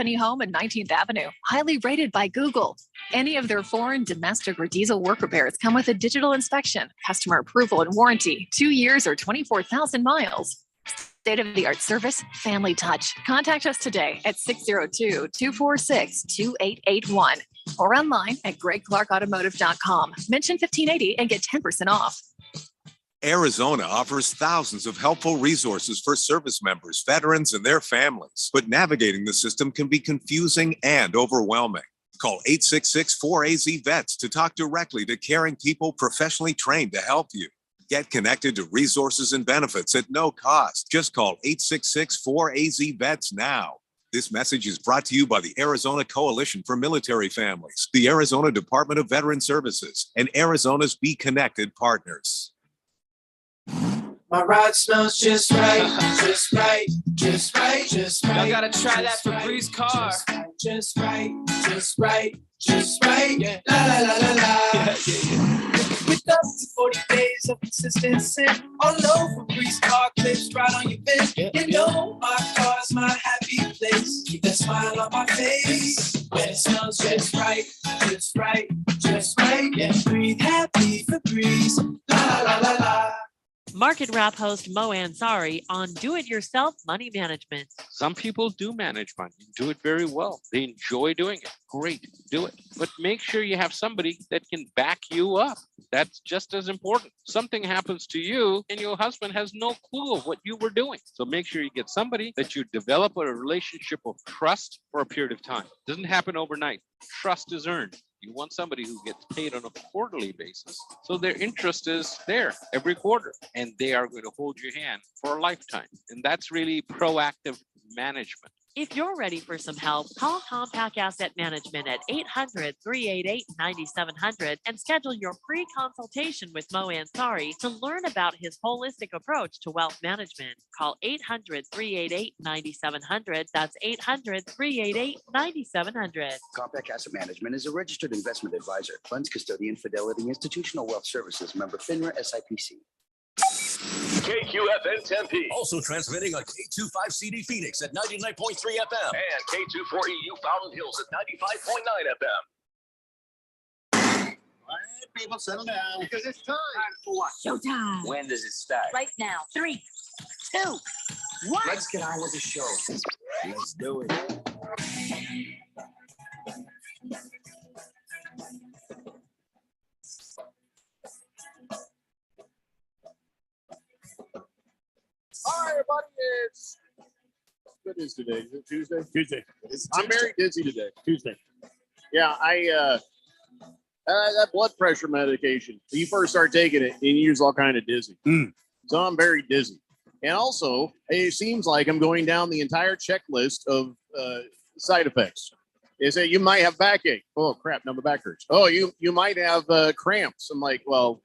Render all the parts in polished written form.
Penny Home and 19th Avenue, highly rated by Google. Any of their foreign, domestic, or diesel work repairs come with a digital inspection, customer approval, and warranty, 2 years or 24,000 miles. State-of-the-art service, family touch. Contact us today at 602-246-2881 or online at GregClarkAutomotive.com. Mention 1580 and get 10% off. Arizona offers thousands of helpful resources for service members, veterans, and their families. But navigating the system can be confusing and overwhelming. Call 866-4AZ-VETS to talk directly to caring people professionally trained to help you. Get connected to resources and benefits at no cost. Just call 866-4AZ-VETS now. This message is brought to you by the Arizona Coalition for Military Families, the Arizona Department of Veteran Services, and Arizona's Be Connected partners. My ride smells just right, just right, just right, just right. Y'all gotta try that Febreze car. Just right, just right, just right. Yeah. La la la la la. With up to 40 days of consistency, all over Febreze car clips right on your face. You know my car's my happy place. Keep that smile on my face. When it smells just right, just right, just right. Yeah, breathe happy Febreze. La la la la. Market Wrap host Mo Ansari on Do-It-Yourself Money Management. Some people do manage money, do it very well. They enjoy doing it. Great, do it. But make sure you have somebody that can back you up. That's just as important. Something happens to you and your husband has no clue of what you were doing. So make sure you get somebody that you develop a relationship of trust for a period of time. It doesn't happen overnight. Trust is earned. You want somebody who gets paid on a quarterly basis. So their interest is there every quarter, and they are going to hold your hand for a lifetime. And that's really proactive management. If you're ready for some help, call Compact Asset Management at 800-388-9700 and schedule your free consultation with Mo Ansari to learn about his holistic approach to wealth management. Call 800-388-9700. That's 800-388-9700. Compact Asset Management is a registered investment advisor. Funds custodian, Fidelity Institutional Wealth Services, member FINRA SIPC. KQFN Tempe. Also transmitting on K25CD Phoenix at 99.3 FM. And K24EU Fountain Hills at 95.9 FM. All right, people, settle down. Because it's time. Time for what? Showtime. When does it start? Right now. 3, 2, 1. Let's get on with the show. Let's do it. All right, everybody, what is today? Is it Tuesday? Tuesday. I'm very dizzy today. Tuesday. Yeah, that blood pressure medication, you first start taking it and you use all kind of dizzy. So I'm very dizzy. And also, it seems like I'm going down the entire checklist of side effects. They say you might have backache. Oh, crap, now my back hurts. Oh, you might have cramps. I'm like, well,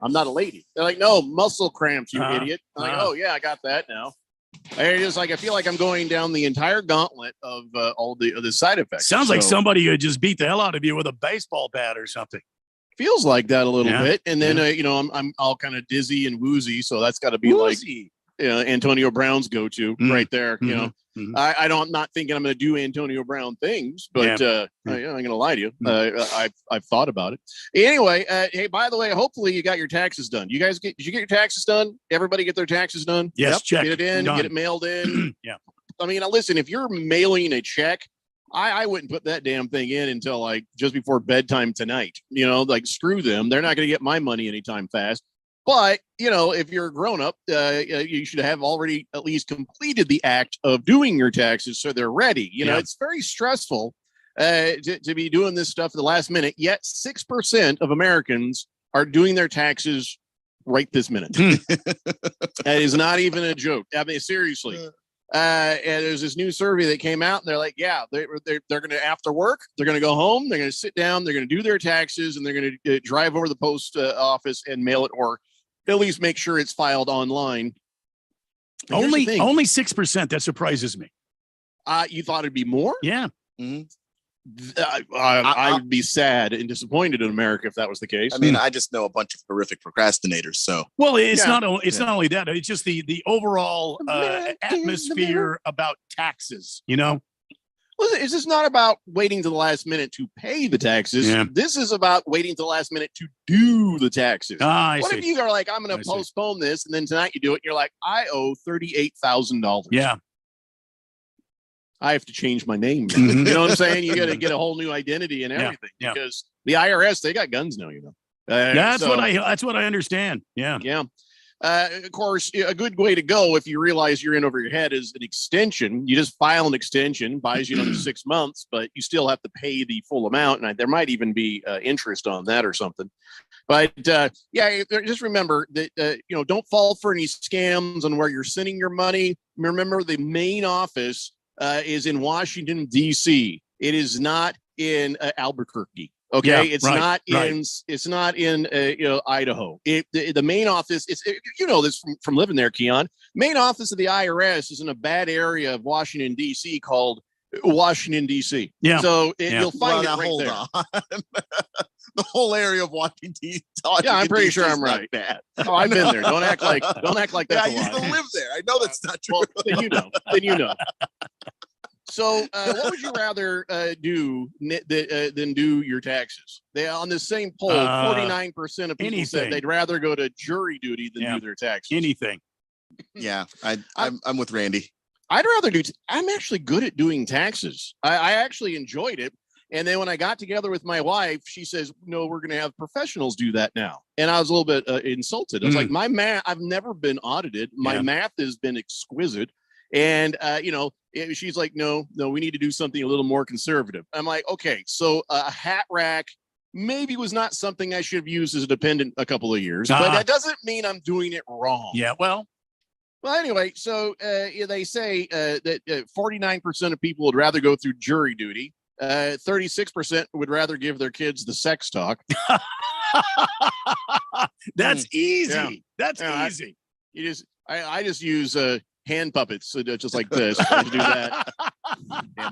I'm not a lady. They're like, no, muscle cramps, you idiot. I'm like, oh, yeah, I got that now. I feel like I'm going down the entire gauntlet of all the side effects. Sounds like somebody could just beat the hell out of you with a baseball bat or something. Feels like that a little bit. And then, I'm all kind of dizzy and woozy. So that's got to be woozy. Like Antonio Brown's go-to right there. You know, I'm not thinking I'm going to do Antonio Brown things, but I'm going to lie to you. I've thought about it. Anyway, hey, by the way, hopefully you got your taxes done. Did you get your taxes done? Everybody get their taxes done? Yes, check. Get it in, done. Get it mailed in. Yeah. I mean, listen, if you're mailing a check, I wouldn't put that damn thing in until like just before bedtime tonight. You know, like screw them. They're not going to get my money anytime fast. But, if you're a grown up, you should have already at least completed the act of doing your taxes so they're ready. It's very stressful to be doing this stuff at the last minute. Yet 6% of Americans are doing their taxes right this minute. That is not even a joke. I mean, seriously. And there's this new survey that came out, and they're like, yeah, they're going to, after work, they're going to go home, they're going to sit down, they're going to do their taxes, and they're going to drive over to the post office and mail it, or at least make sure it's filed online. Only 6%. That surprises me. You thought it'd be more? Yeah. Mm-hmm. I would be sad and disappointed in America if that was the case. I mean, I just know a bunch of horrific procrastinators. So, well, it's not only that. It's just the overall atmosphere about taxes. Listen, this is not about waiting to the last minute to pay the taxes. Yeah. This is about waiting to the last minute to do the taxes. I What see. if you are like, I'm going to postpone this, and then tonight you do it, and you're like, I owe $38,000. Yeah. I have to change my name. Mhm. You know what I'm saying? You got to get a whole new identity and everything because the IRS, they got guns now, you know. That's what I understand. Yeah. Yeah. Of course, a good way to go if you realize you're in over your head is an extension. You just file an extension, buys you another 6 months, but you still have to pay the full amount. And there might even be interest on that or something. But just remember that, don't fall for any scams on where you're sending your money. Remember, the main office is in Washington, D.C. It is not in Albuquerque. Okay, it's not in Idaho. The main office is this from living there, Keon. Main office of the IRS is in a bad area of Washington D.C. called Washington D.C. Yeah. So you'll find it right there. On. The whole area of Washington. Yeah, I'm pretty sure I'm right. Bad. Oh, I've been there. Don't act like that's I a used lie. to live there. I know that's not true. Well, then you know. So, what would you rather do than do your taxes? They on the same poll, 49% of people said they'd rather go to jury duty than do their taxes. Anything. Yeah, I'm with Randy. I'd rather do. I'm actually good at doing taxes. I actually enjoyed it. And then when I got together with my wife, she says, "No, we're going to have professionals do that now." And I was a little bit insulted. I was like, "My math, I've never been audited. My math has been exquisite." And, she's like, no, we need to do something a little more conservative. I'm like, okay, so a hat rack maybe was not something I should have used as a dependent a couple of years, but that doesn't mean I'm doing it wrong. Yeah, well, anyway, so they say that 49% of people would rather go through jury duty. 36% would rather give their kids the sex talk. That's easy. Yeah. That's easy. I just use hand puppets, just like this, to do that. Yeah,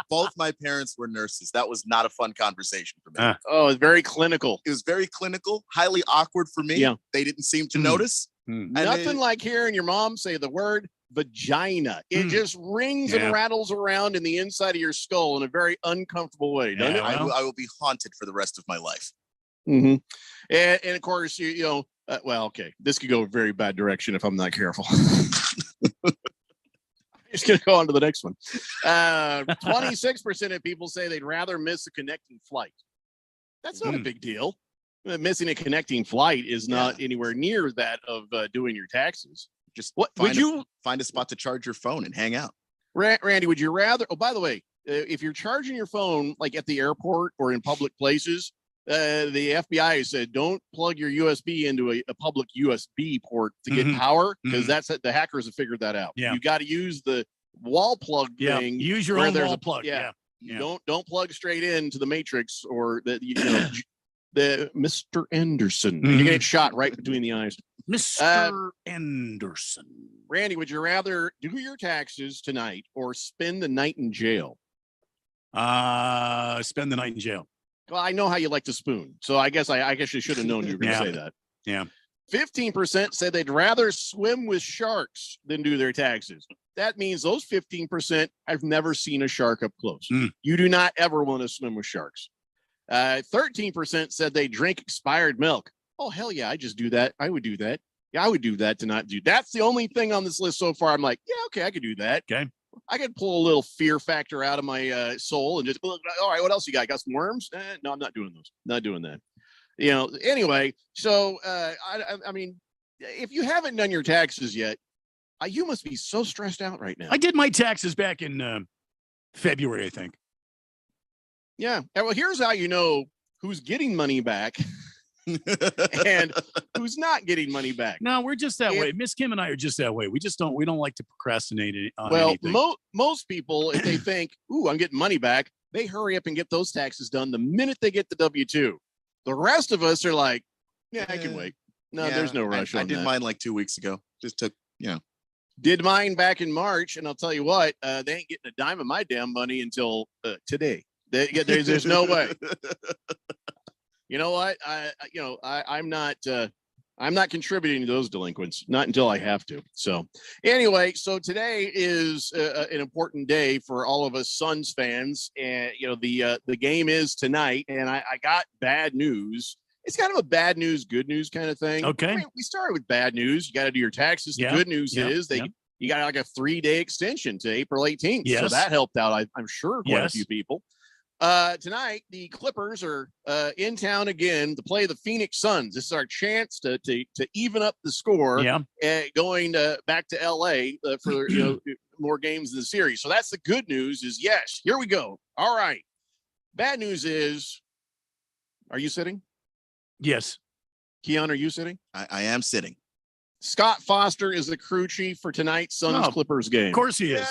both my parents were nurses. That was not a fun conversation for me. Oh, it's very clinical. It was very clinical, highly awkward for me. Yeah. They didn't seem to notice. Nothing like hearing your mom say the word vagina. It just rings and rattles around in the inside of your skull in a very uncomfortable way, doesn't it? I will be haunted for the rest of my life. Mm-hmm. And of course, okay, this could go a very bad direction if I'm not careful. Just gonna go on to the next one. 26% of people say they'd rather miss a connecting flight. That's not a big deal. Missing a connecting flight is not anywhere near that of doing your taxes. Just find a spot to charge your phone and hang out. Randy, would you rather? Oh, by the way, if you're charging your phone like at the airport or in public places, the FBI has said don't plug your USB into a public USB port to get power because the hackers have figured that out. Yeah. You got to use the wall plug thing. Use your own wall plug. Yeah. Don't plug straight into the matrix or the Mr. Anderson. You're gonna get shot right between the eyes. Mr. Anderson. Randy, would you rather do your taxes tonight or spend the night in jail? Spend the night in jail. Well, I know how you like to spoon, so I guess you should have known you were going to say that. Yeah. 15% said they'd rather swim with sharks than do their taxes. That means those 15% have never seen a shark up close. You do not ever want to swim with sharks. 13% said they drink expired milk. Oh, hell yeah, I just do that. I would do that. Yeah, I would do that to not do. That's the only thing on this list so far. I'm like, yeah, okay, I could do that. Okay. I could pull a little fear factor out of my soul and just, all right, what else you got? Got some worms? No, I'm not doing those. Not doing that. Anyway, so I mean, if you haven't done your taxes yet, you must be so stressed out right now. I did my taxes back in February, I think. Yeah. Well, here's how you know who's getting money back and who's not getting money back. No, we're just that way. Miss Kim and I are just that way. We don't like to procrastinate on anything. Most people, if they think, ooh, I'm getting money back, they hurry up and get those taxes done the minute they get the W-2. The rest of us are like, yeah, I can wait. No, there's no rush. I did mine like 2 weeks ago. Just took, Did mine back in March, and I'll tell you what, they ain't getting a dime of my damn money until today. There's no way. You know what? I'm not. I'm not contributing to those delinquents, not until I have to. So anyway, so today is an important day for all of us Suns fans. And, the game is tonight, and I got bad news. It's kind of a bad news, good news kind of thing. Okay. I mean, we started with bad news. You got to do your taxes. Yeah. The good news is you got like a 3-day extension to April 18th. Yes. So that helped out, I'm sure, quite a Yes. few people. Tonight, the Clippers are in town again to play the Phoenix Suns. This is our chance to even up the score. Yeah. Going back to LA for more games in the series. So that's the good news. Is yes, here we go. All right. Bad news is, are you sitting? Yes. Keon, are you sitting? I am sitting. Scott Foster is the crew chief for tonight's Suns Clippers game. Of course he is.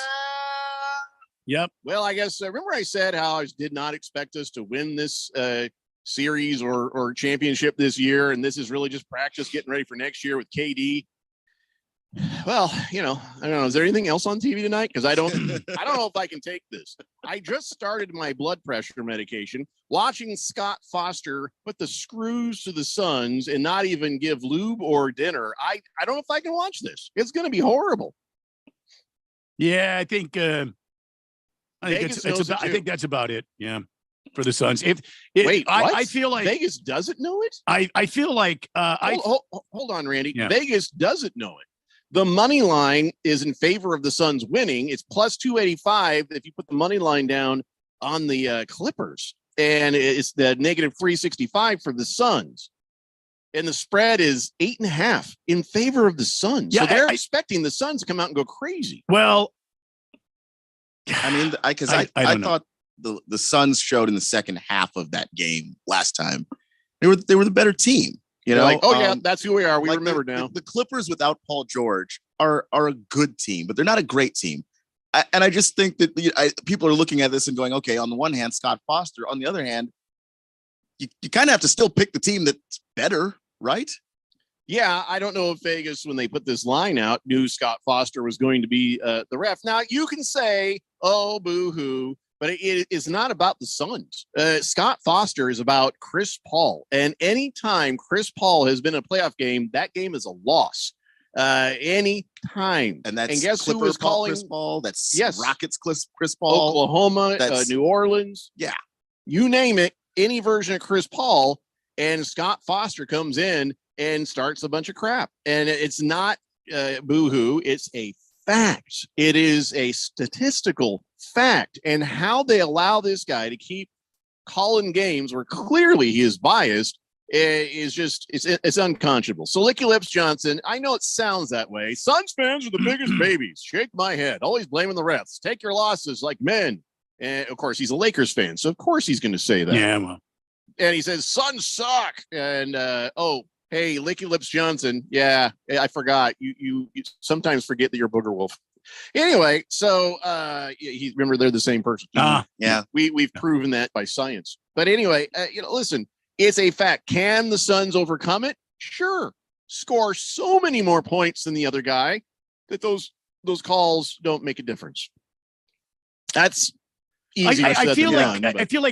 Yep. Well, I guess remember I said how I did not expect us to win this series or championship this year, and this is really just practice getting ready for next year with KD. Well, I don't know. Is there anything else on TV tonight? Because I don't know if I can take this. I just started my blood pressure medication watching Scott Foster put the screws to the Suns and not even give lube or dinner. I don't know if I can watch this. It's going to be horrible. Yeah, I think I think that's about it. Yeah, for the Suns. I feel like Vegas doesn't know it. I feel like hold on, Randy. Yeah. Vegas doesn't know it. The money line is in favor of the Suns winning. It's plus 285 if you put the money line down on the Clippers, and it's the negative 365 for the Suns. And the spread is 8.5 in favor of the Suns. Yeah, so they're expecting the Suns to come out and go crazy. Well, I mean, I thought the Suns showed in the second half of that game last time. They were the better team. That's who we are. We remember now. The Clippers without Paul George are a good team, but they're not a great team. And I just think that people are looking at this and going, okay, on the one hand, Scott Foster. On the other hand, you kind of have to still pick the team that's better, right? Yeah, I don't know if Vegas, when they put this line out, knew Scott Foster was going to be the ref. Now, you can say, oh, boo-hoo, but it is not about the Suns. Scott Foster is about Chris Paul. And anytime Chris Paul has been in a playoff game, that game is a loss. Any time. And guess Clipper who was calling Chris Paul? That's yes. Rockets Chris Paul. Oklahoma, New Orleans. Yeah. You name it, any version of Chris Paul, and Scott Foster comes in and starts a bunch of crap. And it's not boo-hoo. It's a fact. It is a statistical fact. And how they allow this guy to keep calling games where clearly he is biased is just, it's unconscionable. So Licky Lips Johnson, I know it sounds that way. Suns fans are the biggest babies. Shake my head. Always blaming the refs. Take your losses like men. And of course, he's a Lakers fan. So of course he's going to say that. Yeah, well. And he says, Suns suck. And, hey, Licky Lips Johnson. Yeah, I forgot. You sometimes forget that you're Booger Wolf. Anyway, so remember they're the same person. Yeah. We've proven that by science. But anyway, listen, it's a fact. Can the Suns overcome it? Sure. Score so many more points than the other guy that those calls don't make a difference. That's easy. I feel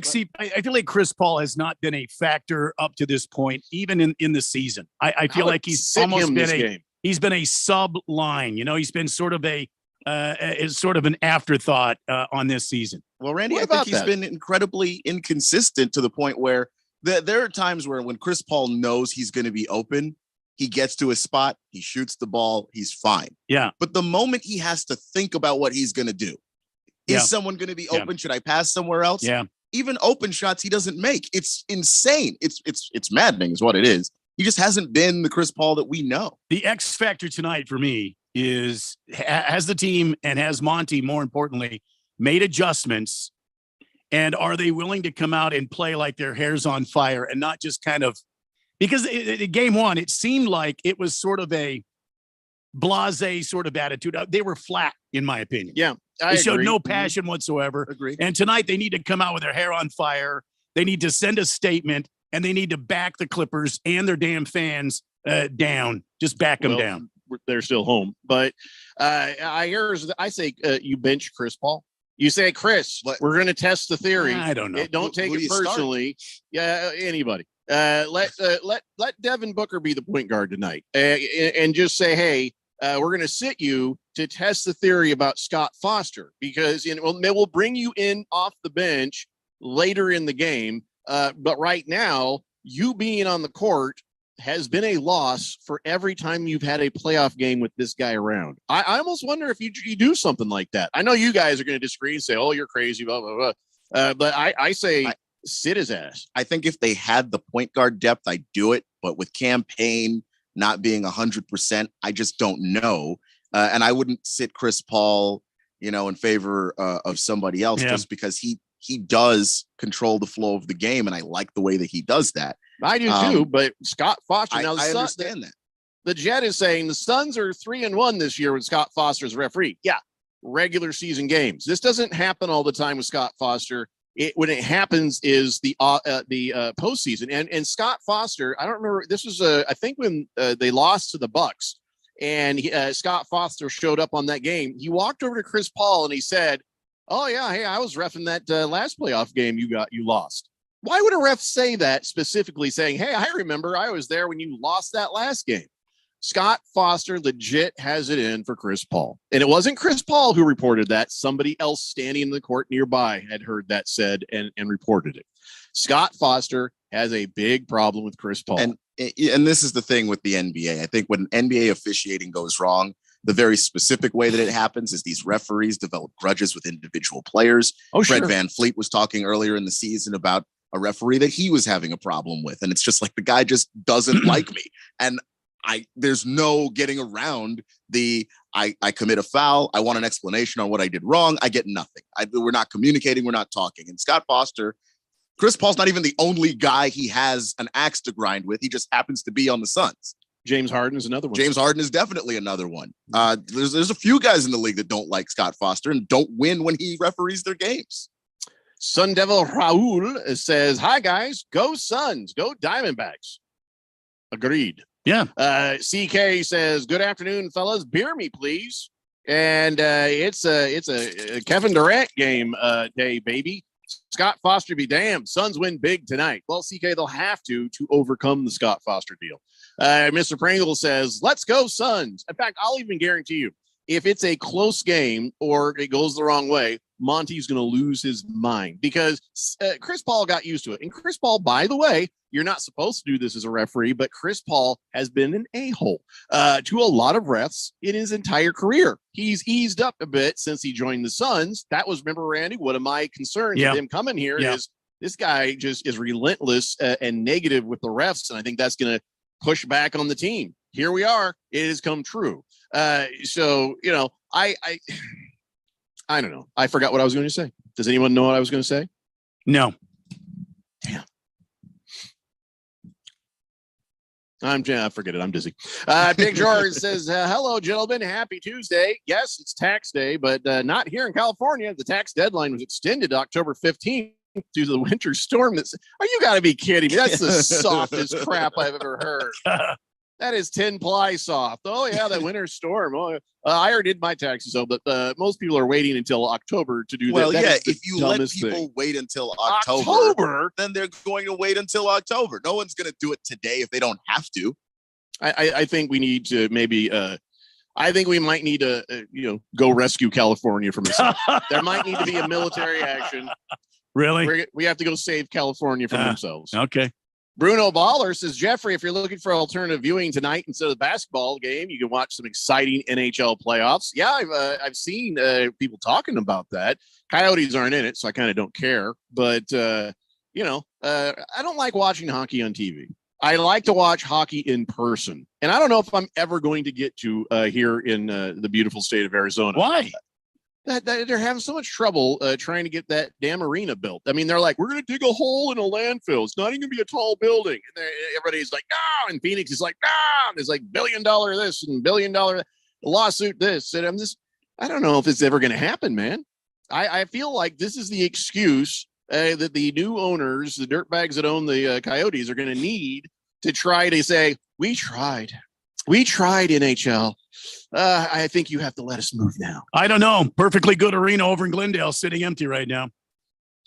like Chris Paul has not been a factor up to this point, even in the season. I feel like he's almost been a sub line. He's been sort of an afterthought on this season. Well, Randy, I think he's been incredibly inconsistent to the point where there are times where when Chris Paul knows he's going to be open, he gets to his spot, he shoots the ball, he's fine. Yeah. But the moment he has to think about what he's going to do, is someone going to be open? Should I pass somewhere else? Yeah. Even open shots he doesn't make. It's insane. It's maddening is what it is. He just hasn't been the Chris Paul that we know. The X factor tonight for me is, has the team and has Monty, more importantly, made adjustments, and are they willing to come out and play like their hair's on fire and not just kind of, because game one, it seemed like it was sort of a blasé sort of attitude. They were flat, in my opinion. Yeah. They showed no passion whatsoever. Agreed. And tonight they need to come out with their hair on fire. They need to send a statement, and they need to back the Clippers and their damn fans down. Just back them down. They're still home. But I say you bench Chris Paul. You say, Chris, we're going to test the theory. I don't know. Don't take it personally. Yeah, anybody. Let Devin Booker be the point guard tonight, and just say, hey, we're going to sit you to test the theory about Scott Foster, because it will bring you in off the bench later in the game. But right now, you being on the court has been a loss for every time you've had a playoff game with this guy around. I almost wonder if you do something like that. I know you guys are going to disagree and say, oh, you're crazy, blah, blah, blah. But I say sit his ass. I think if they had the point guard depth, I'd do it. But with campaign not being 100%, I just don't know. And I wouldn't sit Chris Paul, in favor of somebody else just because he does control the flow of the game. And I like the way that he does that. I do too, but Scott Foster. I understand that. The Jet is saying the Suns are 3-1 this year with Scott Foster as referee. Yeah, regular season games. This doesn't happen all the time with Scott Foster. When it happens is the postseason. And Scott Foster, I don't remember. This was I think when they lost to the Bucks, and Scott Foster showed up on that game. He walked over to Chris Paul and he said, "Oh yeah, hey, I was reffing that last playoff game you lost." Why would a ref say that specifically, saying, hey, I remember I was there when you lost that last game? Scott Foster legit has it in for Chris Paul. And it wasn't Chris Paul who reported that. Somebody else standing in the court nearby had heard that said and reported it. Scott Foster has a big problem with Chris Paul. And this is the thing with the NBA. I think when NBA officiating goes wrong, the very specific way that it happens is these referees develop grudges with individual players. Fred VanVleet was talking earlier in the season about a referee that he was having a problem with. And it's just like, the guy just doesn't like me. And there's no getting around I commit a foul. I want an explanation on what I did wrong. I get nothing. We're not communicating. We're not talking. And Scott Foster, Chris Paul's not even the only guy he has an axe to grind with. He just happens to be on the Suns. James Harden is another one. James Harden is definitely another one. There's a few guys in the league that don't like Scott Foster and don't win when he referees their games. Sun Devil Raul says, hi, guys. Go Suns. Go Diamondbacks. Agreed. Yeah. CK says, good afternoon, fellas. Beer me, please. And it's a Kevin Durant game day, baby. Scott Foster be damned. Suns win big tonight. Well, CK, they'll have to overcome the Scott Foster deal. Mr. Pringle says, let's go Suns. In fact, I'll even guarantee you, if it's a close game or it goes the wrong way, Monty's going to lose his mind because Chris Paul got used to it. And Chris Paul, by the way, you're not supposed to do this as a referee, but Chris Paul has been an a-hole to a lot of refs in his entire career. He's eased up a bit since he joined the Suns. That was, remember, Randy, one of my concerns with him coming here is this guy just is relentless and negative with the refs. And I think that's going to push back on the team. Here we are. It has come true. So, I don't know. I forgot what I was going to say. Does anyone know what I was going to say? No. Damn. I forget it. I'm dizzy. Big George says, hello, gentlemen. Happy Tuesday. Yes, it's tax day, but not here in California. The tax deadline was extended to October 15th due to the winter storm. You got to be kidding me. That's the softest crap I've ever heard. That is 10-ply soft. Oh, yeah, that winter storm. Oh, I already did my taxes, though, but most people are waiting until October to do that. Well, yeah, if you let people wait until October, then they're going to wait until October. No one's going to do it today if they don't have to. I think we need to maybe I think we might need to, go rescue California from this. There might need to be a military action. Really? We have to go save California from themselves. Okay. Bruno Baller says, Jeffrey, if you're looking for alternative viewing tonight instead of the basketball game, you can watch some exciting NHL playoffs. Yeah, I've seen people talking about that. Coyotes aren't in it, so I kind of don't care. But, I don't like watching hockey on TV. I like to watch hockey in person. And I don't know if I'm ever going to get to here in the beautiful state of Arizona. Why? That they're having so much trouble trying to get that damn arena built. I mean, they're like, we're going to dig a hole in a landfill. It's not even going to be a tall building. And everybody's like, no. And Phoenix is like, no. And there's like $1 billion this and $1 billion lawsuit this. And I don't know if it's ever going to happen, man. I feel like this is the excuse that the new owners, the dirtbags that own the Coyotes, are going to need to try to say, we tried. We tried, NHL. I think you have to let us move now. I don't know. Perfectly good arena over in Glendale sitting empty right now.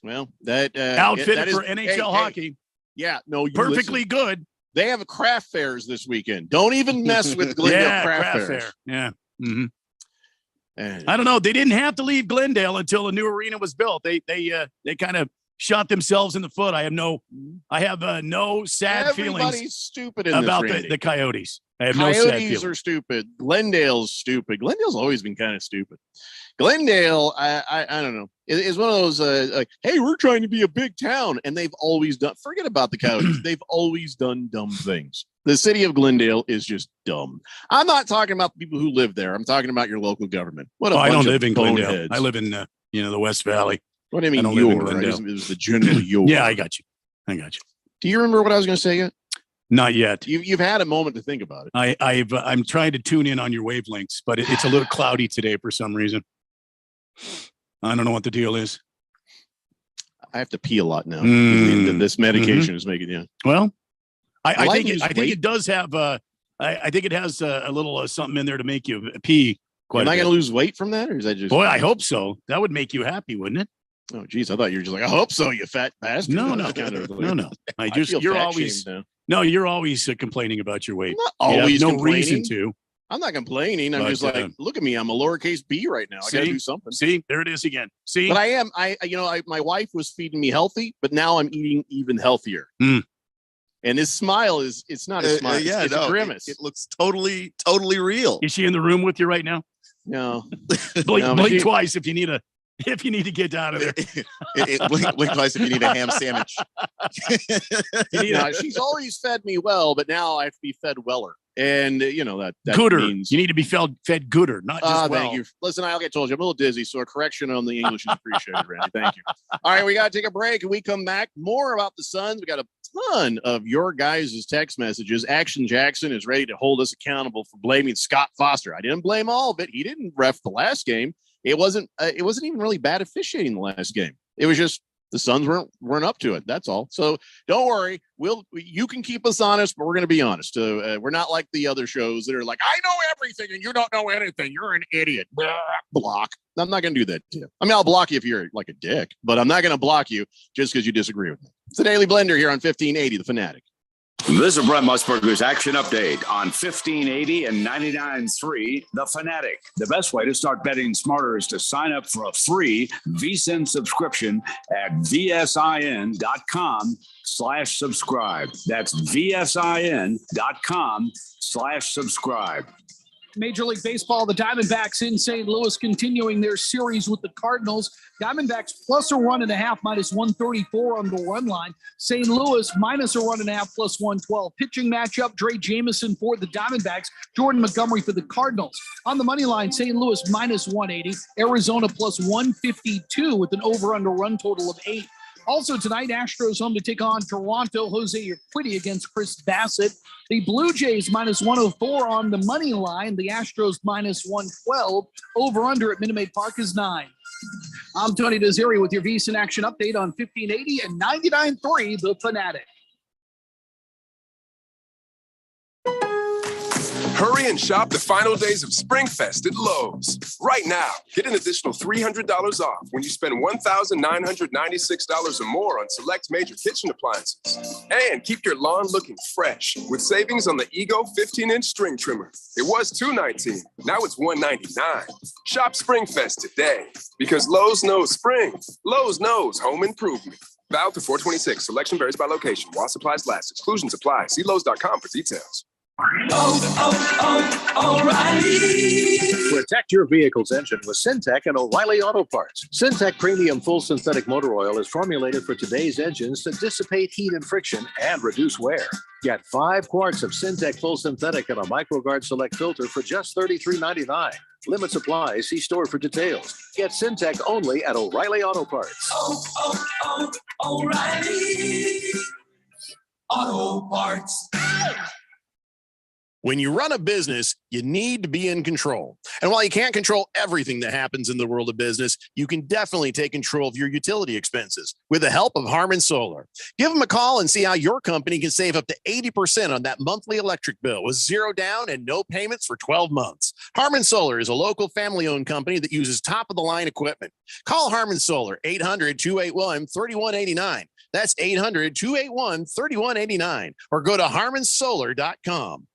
Well, that outfitted for NHL hockey. Yeah, no, perfectly good. They have craft fairs this weekend. Don't even mess with Glendale craft fairs. Fair. Yeah. Mm-hmm. And I don't know. They didn't have to leave Glendale until a new arena was built. They kind of shot themselves in the foot. I have no sad everybody's feelings stupid in about this, Randy. the Coyotes. I have no sad Coyotes feelings. are stupid. Glendale's stupid. Glendale's always been kind of stupid. Glendale, I don't know. It's one of those like, hey, we're trying to be a big town, and they've always done. Forget about the Coyotes. They've always done dumb things. The city of Glendale is just dumb. I'm not talking about the people who live there. I'm talking about your local government. What a I bunch don't of live in Glendale. boneheads. I live in the West Valley. What do you mean I don't live in your? Glendale. It was the general your. Yeah, I got you. Do you remember what I was going to say yet? Not yet. You've had a moment to think about it. I'm trying to tune in on your wavelengths, but it's a little cloudy today for some reason. I don't know what the deal is. I have to pee a lot now. This medication is making Well, I Like think it does have. I think it has a little something in there to make you pee. Am I going to lose weight from that, or is that just? Boy, I hope so. That would make you happy, wouldn't it? Oh, geez, I thought you were just like, I hope so, you fat bastard. No. You're always complaining about your weight. I'm not always no complaining. reason to. I'm not complaining. I'm But, just like, look at me. I'm a lowercase b right now. I got to do something. See, there it is again. See, but I am. My wife was feeding me healthy, but now I'm eating even healthier. Mm. And his smile it's not a smile. It's a grimace. It looks totally real. Is she in the room with you right now? No. Blink twice if you need to get out of there. Blink twice if you need a ham sandwich. She's always fed me well, but now I have to be fed weller. And that gooder. means You need to be fed gooder, not just well. Thank you. Listen, like I told you, I'm a little dizzy, so a correction on the English is appreciated, Randy. Thank you. All right, we got to take a break, and we come back. More about the Suns. We got a ton of your guys' text messages. Action Jackson is ready to hold us accountable for blaming Scott Foster. I didn't blame all of it. He didn't ref the last game. It wasn't even really bad officiating the last game. It was just the Suns weren't up to it. That's all. So don't worry. You can keep us honest, but we're going to be honest. We're not like the other shows that are like, I know everything and you don't know anything. You're an idiot. Block. I'm not going to do that to you. I mean, I'll block you if you're like a dick, but I'm not going to block you just because you disagree with me. It's the Daily Blender here on 1580, The Fanatic. This is Brett Musburger's Action Update on 1580 and 99.3 The Fanatic. The best way to start betting smarter is to sign up for a free VSiN subscription at vsin.com/subscribe. That's vsin.com/subscribe. Major League Baseball, the Diamondbacks in St. Louis continuing their series with the Cardinals. Diamondbacks plus a run and a half, minus 134 on the run line. St. Louis minus a run and a half, plus 112. Pitching matchup, Dre Jameson for the Diamondbacks, Jordan Montgomery for the Cardinals. On the money line, St. Louis minus 180, Arizona plus 152 with an over-under run total of 8. Also tonight, Astros home to take on Toronto. Jose Urquidy against Chris Bassett. The Blue Jays minus 104 on the money line. The Astros minus 112. Over-under at Minute Maid Park is 9. I'm Tony Desiri with your VSiN Action Update on 1580 and 99.3 The Fanatic. Hurry and shop the final days of SpringFest at Lowe's. Right now, get an additional $300 off when you spend $1,996 or more on select major kitchen appliances. And keep your lawn looking fresh with savings on the Ego 15-inch string trimmer. It was $219, now it's $199. Shop SpringFest today because Lowe's knows spring. Lowe's knows home improvement. Valid through 4/26. Selection varies by location. While supplies last. Exclusions apply. See Lowe's.com for details. O'Reilly. Protect your vehicle's engine with Syntec and O'Reilly Auto Parts. Syntec Premium Full Synthetic Motor Oil is formulated for today's engines to dissipate heat and friction and reduce wear. Get 5 quarts of Syntec Full Synthetic and a MicroGuard Select filter for just $33.99. Limits apply. See store for details. Get Syntec only at O'Reilly Auto Parts. O'Reilly Auto Parts. When you run a business, you need to be in control. And while you can't control everything that happens in the world of business, you can definitely take control of your utility expenses with the help of Harmon Solar. Give them a call and see how your company can save up to 80% on that monthly electric bill with zero down and no payments for 12 months. Harmon Solar is a local family-owned company that uses top-of-the-line equipment. Call Harmon Solar, 800-281-3189. That's 800-281-3189. Or go to harmonsolar.com.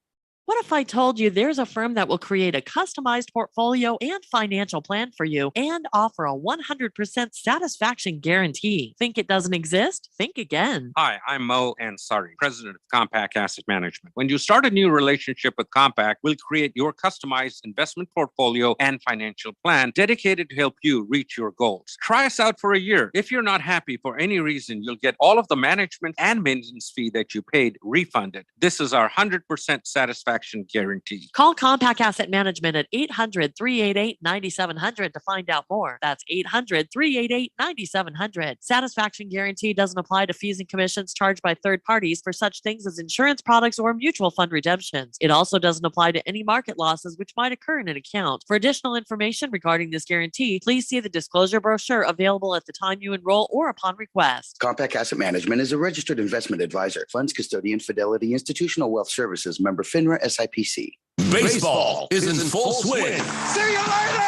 What if I told you there's a firm that will create a customized portfolio and financial plan for you and offer a 100% satisfaction guarantee? Think it doesn't exist? Think again. Hi, I'm Mo Ansari, president of Compact Asset Management. When you start a new relationship with Compact, we'll create your customized investment portfolio and financial plan dedicated to help you reach your goals. Try us out for a year. If you're not happy for any reason, you'll get all of the management and maintenance fee that you paid refunded. This is our 100% satisfaction guarantee. Call Compact Asset Management at 800-388-9700 to find out more. That's 800-388-9700. Satisfaction guarantee doesn't apply to fees and commissions charged by third parties for such things as insurance products or mutual fund redemptions. It also doesn't apply to any market losses which might occur in an account. For additional information regarding this guarantee, please see the disclosure brochure available at the time you enroll or upon request. Compact Asset Management is a registered investment advisor. Funds custodian, Fidelity Institutional Wealth Services, member FINRA SIPC. Baseball is in full swing. See you later!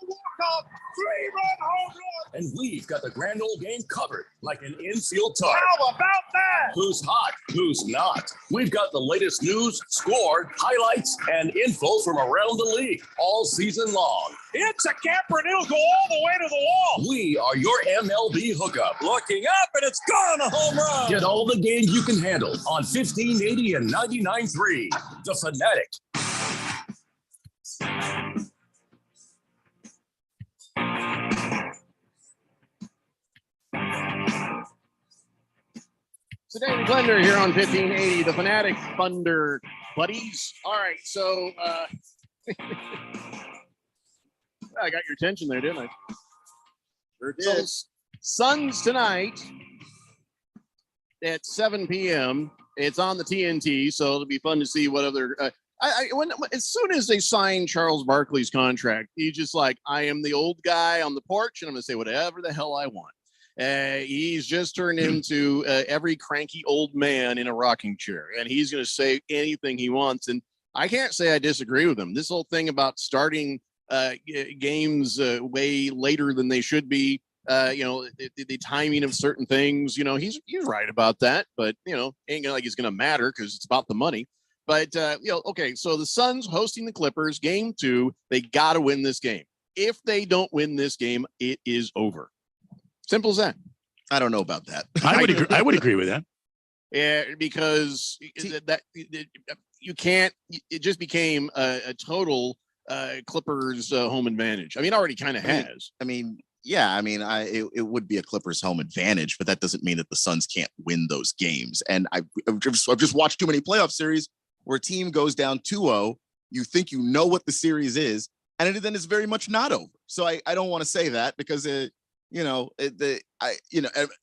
Walk-off, three-run home run! And we've got the grand old game covered like an infield tarp. How about that? Who's hot? Who's not? We've got the latest news, score, highlights, and info from around the league all season long. It's a camper and it'll go all the way to the wall. We are your MLB hookup. Looking up and it's gone, a home run. Get all the games you can handle on 1580 and 99.3. The Fanatic. So David Thunder here on 1580, the Fanatic Thunder buddies. All right, so I got your attention there, didn't I? Sure did. So, Suns tonight at 7 p.m. It's on the TNT, so it'll be fun to see what other. As soon as they sign Charles Barkley's contract, he's just like, I am the old guy on the porch, and I'm going to say whatever the hell I want. He's just turned into every cranky old man in a rocking chair, and he's going to say anything he wants. And I can't say I disagree with him. This whole thing about starting games way later than they should be, the timing of certain things, he's right about that. But, ain't like it's going to matter because it's about the money. But, okay, so the Suns hosting the Clippers, game 2, they got to win this game. If they don't win this game, it is over. Simple as that. I don't know about that. I would agree with that. Yeah, because that you can't. It just became a total Clippers home advantage. I mean, it already kind of has. It would be a Clippers home advantage, but that doesn't mean that the Suns can't win those games. And I've just watched too many playoff series where a team goes down 2-0. You think you know what the series is, and then it's very much not over. So I don't want to say that because I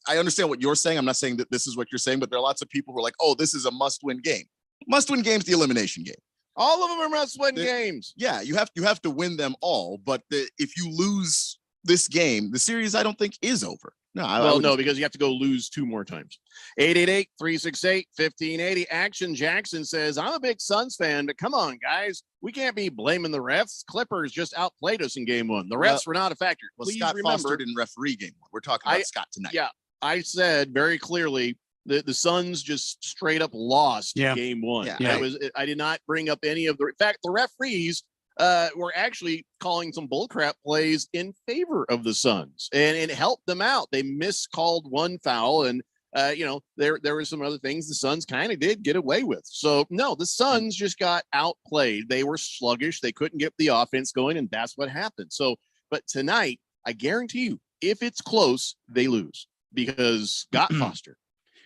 understand what you're saying. I'm not saying that this is what you're saying, but there are lots of people who are like, oh, this is a must-win game. Must-win game's the elimination game. All of them are must-win games. Yeah, you have to win them all. But if you lose this game, the series I don't think is over. No, because you have to go lose 2 more times. 888-368-1580. Action Jackson says, I'm a big Suns fan, but come on, guys. We can't be blaming the refs. Clippers just outplayed us in game 1. The refs were not a factor. Well, Please Scott remember, Foster didn't referee game 1. We're talking about Scott tonight. Yeah, I said very clearly that the Suns just straight up lost game 1. Yeah. I did not bring up any of the. In fact, the referees were actually calling some bullcrap plays in favor of the Suns, and it helped them out. They miscalled one foul, and there were some other things the Suns kind of did get away with. So no, the Suns just got outplayed. They were sluggish. They couldn't get the offense going, and that's what happened. So, but tonight, I guarantee you, if it's close, they lose because Scott Foster.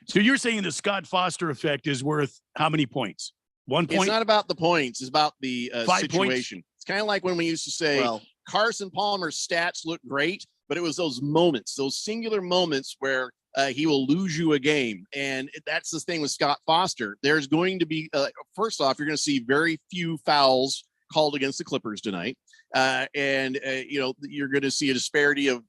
So you're saying the Scott Foster effect is worth how many points? 1 point? It's not about the points. It's about the 5 situation. Points? It's kind of like when we used to say Carson Palmer's stats look great, but it was those moments, those singular moments where he will lose you a game. And that's the thing with Scott Foster. There's going to be, first off, you're going to see very few fouls called against the Clippers tonight. You're going to see a disparity of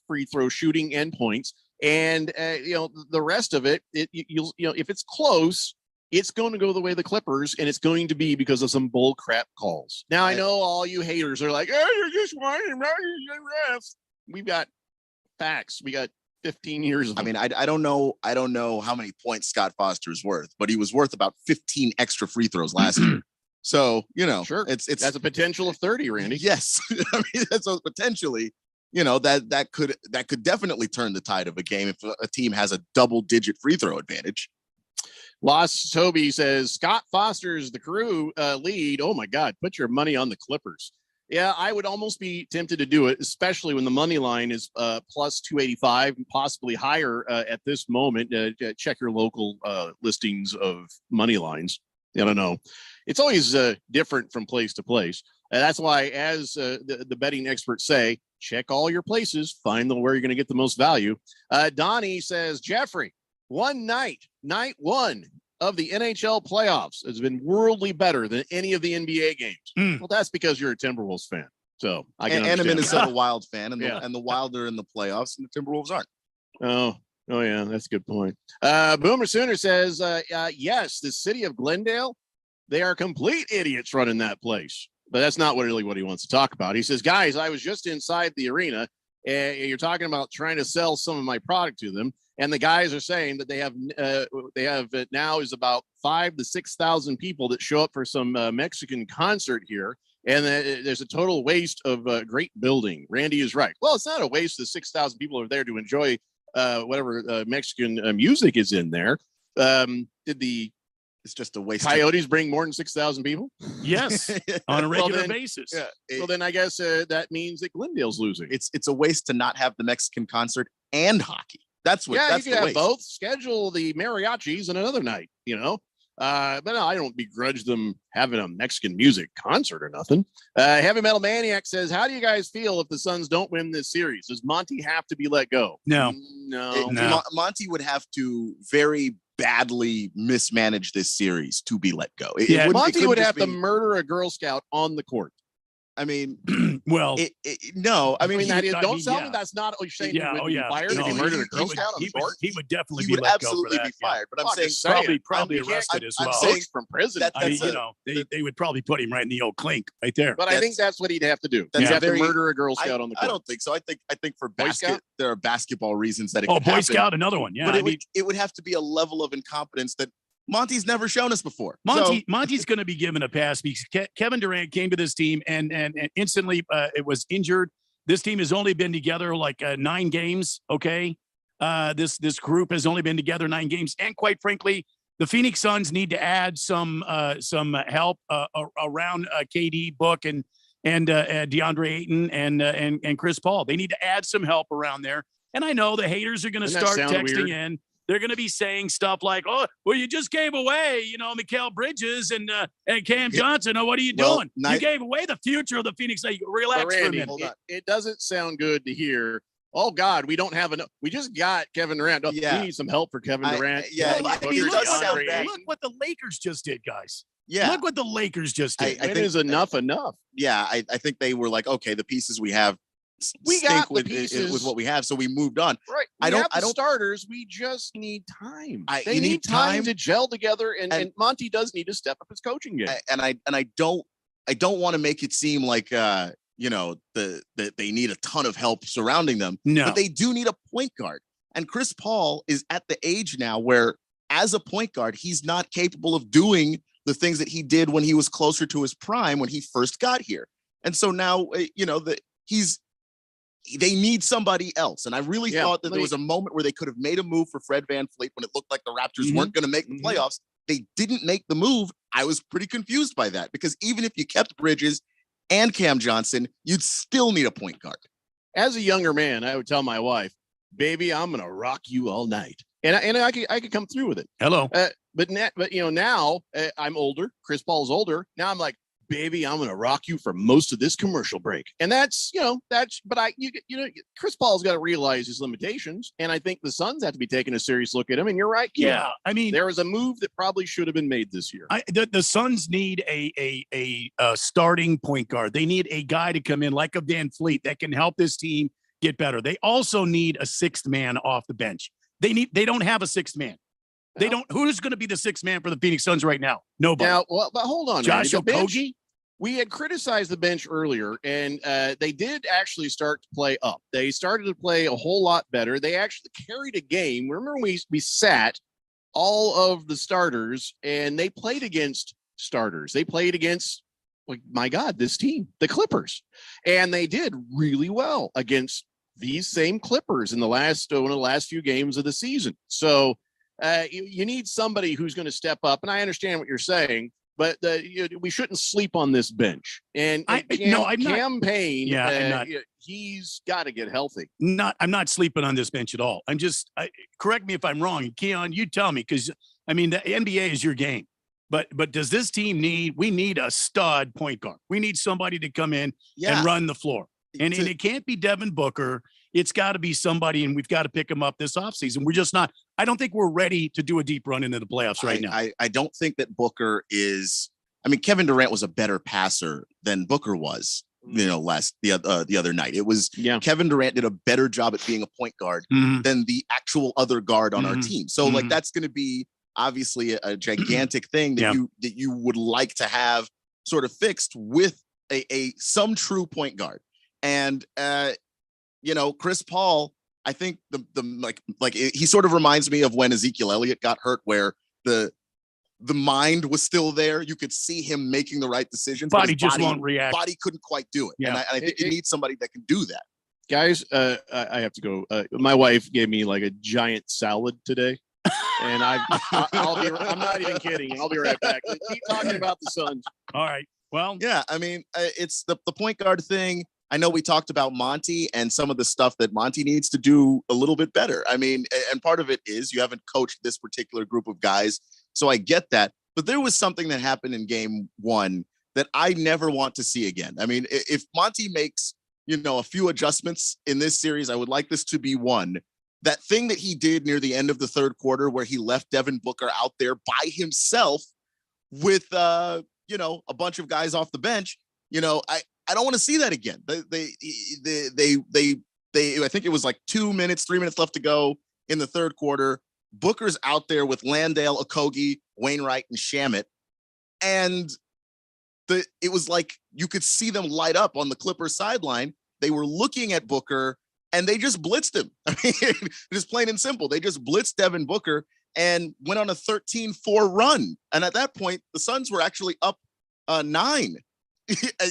free throw shooting and points. And, the rest of it, if it's close, it's going to go the way of the Clippers, and it's going to be because of some bull crap calls. Now, I know all you haters are like, oh, you're just whining about your refs. We've got facts. We got 15 years of them. I mean, I don't know how many points Scott Foster is worth, but he was worth about 15 extra free throws last year. So, sure, it's that's a potential of 30, Randy. Yes. I mean, that's potentially, that could definitely turn the tide of a game if a team has a double-digit free throw advantage. Lost Toby says Scott Foster's the crew lead. Oh my God, put your money on the Clippers. Yeah, I would almost be tempted to do it, especially when the money line is plus 285 and possibly higher at this moment. Check your local listings of money lines. I don't know. It's always different from place to place. That's why, as the betting experts say, check all your places, find where you're going to get the most value. Donnie says, Jeffrey, night one of the NHL playoffs has been worldly better than any of the NBA games. Well, that's because you're a Timberwolves fan. So I can and a Minnesota Wild fan, and the Wild are in the playoffs, and the Timberwolves aren't. Oh yeah, that's a good point. Boomer Sooner says, yes, the city of Glendale, they are complete idiots running that place. But that's not really what he wants to talk about. He says, guys, I was just inside the arena, and you're talking about trying to sell some of my product to them. And the guys are saying that they have now is about 5,000 to 6,000 people that show up for some Mexican concert here. And there's a total waste of great building. Randy is right. Well, it's not a waste. The 6,000 people are there to enjoy whatever Mexican music is in there. It's just a waste. Coyotes bring more than 6,000 people? Yes, on a regular basis. Yeah. Well, then I guess that means that Glendale's losing. It's a waste to not have the Mexican concert and hockey. That's what. Yeah, that's you can have both. Schedule the mariachis on another night. But no, I don't begrudge them having a Mexican music concert or nothing. Heavy Metal Maniac says, how do you guys feel if the Suns don't win this series? Does Monty have to be let go? No. Monty would have to very badly mismanage this series to be let go. Monty would have to murder a Girl Scout on the court. I mean, well, no. I mean, don't tell me that's not what you're saying. Yeah, he would be fired if he murdered a Girl Scout on the court. He would definitely be let go for that. Be fired. But I'm saying probably arrested as well. I'm saying from prison. They would probably put him right in the old clink right there. But I think that's what he'd have to do. He'd have to murder a Girl Scout on the court. I don't think so. I think for there are basketball reasons that it could happen. Boy Scout, another one. Yeah, but it would have to be a level of incompetence that Monty's never shown us before. Monty's going to be given a pass because Kevin Durant came to this team and instantly it was injured. This team has only been together like 9 games. Okay. This group has only been together 9 games. And quite frankly, the Phoenix Suns need to add some help around KD, Book, and DeAndre Ayton and Chris Paul. They need to add some help around there. And I know the haters are going to start texting in. They're going to be saying stuff like, "Oh, well, you just gave away, Mikal Bridges and Cam Johnson. Oh, what are you doing? You gave away the future of the Phoenix." Relax for a minute. Hold on. It doesn't sound good to hear. Oh God, we don't have enough. We just got Kevin Durant. We need some help for Kevin Durant. Look what the Lakers just did, guys. Yeah, look what the Lakers just did. I think is enough. Yeah, I think they were like, okay, the pieces we have. We got the pieces with what we have, so we moved on. Right. I don't starters. We just need time. They need time to gel together, and Monty does need to step up his coaching game. And I don't want to make it seem like that they need a ton of help surrounding them. No, but they do need a point guard. And Chris Paul is at the age now where, as a point guard, he's not capable of doing the things that he did when he was closer to his prime when he first got here. And so now, they need somebody else. And I really thought that there was a moment where they could have made a move for Fred VanVleet when it looked like the Raptors weren't going to make the playoffs. They didn't make the move. I was pretty confused by that because even if you kept Bridges and Cam Johnson, you'd still need a point guard. As a younger man, I would tell my wife, baby, I'm going to rock you all night. And I could come through with it. Hello. But now I'm older. Chris Paul's older. Now I'm like, baby, I'm going to rock you for most of this commercial break. And that's, but Chris Paul's got to realize his limitations. And I think the Suns have to be taking a serious look at him. And you're right. Keon. Yeah. I mean, there was a move that probably should have been made this year. The Suns need a starting point guard. They need a guy to come in like a Van Fleet that can help this team get better. They also need a sixth man off the bench. They don't have a sixth man. They don't. Who's going to be the sixth man for the Phoenix Suns right now? Nobody. Now, but hold on, Josh Okogie. We had criticized the bench earlier, and they did actually start to play up. They started to play a whole lot better. They actually carried a game. Remember, we sat all of the starters, and they played against starters. They played against, like, my God, this team, the Clippers, and they did really well against these same Clippers in the last one of the last few games of the season. So. You need somebody who's going to step up, and I understand what you're saying, but we shouldn't sleep on this bench. And Cam Payne, he's got to get healthy. I'm not sleeping on this bench at all. I'm just correct me if I'm wrong, Keon. You tell me, because I mean the NBA is your game, but does this team we need a stud point guard? We need somebody to come in and run the floor, and it can't be Devin Booker. It's got to be somebody, and we've got to pick him up this offseason. We're just not – I don't think we're ready to do a deep run into the playoffs right now. I don't think that Booker is – I mean, Kevin Durant was a better passer than Booker was, the other night. It was Kevin Durant did a better job at being a point guard than the actual other guard on our team. So, like, that's going to be obviously a gigantic thing that you would like to have sort of fixed with some true point guard. And Chris Paul, I think he sort of reminds me of when Ezekiel Elliott got hurt, where the mind was still there. You could see him making the right decisions. Body just won't react. Body couldn't quite do it. Yeah. And I think you need somebody that can do that. Guys, I have to go. My wife gave me like a giant salad today. And I'm not even kidding. I'll be right back. Keep talking about the Suns. All right. Well, yeah, I mean, it's the point guard thing. I know we talked about Monty and some of the stuff that Monty needs to do a little bit better. I mean, and part of it is you haven't coached this particular group of guys. So I get that. But there was something that happened in game one that I never want to see again. I mean, if Monty makes, a few adjustments in this series, I would like this to be one. That thing that he did near the end of the third quarter where he left Devin Booker out there by himself with, a bunch of guys off the bench, I don't want to see that again. They I think it was like 3 minutes left to go in the third quarter. Booker's out there with Landale, Okogie, Wainwright, and Shamet. And it was like you could see them light up on the Clippers sideline. They were looking at Booker and they just blitzed him. I mean, just plain and simple. They just blitzed Devin Booker and went on a 13-4 run. And at that point, the Suns were actually up 9.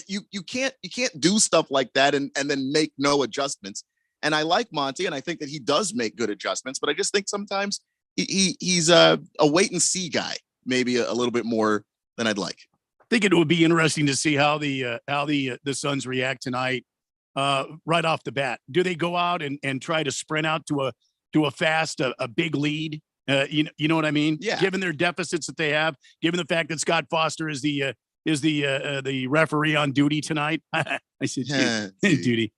You can't do stuff like that and then make no adjustments. And I like Monty, and I think that he does make good adjustments, but I just think sometimes he's a wait and see guy, maybe a little bit more than I'd like. I think it would be interesting to see how the Suns react tonight, right off the bat. Do they go out and try to sprint out to a fast, a big lead? You know what I mean? Yeah. Given their deficits that they have, given the fact that Scott Foster is the referee on duty tonight. I said duty.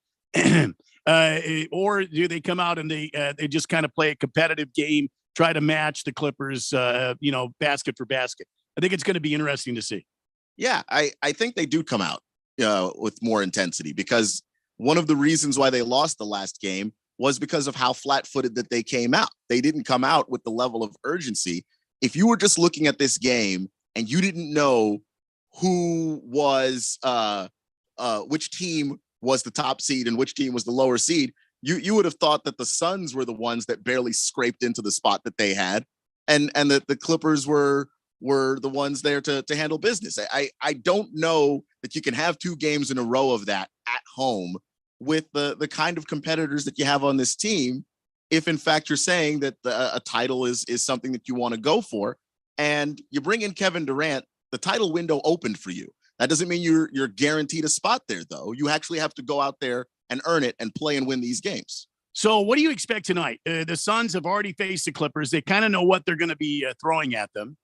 Or do they come out and they just kind of play a competitive game, try to match the Clippers, basket for basket? I think it's going to be interesting to see. Yeah, I think they do come out with more intensity, because one of the reasons why they lost the last game was because of how flat-footed that they came out. They didn't come out with the level of urgency. If you were just looking at this game and you didn't know who was which team was the top seed and which team was the lower seed, you would have thought that the Suns were the ones that barely scraped into the spot that they had, and that the Clippers were the ones there to handle business. I don't know that you can have 2 games in a row of that at home with the kind of competitors that you have on this team, if in fact you're saying that a title is something that you want to go for. And you bring in Kevin Durant, the title window opened for you. That doesn't mean you're guaranteed a spot there, though. You actually have to go out there and earn it and play and win these games. So what do you expect tonight? The Suns have already faced the Clippers. They kind of know what they're going to be throwing at them.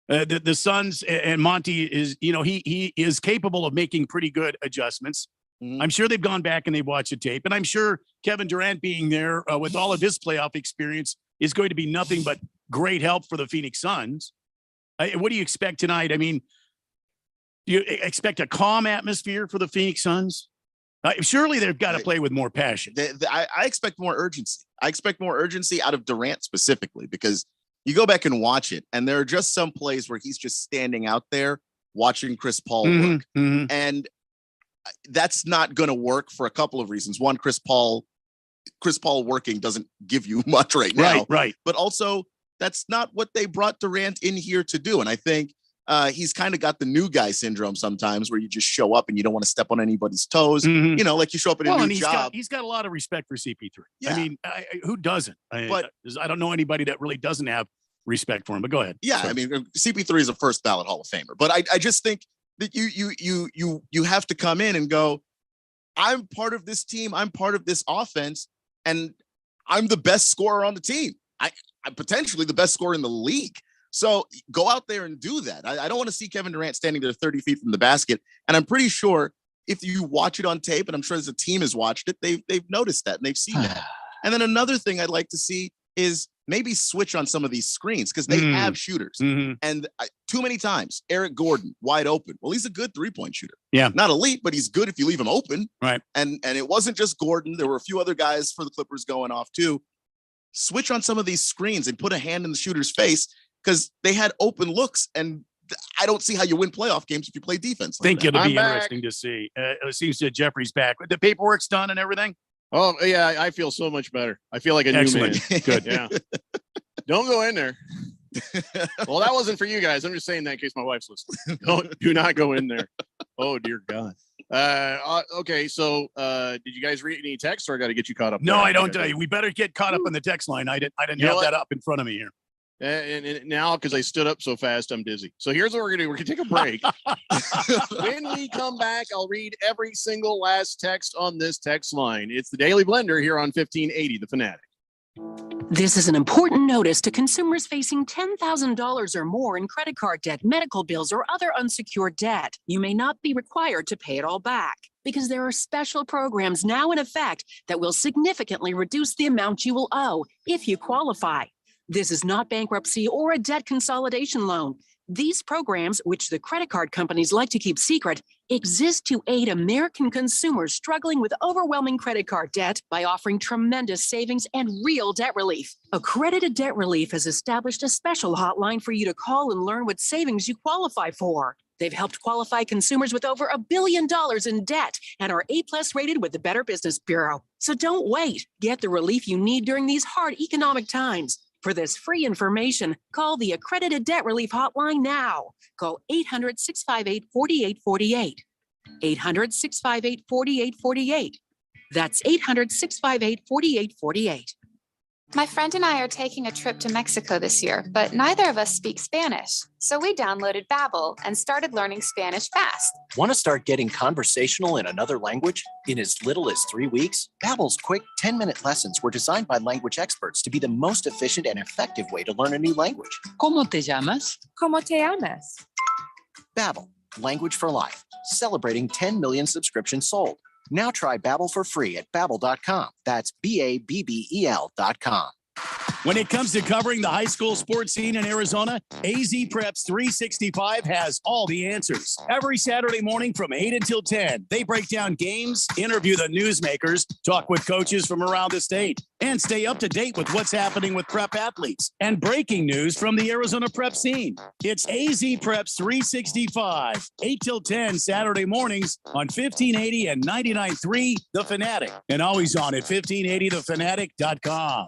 The Suns and Monty is, he is capable of making pretty good adjustments. I'm sure they've gone back and they've watched the tape, and I'm sure Kevin Durant being there with all of his playoff experience is going to be nothing but great help for the Phoenix Suns. What do you expect tonight? I mean, do you expect a calm atmosphere for the Phoenix Suns? Surely they've got to play with more passion. I expect more urgency. I expect more urgency out of Durant specifically, because you go back and watch it, and there are just some plays where he's just standing out there watching Chris Paul work. And that's not going to work for a couple of reasons. One, Chris Paul working doesn't give you much right now. Right. But also, that's not what they brought Durant in here to do. And I think he's kind of got the new guy syndrome sometimes, where you just show up and you don't want to step on anybody's toes. Like you show up in a new job. He's got a lot of respect for CP3. Yeah. I mean, who doesn't? I don't know anybody that really doesn't have respect for him, but go ahead. Yeah. Sorry. I mean, CP3 is a first ballot Hall of Famer, but I just think that you have to come in and go, I'm part of this team. I'm part of this offense, and I'm the best scorer on the team. I'm potentially the best scorer in the league. So go out there and do that. I don't want to see Kevin Durant standing there 30 feet from the basket. And I'm pretty sure if you watch it on tape, and I'm sure as a team has watched it, they've noticed that and they've seen that. And then another thing I'd like to see is maybe switch on some of these screens, because they have shooters. And too many times, Eric Gordon wide open. Well, he's a good 3-point shooter. Yeah. Not elite, but he's good if you leave him open. Right. And it wasn't just Gordon. There were a few other guys for the Clippers going off too. Switch on some of these screens and put a hand in the shooter's face, because they had open looks, and I don't see how you win playoff games if you play defense. I think it'll be interesting to see. It seems that Jeffrey's back. The paperwork's done and everything. Oh yeah, I feel so much better. I feel like a new man. Good. Yeah. Don't go in there. Well, that wasn't for you guys. I'm just saying that in case my wife's listening. Do not go in there. Oh dear God. Okay, so did you guys read any text, or I got to get you caught up? No, I don't. We better get caught up on the text line. I didn't have that up in front of me here. And now, because I stood up so fast, I'm dizzy. So here's what we're gonna do. We're gonna take a break. When we come back, I'll read every single last text on this text line. It's the Daily Blender here on 1580 The Fanatic. This is an important notice to consumers facing $10,000 or more in credit card debt, medical bills, or other unsecured debt. You may not be required to pay it all back, because there are special programs now in effect that will significantly reduce the amount you will owe if you qualify. This is not bankruptcy or a debt consolidation loan. These programs, which the credit card companies like to keep secret, exist to aid American consumers struggling with overwhelming credit card debt by offering tremendous savings and real debt relief. Accredited Debt Relief has established a special hotline for you to call and learn what savings you qualify for. They've helped qualify consumers with over $1 billion in debt and are A+ rated with the Better Business Bureau. So don't wait. Get the relief you need during these hard economic times. For this free information, call the Accredited Debt Relief Hotline now. Call 800-658-4848. 800-658-4848. That's 800-658-4848. My friend and I are taking a trip to Mexico this year, but neither of us speak Spanish. So we downloaded Babbel and started learning Spanish fast. Want to start getting conversational in another language in as little as 3 weeks? Babbel's quick 10-minute lessons were designed by language experts to be the most efficient and effective way to learn a new language. ¿Cómo te llamas? ¿Cómo te llamas? Babbel, language for life, celebrating 10 million subscriptions sold. Now try Babbel for free at Babbel.com. That's Babbel.com. When it comes to covering the high school sports scene in Arizona, AZ Preps 365 has all the answers. Every Saturday morning from 8 until 10, they break down games, interview the newsmakers, talk with coaches from around the state, and stay up to date with what's happening with prep athletes and breaking news from the Arizona prep scene. It's AZ Preps 365, 8 till 10 Saturday mornings on 1580 and 99.3 The Fanatic, and always on at 1580thefanatic.com.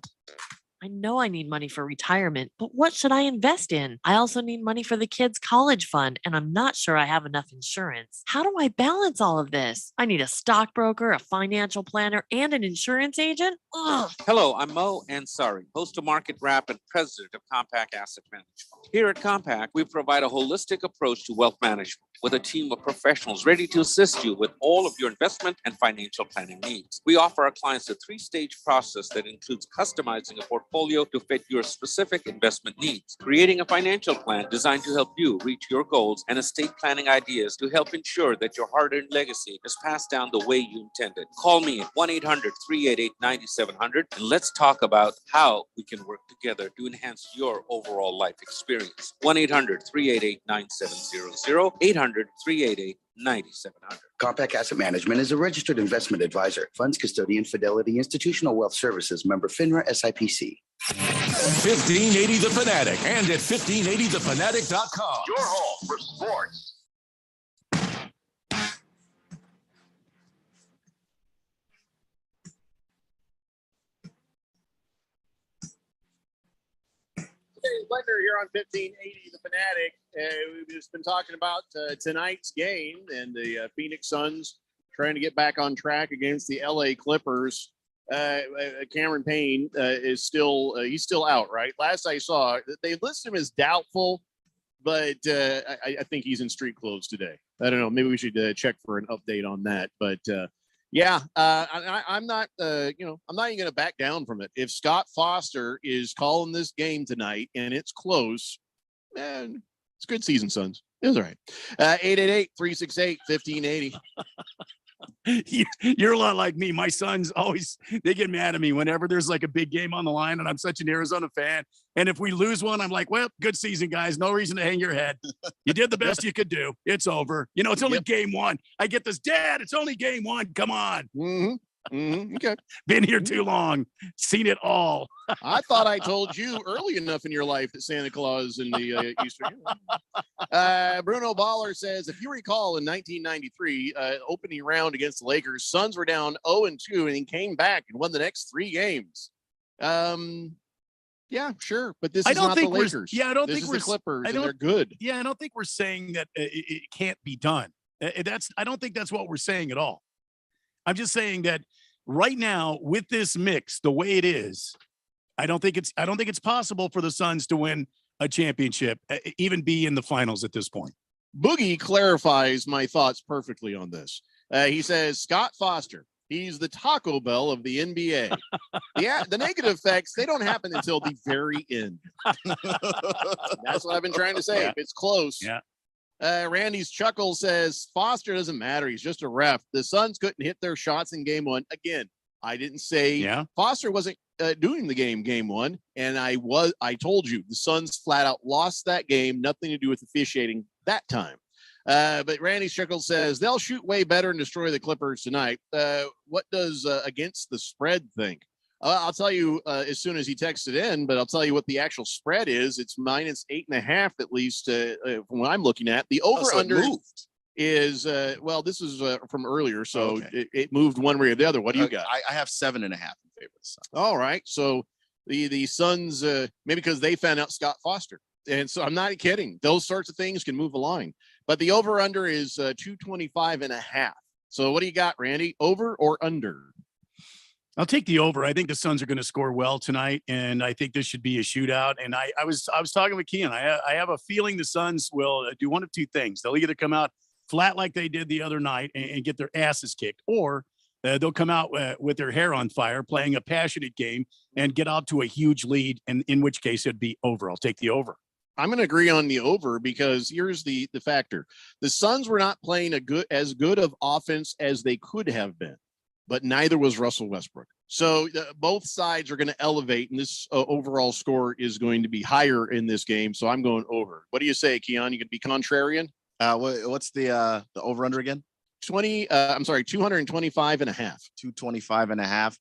I know I need money for retirement, but what should I invest in? I also need money for the kids' college fund, and I'm not sure I have enough insurance. How do I balance all of this? I need a stockbroker, a financial planner, and an insurance agent? Ugh. Hello, I'm Mo Ansari, host of Market Wrap and president of Compact Asset Management. Here at Compact, we provide a holistic approach to wealth management with a team of professionals ready to assist you with all of your investment and financial planning needs. We offer our clients a 3-stage process that includes customizing a portfolio portfolio to fit your specific investment needs. Creating a financial plan designed to help you reach your goals and estate planning ideas to help ensure that your hard-earned legacy is passed down the way you intended. Call me at 1-800-388-9700 and let's talk about how we can work together to enhance your overall life experience. 1-800-388-9700, 800-388-9700. Compact Asset Management is a registered investment advisor. Funds custodian, Fidelity Institutional Wealth Services, member FINRA SIPC. 1580 The Fanatic and at 1580thefanatic.com. Your home for sports. Blender here on 1580 The Fanatic. We've just been talking about tonight's game and the Phoenix Suns trying to get back on track against the LA Clippers. Cameron Payne is he's still out, right? Last I saw, they listed him as doubtful, but I think he's in street clothes today. I don't know. Maybe we should check for an update on that. But I'm not, I'm not even going to back down from it. If Scott Foster is calling this game tonight and it's close, man, it's a good season, Suns. It was all right. 888-368-1580. You're a lot like me. My sons they get mad at me whenever there's like a big game on the line, and I'm such an Arizona fan. And if we lose one, I'm like, well, good season, guys. No reason to hang your head. You did the best you could do. It's over. It's only game one. I get this, Dad, it's only game one. Come on. Okay. Been here too long. Seen it all. I thought I told you early enough in your life that Santa Claus in the Eastern. Bruno Baller says, if you recall in 1993, opening round against the Lakers, Suns were down 0-2 and then came back and won the next 3 games. Yeah, sure. But this is not the Lakers. I don't think we're we're the Clippers, and they're good. Yeah, I don't think we're saying that it can't be done. I don't think that's what we're saying at all. I'm just saying that right now with this mix, the way it is, I don't think it's possible for the Suns to win a championship, even be in the finals at this point. Boogie clarifies my thoughts perfectly on this. He says, Scott Foster, he's the Taco Bell of the NBA. Yeah, the negative effects, they don't happen until the very end. That's what I've been trying to say. Yeah. If it's close. Yeah. Randy's chuckle says, Foster doesn't matter. He's just a ref. The Suns couldn't hit their shots in game one. Again, I didn't say Foster wasn't doing the game one. And I told you the Suns flat out lost that game. Nothing to do with officiating that time. But Randy's chuckle says they'll shoot way better and destroy the Clippers tonight. What does against the spread think? I'll tell you as soon as he texted in, but I'll tell you what the actual spread is. It's -8.5 at least from what I'm looking at. The over-under is, this is from earlier, so it moved one way or the other. What do you got? I have 7.5 in favor of the Suns. All right, so the Suns, maybe because they found out Scott Foster. And so I'm not kidding. Those sorts of things can move a line. But the over-under is 225.5. So what do you got, Randy? Over or under? I'll take the over. I think the Suns are going to score well tonight, and I think this should be a shootout. And I was talking with Keon. I have a feeling the Suns will do one of two things. They'll either come out flat like they did the other night and get their asses kicked, or they'll come out with their hair on fire, playing a passionate game and get out to a huge lead, and in which case it'd be over. I'll take the over. I'm going to agree on the over because here's the factor. The Suns were not playing as good of offense as they could have been, but neither was Russell Westbrook. So both sides are going to elevate, and this overall score is going to be higher in this game. So I'm going over. What do you say, Keon? You can be contrarian? What's the over under again? 225.5. 225.5.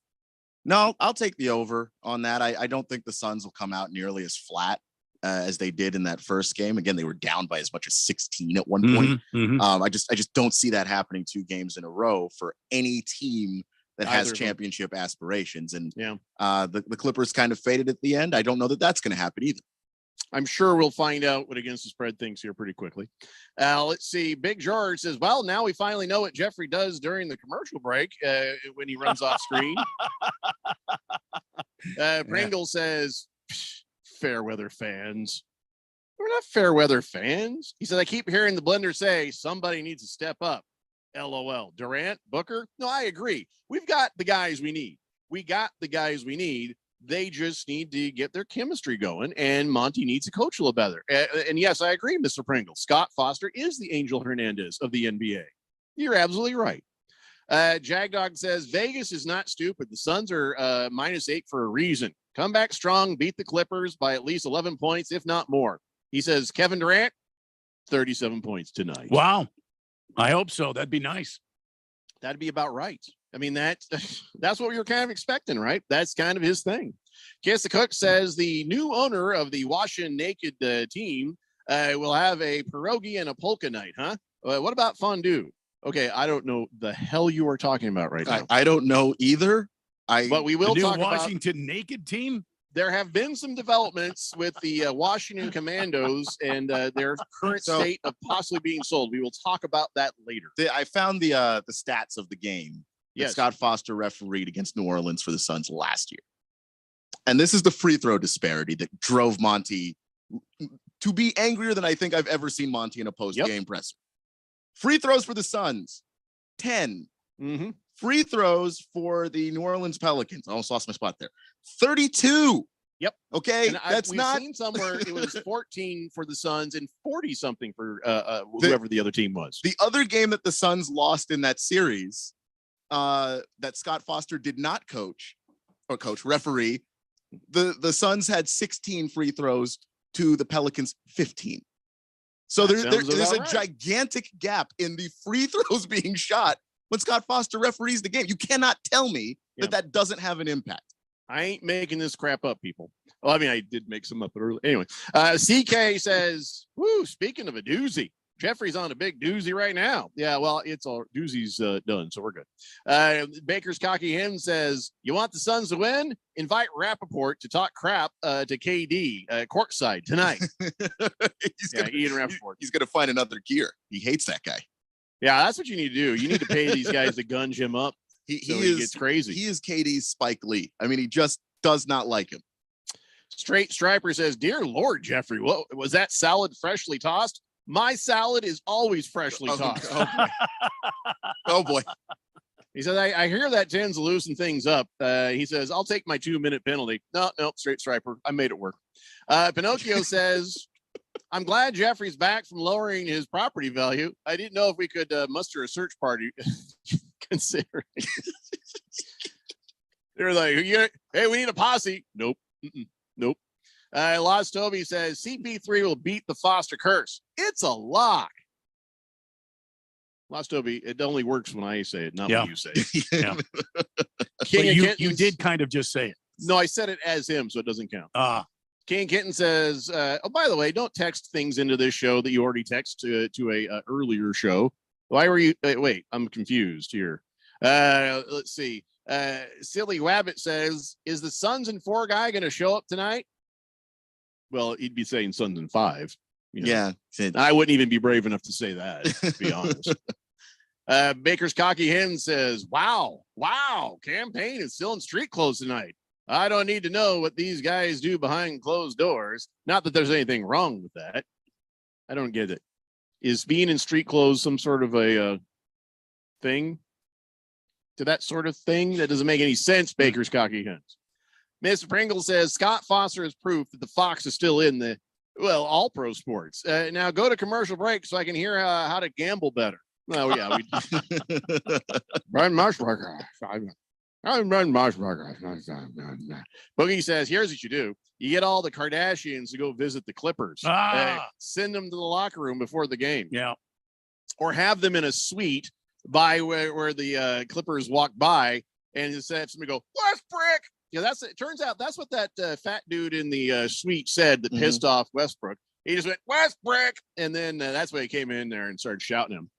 No, I'll take the over on that. I don't think the Suns will come out nearly as flat as they did in that first game. Again, they were down by as much as 16 at one point. I just don't see that happening 2 games in a row for any team that has championship aspirations. And the Clippers kind of faded at the end. I don't know that that's going to happen either. I'm sure we'll find out what against the spread thinks here pretty quickly. Let's see. Big George says, well, now we finally know what Jeffrey does during the commercial break when he runs off screen. Pringle says, fair weather fans. We're not fair weather fans. He said, I keep hearing the blender say somebody needs to step up. LOL. Durant, Booker. No, I agree. We've got the guys we need. They just need to get their chemistry going, and Monty needs to coach a little better. And yes, I agree, Mr. Pringle. Scott Foster is the Angel Hernandez of the NBA. You're absolutely right. Jagdog says Vegas is not stupid. The Suns are -8 for a reason. Come back strong, beat the Clippers by at least 11 points, if not more. He says Kevin Durant, 37 points tonight. Wow. I hope so. That'd be nice. That'd be about right. I mean, that's what we were kind of expecting, right? That's kind of his thing. Kiss the Cook says the new owner of the Washington Naked team will have a pierogi and a polka night, huh? What about fondue? Okay, I don't know the hell you are talking about right now. I don't know either. But we will the new talk Washington about Naked team. There have been some developments with the Washington Commandos and their current state of possibly being sold. We will talk about that later. I found the stats of the game that Scott Foster refereed against New Orleans for the Suns last year. And this is the free throw disparity that drove Monty to be angrier than I think I've ever seen Monty in a post-game presser. Free throws for the Suns, 10. Mm-hmm. Free throws for the New Orleans Pelicans. I almost lost my spot there. 32. Yep. Okay. And That's we've not seen somewhere it was 14 for the Suns and 40 something for whoever the other team was. The other game that the Suns lost in that series, that Scott Foster did not referee. The Suns had 16 free throws to the Pelicans 15. So there's a gigantic gap in the free throws being shot when Scott Foster referees the game. You cannot tell me that doesn't have an impact. I ain't making this crap up, people. Well, I mean, I did make some up early. Anyway, CK says, woo, speaking of a doozy, Jeffrey's on a big doozy right now. Yeah, well, it's all doozy's done, so we're good. Baker's Cocky Hen says, you want the Suns to win? Invite Rappaport to talk crap to KD courtside tonight. Ian Rappaport. He's going to find another gear. He hates that guy. Yeah, that's what you need to do. You need to pay these guys to gunge him up. He gets crazy. He is KD's Spike Lee. I mean, he just does not like him. Straight Striper says, dear Lord, Jeffrey, what was that salad freshly tossed? My salad is always freshly tossed. Oh boy. He says, I hear that tends to loosen things up. He says, I'll take my 2-minute penalty. No, Straight Striper. I made it work. Pinocchio says, I'm glad Jeffrey's back from lowering his property value. I didn't know if we could muster a search party considering. They're like, hey, we need a posse. Nope. Nope. Lost Toby says CP3 will beat the Foster curse. It's a lock. Lost Toby, it only works when I say it, not when you say it. Yeah. You did kind of just say it. No, I said it as him, so it doesn't count. King Kitten says, oh, by the way, don't text things into this show that you already text to a earlier show. Why were you? Wait, I'm confused here. Let's see. Silly Wabbit says, is the Suns and 4 guy going to show up tonight? Well, he'd be saying Suns and 5. You know. Yeah. I wouldn't even be brave enough to say that, to be honest. Baker's Cocky Hen says, wow, campaign is still in street clothes tonight. I don't need to know what these guys do behind closed doors. Not that there's anything wrong with that. I don't get it. Is being in street clothes some sort of a thing? To that sort of thing? That doesn't make any sense, Baker's Cocky Hens. Mr. Pringle says, Scott Foster is proof that the Fox is still in the, all pro sports. Now go to commercial break so I can hear how to gamble better. Oh, yeah. Brian Marshberger. I'm Brian Marshberger. Boogie says, here's what you do. You get all the Kardashians to go visit the Clippers. Send them to the locker room before the game. Yeah. Or have them in a suite by where the Clippers walk by and just have somebody go, Westbrook. Yeah, that's it. Turns out that's what that fat dude in the suite said that pissed off Westbrook. He just went, Westbrook. And then that's why he came in there and started shouting him.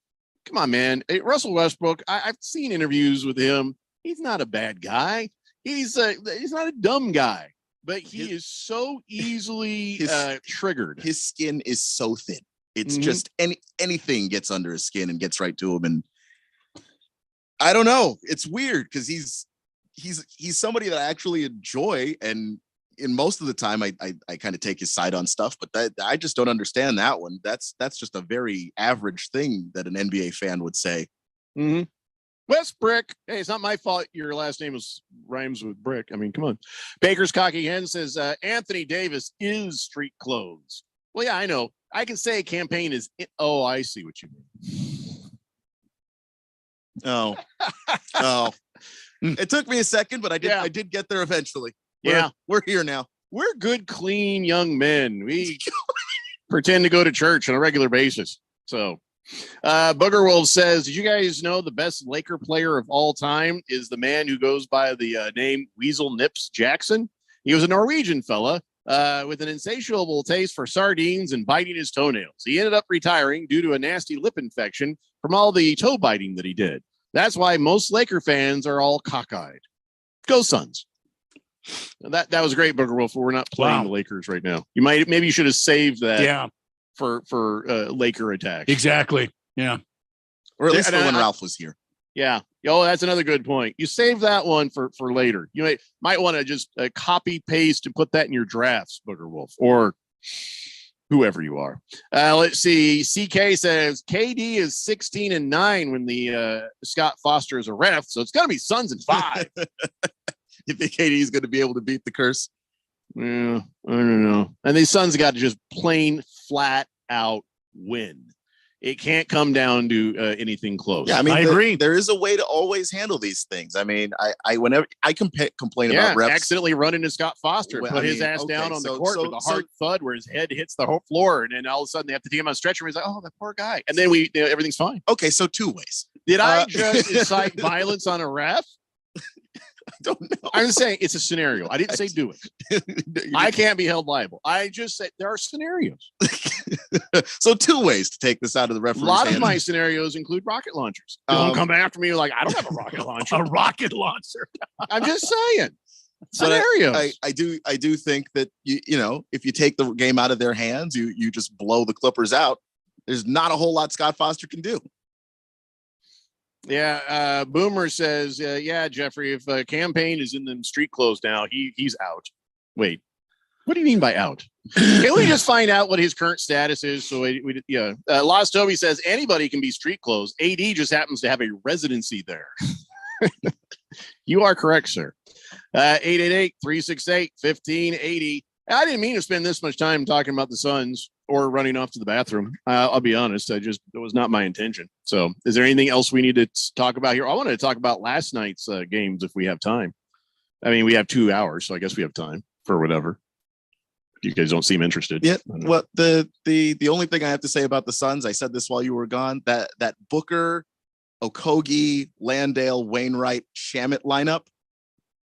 Come on, man. Hey, Russell Westbrook, I've seen interviews with him. He's not a bad guy. He's not a dumb guy, but he is so easily triggered. His skin is so thin. It's just anything gets under his skin and gets right to him. And I don't know. It's weird because he's somebody that I actually enjoy, and in most of the time I kind of take his side on stuff, but I just don't understand that one. That's just a very average thing that an NBA fan would say. Mm-hmm. Westbrick. Hey, it's not my fault your last name rhymes with brick. I mean, come on. Baker's Cocky Hen says Anthony Davis is street clothes. Well, yeah, I know. I can say campaign is. Oh, I see what you mean. Oh. It took me a second, but I did get there eventually. We're here now. We're good, clean young men. We pretend to go to church on a regular basis. So Booger Wolf says, did you guys know the best Laker player of all time is the man who goes by the name Weasel Nips Jackson? He was a Norwegian fella with an insatiable taste for sardines and biting his toenails. He ended up retiring due to a nasty lip infection from all the toe biting that he did. That's why most Laker fans are all cockeyed. Go Suns. That was great, Booger Wolf. We're not playing the Lakers right now. Maybe you should have saved that for Laker attack. Exactly. Yeah. Or at least when Ralph was here. Yeah. Oh, that's another good point. You save that one for later. You might want to just copy paste and put that in your drafts, Booger Wolf, or whoever you are. Let's see. CK says KD is 16-9 when the Scott Foster is a ref, so it's gonna be Suns in 5. You think KD is going to be able to beat the curse? Yeah, I don't know. And these Suns got to just plain flat out win. It can't come down to anything close. Yeah, I mean, I agree. There is a way to always handle these things. I mean, whenever I complain about refs, accidentally run into Scott Foster, put his ass down on the court with a hard thud where his head hits the whole floor, and then all of a sudden they have to take him on a stretcher. And he's like, "Oh, that poor guy," and then everything's fine. Okay, so 2 ways. Did I just incite violence on a ref? I don't know. I'm saying it's a scenario. I didn't say do it. I can't be held liable. I just said there are scenarios. So 2 ways to take this out of the referee's A lot hands. of my scenarios include rocket launchers. Don't come after me like I don't have a rocket launcher. A rocket launcher. I'm just saying. But Scenarios. I do think that you know, if you take the game out of their hands, you just blow the Clippers out. There's not a whole lot Scott Foster can do. Yeah, Boomer says, yeah, Jeffrey, if Campaign is in them street clothes now, he's out. Wait, what do you mean by out? Can we just find out what his current status is? So Lost Toby says anybody can be street clothes. AD just happens to have a residency there. You are correct, sir. 888-368-1580. I didn't mean to spend this much time talking about the Suns or running off to the bathroom. I'll be honest. It was not my intention. So is there anything else we need to talk about here? I wanted to talk about last night's games if we have time. I mean, we have 2 hours, so I guess we have time for whatever. You guys don't seem interested. Yeah. Well, the only thing I have to say about the Suns, I said this while you were gone, that Booker, Okogie, Landale, Wainwright, Shamet lineup,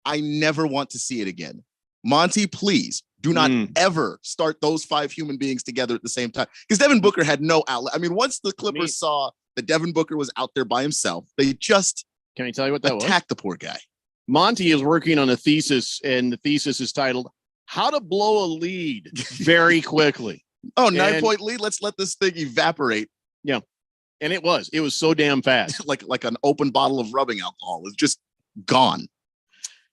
I never want to see it again. Monty, please do not ever start those 5 human beings together at the same time. Because Devin Booker had no outlet. I mean, once the Clippers saw that Devin Booker was out there by himself, they just can I tell you what that was? Attacked the poor guy. Monty is working on a thesis, and the thesis is titled "How to Blow a Lead Very Quickly." 9-point lead. Let's let this thing evaporate. Yeah, and it was so damn fast, like an open bottle of rubbing alcohol. It's just gone.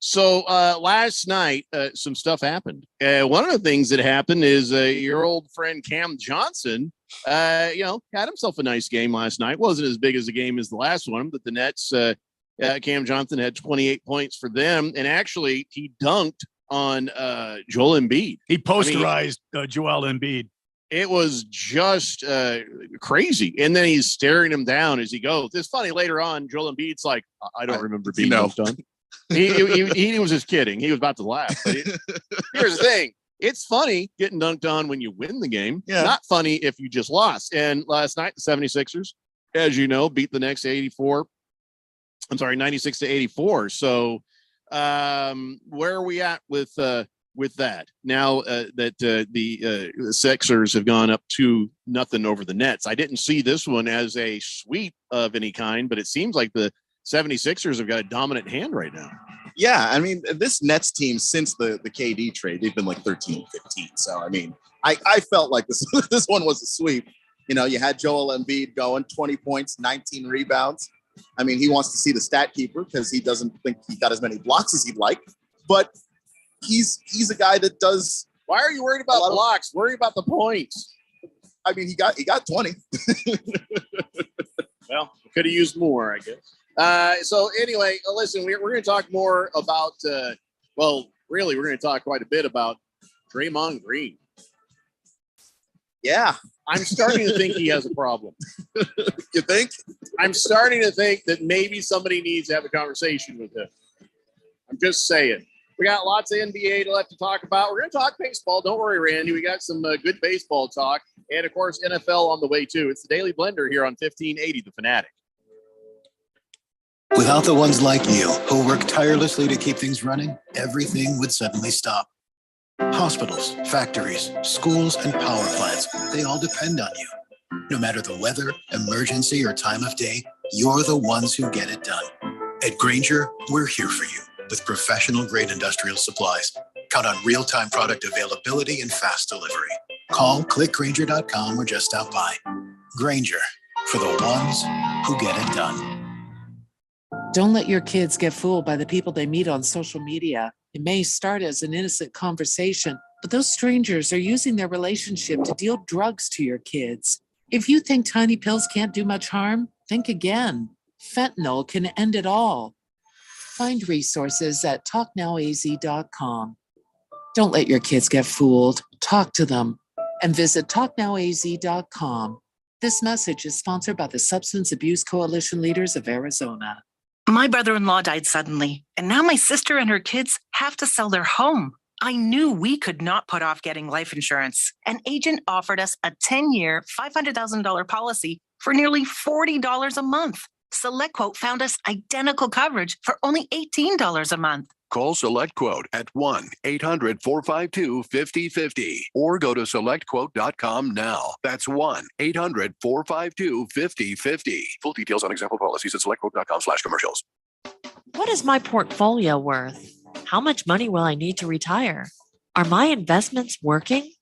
So last night, some stuff happened. One of the things that happened is your old friend Cam Johnson, had himself a nice game last night. Wasn't as big as the game as the last one, but the Nets, Cam Johnson had 28 points for them. And actually, he dunked on Joel Embiid. He posterized Joel Embiid. It was just crazy. And then he's staring him down as he goes. It's funny, later on, Joel Embiid's like, I don't remember being dunked on. He was just kidding. He was about to laugh. But here's the thing. It's funny getting dunked on when you win the game. Yeah. Not funny if you just lost. And last night, the 76ers, as you know, beat the Knicks 96-84. So where are we at with that? Now that the Sixers have gone up 2-0 over the Nets. I didn't see this one as a sweep of any kind, but it seems like the 76ers have got a dominant hand right now. Yeah, I mean, this Nets team, since the KD trade, they've been like 13-15. So, I mean, I felt like this one was a sweep. You know, you had Joel Embiid going 20 points, 19 rebounds. I mean, he wants to see the stat keeper because he doesn't think he got as many blocks as he'd like. But he's a guy that does. Why are you worried about blocks? Worry about the points. I mean, he got 20. Well, could have used more, I guess. So anyway, listen, we're going to talk more about, really, we're going to talk quite a bit about Draymond Green. Yeah. I'm starting to think he has a problem. You think? I'm starting to think that maybe somebody needs to have a conversation with him. I'm just saying. We got lots of NBA to talk about. We're going to talk baseball. Don't worry, Randy. We got some good baseball talk. And, of course, NFL on the way, too. It's the Daily Blender here on 1580 The Fanatic. Without the ones like you who work tirelessly to keep things running, everything would suddenly stop. Hospitals, factories, schools, and power plants, they all depend on you. No matter the weather, emergency, or time of day, you're the ones who get it done. At Grainger, we're here for you with professional-grade industrial supplies. Count on real-time product availability and fast delivery. Call, click Grainger.com, or just stop by. Grainger, for the ones who get it done. Don't let your kids get fooled by the people they meet on social media. It may start as an innocent conversation, but those strangers are using their relationship to deal drugs to your kids. If you think tiny pills can't do much harm, think again. Fentanyl can end it all. Find resources at talknowaz.com. Don't let your kids get fooled. Talk to them and visit talknowaz.com. This message is sponsored by the Substance Abuse Coalition Leaders of Arizona. My brother-in-law died suddenly, and now my sister and her kids have to sell their home. I knew we could not put off getting life insurance. An agent offered us a 10-year, $500,000 policy for nearly $40 a month. SelectQuote found us identical coverage for only $18 a month. Call SelectQuote at 1-800-452-5050 or go to SelectQuote.com now. That's 1-800-452-5050. Full details on example policies at SelectQuote.com/commercials. What is my portfolio worth? How much money will I need to retire? Are my investments working?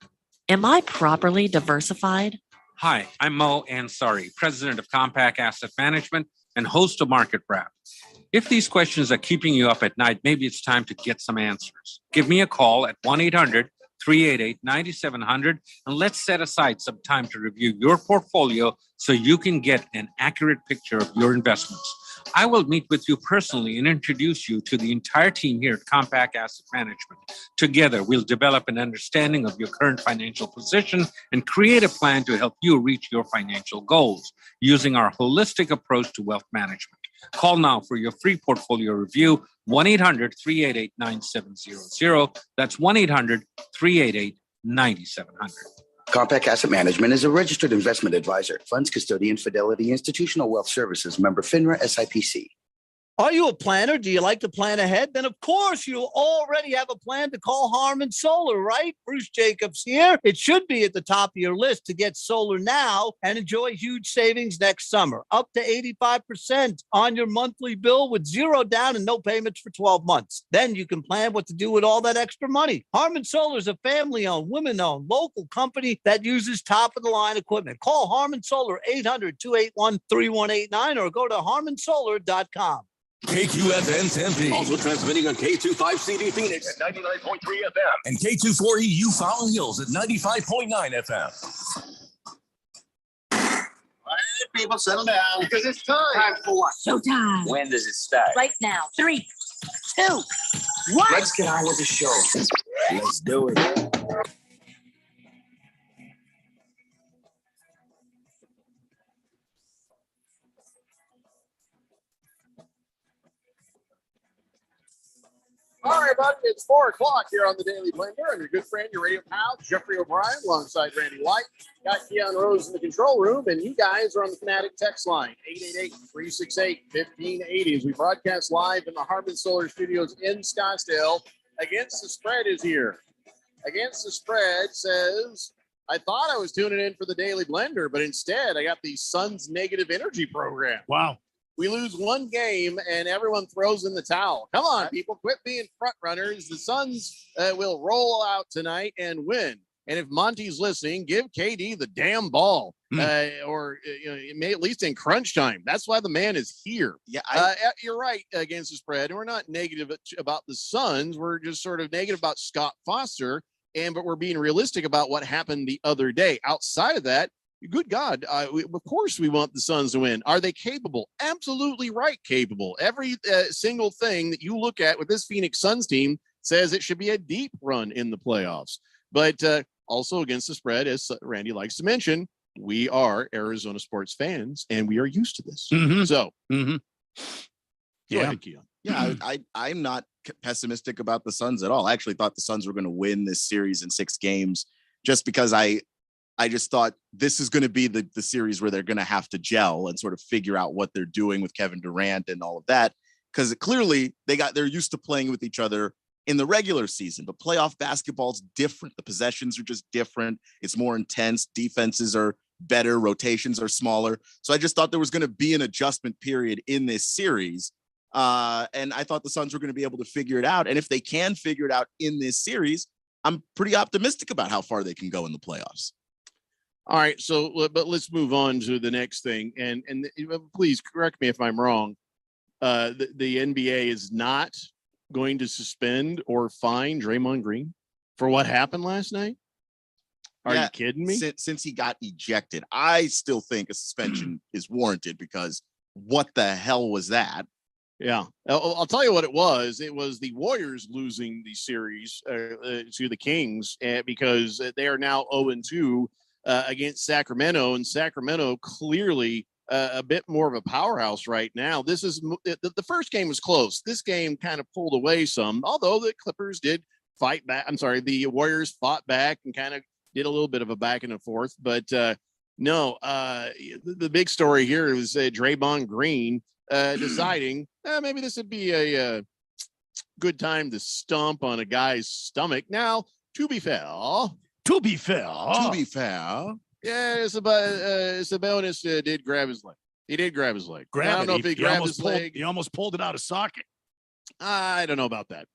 Am I properly diversified? Hi, I'm Mo Ansari, president of Compact Asset Management and host of Market Wrap. If these questions are keeping you up at night, maybe it's time to get some answers. Give me a call at 1-800-388-9700 and let's set aside some time to review your portfolio so you can get an accurate picture of your investments. I will meet with you personally and introduce you to the entire team here at Compact Asset Management. Together, we'll develop an understanding of your current financial position and create a plan to help you reach your financial goals using our holistic approach to wealth management. Call now for your free portfolio review, 1-800-388-9700. That's 1-800-388-9700. Compact Asset Management is a registered investment advisor. Funds custodian, Fidelity Institutional Wealth Services, member FINRA SIPC. Are you a planner? Do you like to plan ahead? Then, of course, you already have a plan to call Harmon Solar, right? Bruce Jacobs here. It should be at the top of your list to get solar now and enjoy huge savings next summer. Up to 85% on your monthly bill with zero down and no payments for 12 months. Then you can plan what to do with all that extra money. Harmon Solar is a family-owned, women-owned, local company that uses top-of-the-line equipment. Call Harmon Solar 800-281-3189 or go to harmonsolar.com. KQFN Tempe. Also transmitting on K25CD Phoenix at 99.3 FM. and K24EU Fountain Hills at 95.9 FM. All right, people, settle down. Because it's time. Time for what? Showtime. When does it start? Right now. 3, 2, 1. Let's get on with the show. Let's do it. All right, buddy, it's 4 o'clock here on the Daily Blender. I'm your good friend, your radio pal, Jeffrey O'Brien, alongside Randy White. Got Keon Rose in the control room, and you guys are on the Fanatic text line, 888-368-1580, as we broadcast live in the Harmon Solar Studios in Scottsdale. Against the Spread is here. Against the Spread says, I thought I was tuning in for the Daily Blender, but instead I got the Suns Negative Energy Program. Wow. We lose one game and everyone throws in the towel. Come on, people, quit being front runners. The Suns will roll out tonight and win. And if Monty's listening, give KD the damn ball, or may at least in crunch time. That's why the man is here. Yeah, you're right against the Spread. And we're not negative about the Suns. We're just sort of negative about Scott Foster. But we're being realistic about what happened the other day. Outside of that, good God, of course we want the Suns to win. Are they capable? Absolutely right, capable. Every single thing that you look at with this Phoenix Suns team says it should be a deep run in the playoffs. But also against the spread, as Randy likes to mention, we are Arizona sports fans, and we are used to this. So, go ahead, Keon. Yeah, I'm not pessimistic about the Suns at all. I actually thought the Suns were going to win this series in 6 games just because I just thought this is going to be the series where they're going to have to gel and sort of figure out what they're doing with Kevin Durant and all of that. Because clearly they're used to playing with each other in the regular season, but playoff basketball's different. The possessions are just different. It's more intense. Defenses are better. Rotations are smaller. So I just thought there was going to be an adjustment period in this series. And I thought the Suns were going to be able to figure it out. And if they can figure it out in this series, I'm pretty optimistic about how far they can go in the playoffs. All right. So, but let's move on to the next thing. And please correct me if I'm wrong. The NBA is not going to suspend or fine Draymond Green for what happened last night. Are you kidding me? Since he got ejected, I still think a suspension is warranted because what the hell was that? Yeah, I'll tell you what it was. It was the Warriors losing the series to the Kings because they are now 0-2 against Sacramento, and Sacramento clearly a bit more of a powerhouse right now. This is the first game was close. This game kind of pulled away some, although the Clippers did fight back. I'm sorry, the Warriors fought back and kind of did a little bit of a back and forth. But no, the big story here is Draymond Green deciding maybe this would be a good time to stomp on a guy's stomach. Now, to be fair, yeah, Sabonis did grab his leg. He did grab his leg. I don't know if he grabbed his leg. He almost pulled it out of socket. I don't know about that.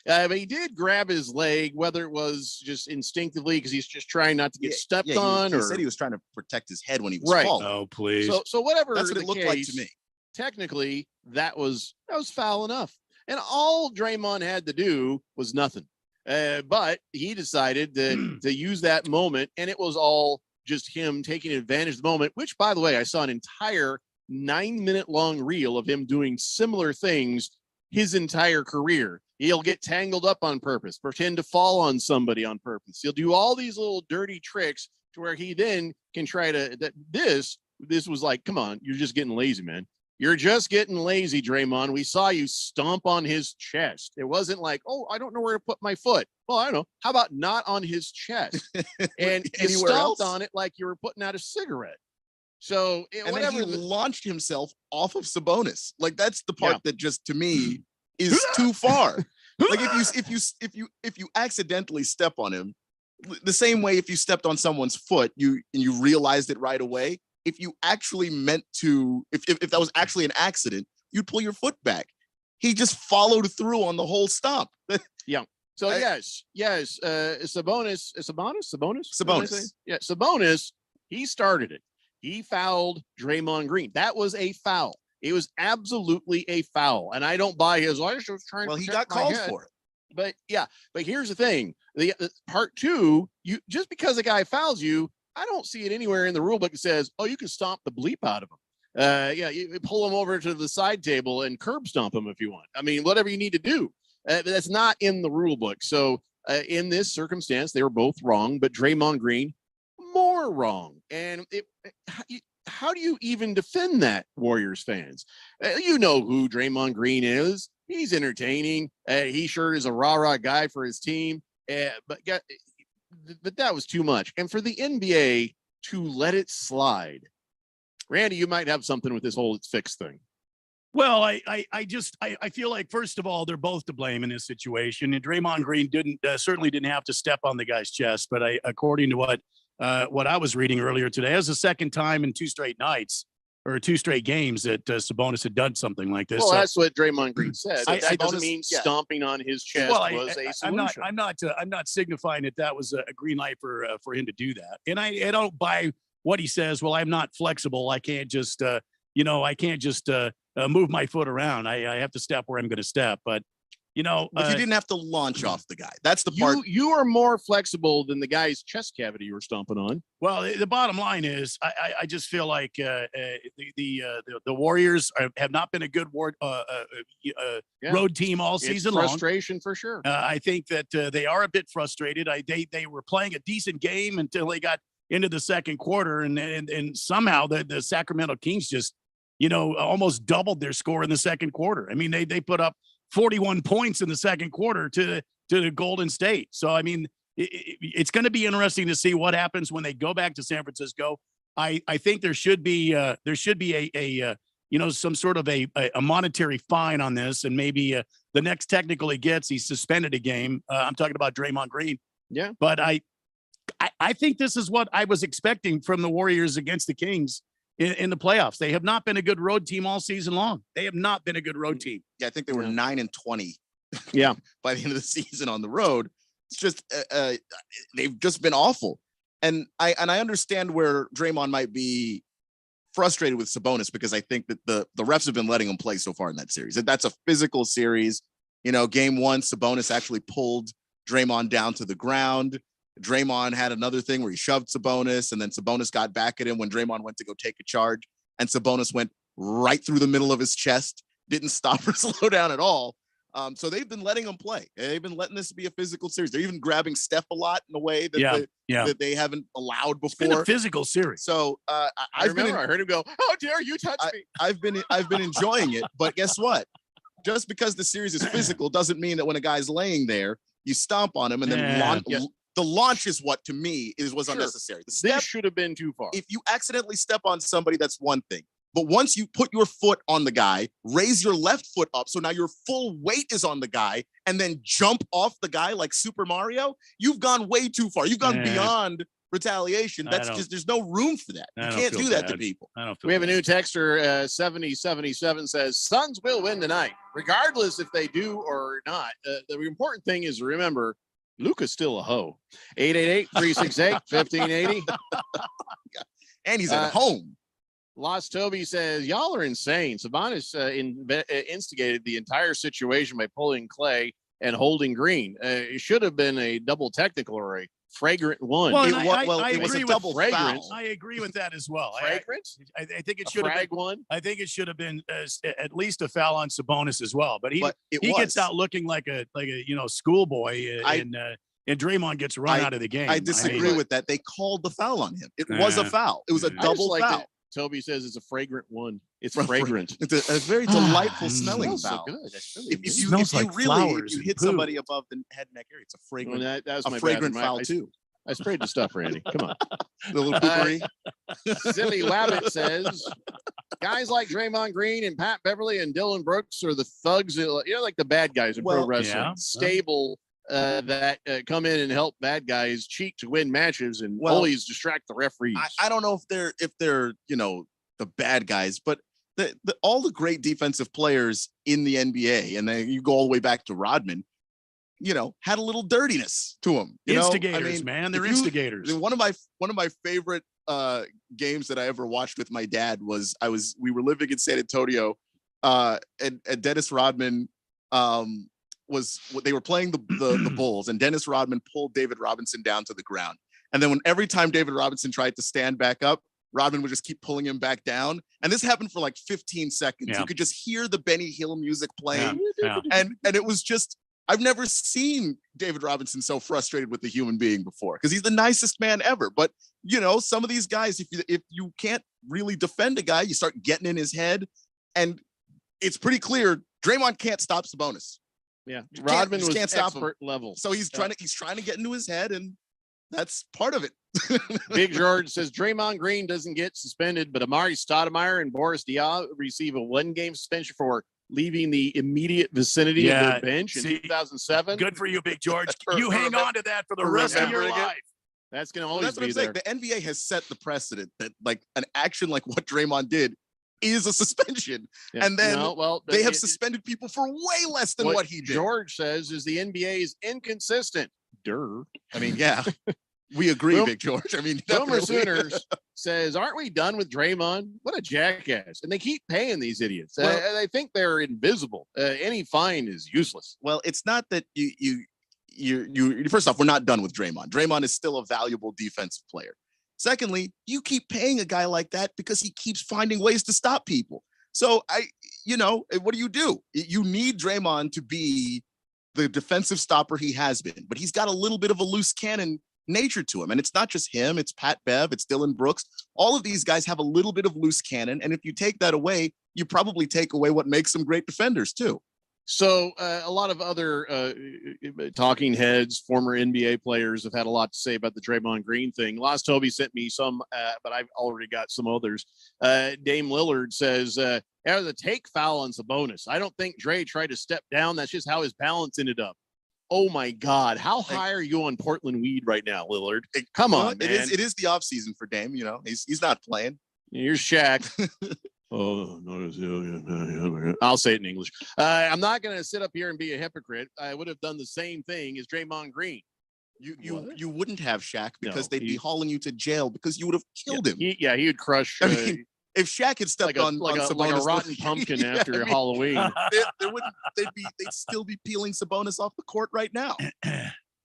But he did grab his leg, whether it was just instinctively because he's just trying not to get stepped on. He said he was trying to protect his head when he was right. falling. Oh, please. So whatever that's what it looked like to me. Technically, that was foul enough. And all Draymond had to do was nothing. But he decided to use that moment, and it was all just him taking advantage of the moment, which, by the way, I saw an entire 9-minute long reel of him doing similar things his entire career. He'll get tangled up on purpose, pretend to fall on somebody on purpose. He'll do all these little dirty tricks to where he then can try to this was like, come on, you're just getting lazy, man. You're just getting lazy, Draymond. We saw you stomp on his chest. It wasn't like, oh, I don't know where to put my foot. Well, I don't know. How about not on his chest? And you stomped on it like you were putting out a cigarette. So whatever. Then he launched himself off of Sabonis. Like that's the part that just to me is too far. Like if you accidentally step on him, the same way if you stepped on someone's foot, you realized it right away. If you actually meant to, if that was actually an accident, you'd pull your foot back. He just followed through on the whole stomp. Yeah. So yes. Sabonis. Yeah, Sabonis. He started it. He fouled Draymond Green. That was a foul. It was absolutely a foul. And I don't buy his. I was trying. Well, he got called for it. But yeah. But here's the thing. The part two. You just because a guy fouls you. I don't see it anywhere in the rule book that says, oh, you can stomp the bleep out of him. You pull him over to the side table and curb stomp him if you want. I mean, whatever you need to do. That's not in the rule book. So in this circumstance, they were both wrong, but Draymond Green more wrong. And how do you even defend that, Warriors fans? You know who Draymond Green is. He's entertaining. He sure is a rah-rah guy for his team. But that was too much. And for the NBA to let it slide, Randy, you might have something with this whole it's fixed thing. Well, I feel like, first of all, they're both to blame in this situation. And Draymond Green certainly didn't have to step on the guy's chest. But according to what I was reading earlier today, it was the second time in 2 straight nights or 2 straight games that Sabonis had done something like this. Well, that's what Draymond Green said. I doesn't mean stomping on his chest was a solution. I'm not signifying that was a green light for him to do that. And I don't buy what he says. Well, I'm not flexible. I can't just move my foot around. I have to step where I'm going to step. But But you didn't have to launch off the guy. That's the part. You are more flexible than the guy's chest cavity you were stomping on. Well, the bottom line is, I just feel like the Warriors have not been a good road team all season long. Frustration for sure. I think that they are a bit frustrated. They were playing a decent game until they got into the second quarter, and somehow the Sacramento Kings just almost doubled their score in the second quarter. I mean, they put up 41 points in the second quarter to the Golden State. So, I mean, it's going to be interesting to see what happens when they go back to San Francisco. I think there should be a some sort of a monetary fine on this, and maybe the next technical he gets, he's suspended a game. I'm talking about Draymond Green. Yeah. But I think this is what I was expecting from the Warriors against the Kings in the playoffs. They have not been a good road team all season long. They have not been a good road team. Yeah, I think they were 9-20. Yeah, by the end of the season on the road. It's just they've just been awful. And I understand where Draymond might be frustrated with Sabonis, because I think that the refs have been letting him play so far in that series. That's a physical series. Game one, Sabonis actually pulled Draymond down to the ground. Draymond had another thing where he shoved Sabonis, and then Sabonis got back at him when Draymond went to go take a charge, and Sabonis went right through the middle of his chest, didn't stop or slow down at all. So they've been letting him play. They've been letting this be a physical series. They're even grabbing Steph a lot in a way that that they haven't allowed before. It's been a physical series. So I heard him go, "How dare you touch me?" I've been enjoying it, but guess what? Just because the series is physical doesn't mean that when a guy's laying there, you stomp on him and then the launch is what, to me, was unnecessary. The step this should have been too far. If you accidentally step on somebody, that's one thing. But once you put your foot on the guy, raise your left foot up, so now your full weight is on the guy, and then jump off the guy like Super Mario, you've gone way too far. You've gone beyond retaliation. There's no room for that. You can't do that to people. We have a new texter, 7077 says, Suns will win tonight, regardless if they do or not. The important thing is to remember, Luka's still a hoe. 888-368-1580. And he's at home. Lost Toby says, y'all are insane. Sabonis instigated the entire situation by pulling Clay and holding Green. It should have been a double technical or a fragrant one. Well, it was a double foul. I agree with that as well. Fragrant? I think it should have been one. I think it should have been at least a foul on Sabonis as well. But he gets out looking like a schoolboy, and Draymond gets run out of the game. I disagree with that. They called the foul on him. It was a foul. It was a double foul. Toby says it's a fragrant one. It's fragrant. It's a very delightful smelling foul. So good. That's really if you hit somebody above the head and neck area, it's a fragrant. Well, that was my fragrant foul too. I sprayed the stuff, Randy. Come on. The little poopery. Silly Wabbit says, guys like Draymond Green and Pat Beverly and Dylan Brooks are the thugs, like the bad guys in pro wrestling. Yeah. Stable. That come in and help bad guys cheat to win matches and always distract the referees. I don't know if they're the bad guys, but all the great defensive players in the NBA, and then you go all the way back to Rodman, had a little dirtiness to them. Instigators, man, they're instigators. One of my favorite games that I ever watched with my dad was we were living in San Antonio, and Dennis Rodman. They were playing the Bulls, and Dennis Rodman pulled David Robinson down to the ground. And then every time David Robinson tried to stand back up, Rodman would just keep pulling him back down. And this happened for like 15 seconds. Yeah. You could just hear the Benny Hill music playing. Yeah. And it was just, I've never seen David Robinson so frustrated with a human being before, because he's the nicest man ever. But, some of these guys, if you can't really defend a guy, you start getting in his head. And it's pretty clear Draymond can't stop Sabonis. Yeah, Rodman was expert level. So he's trying to get into his head, and that's part of it. Big George says Draymond Green doesn't get suspended, but Amari Stoudemire and Boris Diaw receive a 1-game suspension for leaving the immediate vicinity of the bench in 2007. Good for you, Big George. You hang on to that for the rest of your life. That's going to always be there. The NBA has set the precedent that like an action like what Draymond did is a suspension. Yeah. And then they have suspended people for way less than what he did. George says is the NBA is inconsistent. I mean, yeah, we agree, Big George. I mean, Boomer Sooners says, aren't we done with Draymond? What a jackass. And they keep paying these idiots. Well- I think they're invisible. Any fine is useless. Well, it's not that you first off, we're not done with Draymond. Draymond is still a valuable defensive player. Secondly, you keep paying a guy like that because he keeps finding ways to stop people. So what do? You need Draymond to be the defensive stopper he has been, but he's got a little bit of a loose cannon nature to him. And it's not just him, it's Pat Bev, it's Dylan Brooks. All of these guys have a little bit of loose cannon. And if you take that away, you probably take away what makes them great defenders too. So a lot of other talking heads, former NBA players have had a lot to say about the Draymond Green thing. Lost Toby sent me some, but I've already got some others. Dame Lillard says, the take foul on Sabonis. I don't think Dre tried to step down. That's just how his balance ended up. Oh my God. How high are you on Portland weed right now, Lillard? Come on, man. It is the off season for Dame. He's not playing. Here's Shaq. Oh, no, I'll say it in English. I'm not going to sit up here and be a hypocrite. I would have done the same thing as Draymond Green. You wouldn't have Shaq because they'd be hauling you to jail because you would have killed him. He would crush. I mean, if Shaq had stepped like on a Sabonis, rotten pumpkin after Halloween, they'd still be peeling Sabonis off the court right now.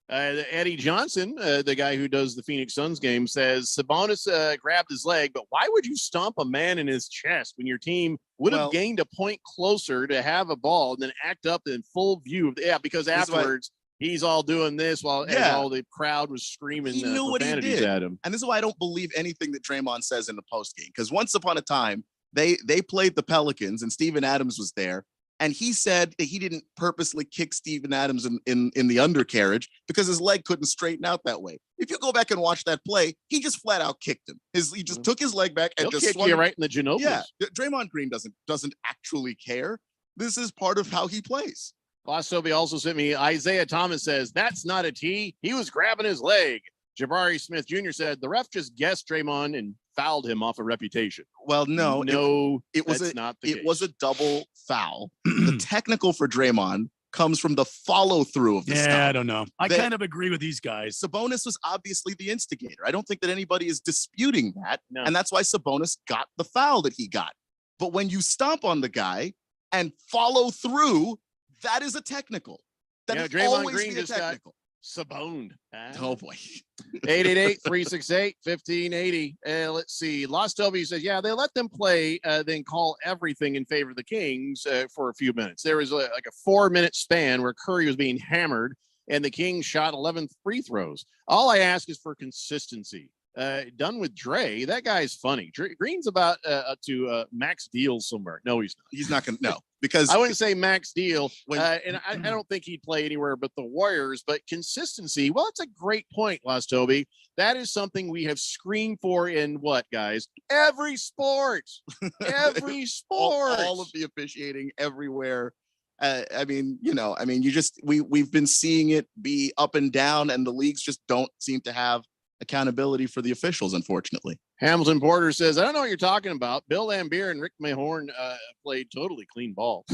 Eddie Johnson, the guy who does the Phoenix Suns game, says Sabonis grabbed his leg, but why would you stomp a man in his chest when your team would have gained a point closer to have a ball and then act up in full view? Because afterwards he's all doing this while all the crowd was screaming he knew what he profanities did at him. And this is why I don't believe anything that Draymond says in the post game. Because once upon a time, they played the Pelicans and Steven Adams was there. And he said that he didn't purposely kick Steven Adams in the undercarriage because his leg couldn't straighten out that way. If you go back and watch that play, he just flat out kicked him. He just took his leg back and He'll just kick swung you him. right in the Ginobili. Yeah, Draymond Green doesn't actually care. This is part of how he plays. Lost Toby also sent me Isaiah Thomas says that's not a T. He was grabbing his leg. Jabari Smith Jr. said the ref just guessed Draymond and fouled him off a reputation. Well, no, it was a double foul. The technical for Draymond comes from the follow through of the stop. I don't know. I kind of agree with these guys. Sabonis was obviously the instigator. I don't think that anybody is disputing that. No. And that's why Sabonis got the foul that he got. But when you stomp on the guy and follow through, that is a technical. That is Draymond always Green be a just got technical. Saboned. Oh boy. 888-368-1580. Let's see. Lost Toby says, yeah, they let them play, then call everything in favor of the Kings for a few minutes. There was like a 4-minute span where Curry was being hammered and the Kings shot 11 free throws. All I ask is for consistency. Done with Dre. That guy's funny. Green's about to max deal somewhere. No, he's not. He's not going to. No, because I wouldn't say max deal. And I don't think he'd play anywhere but the Warriors. But consistency. Well, it's a great point, Lost Toby. That is something we have screamed for in what, guys? Every sport. Every sport. all of the officiating everywhere. We've been seeing it be up and down, and the leagues just don't seem to have accountability for the officials, unfortunately. Hamilton Porter says, I don't know what you're talking about. Bill Lambier and Rick Mahorn played totally clean ball.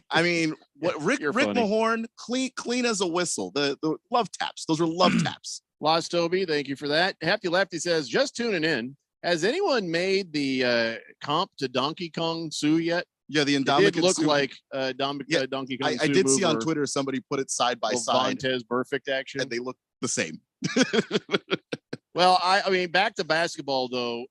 I mean, what Rick Mahorn, clean as a whistle. The love taps. Those are love taps. Lost Toby, thank you for that. Hefty Lefty says, just tuning in. Has anyone made the comp to Donkey Kong Sue yet? Yeah, the Indomitian. It did look Sue. like Donkey Kong Sue. I did see on Twitter somebody put it side by side. Vontez perfect action. And they look the same. Well, I mean, back to basketball though.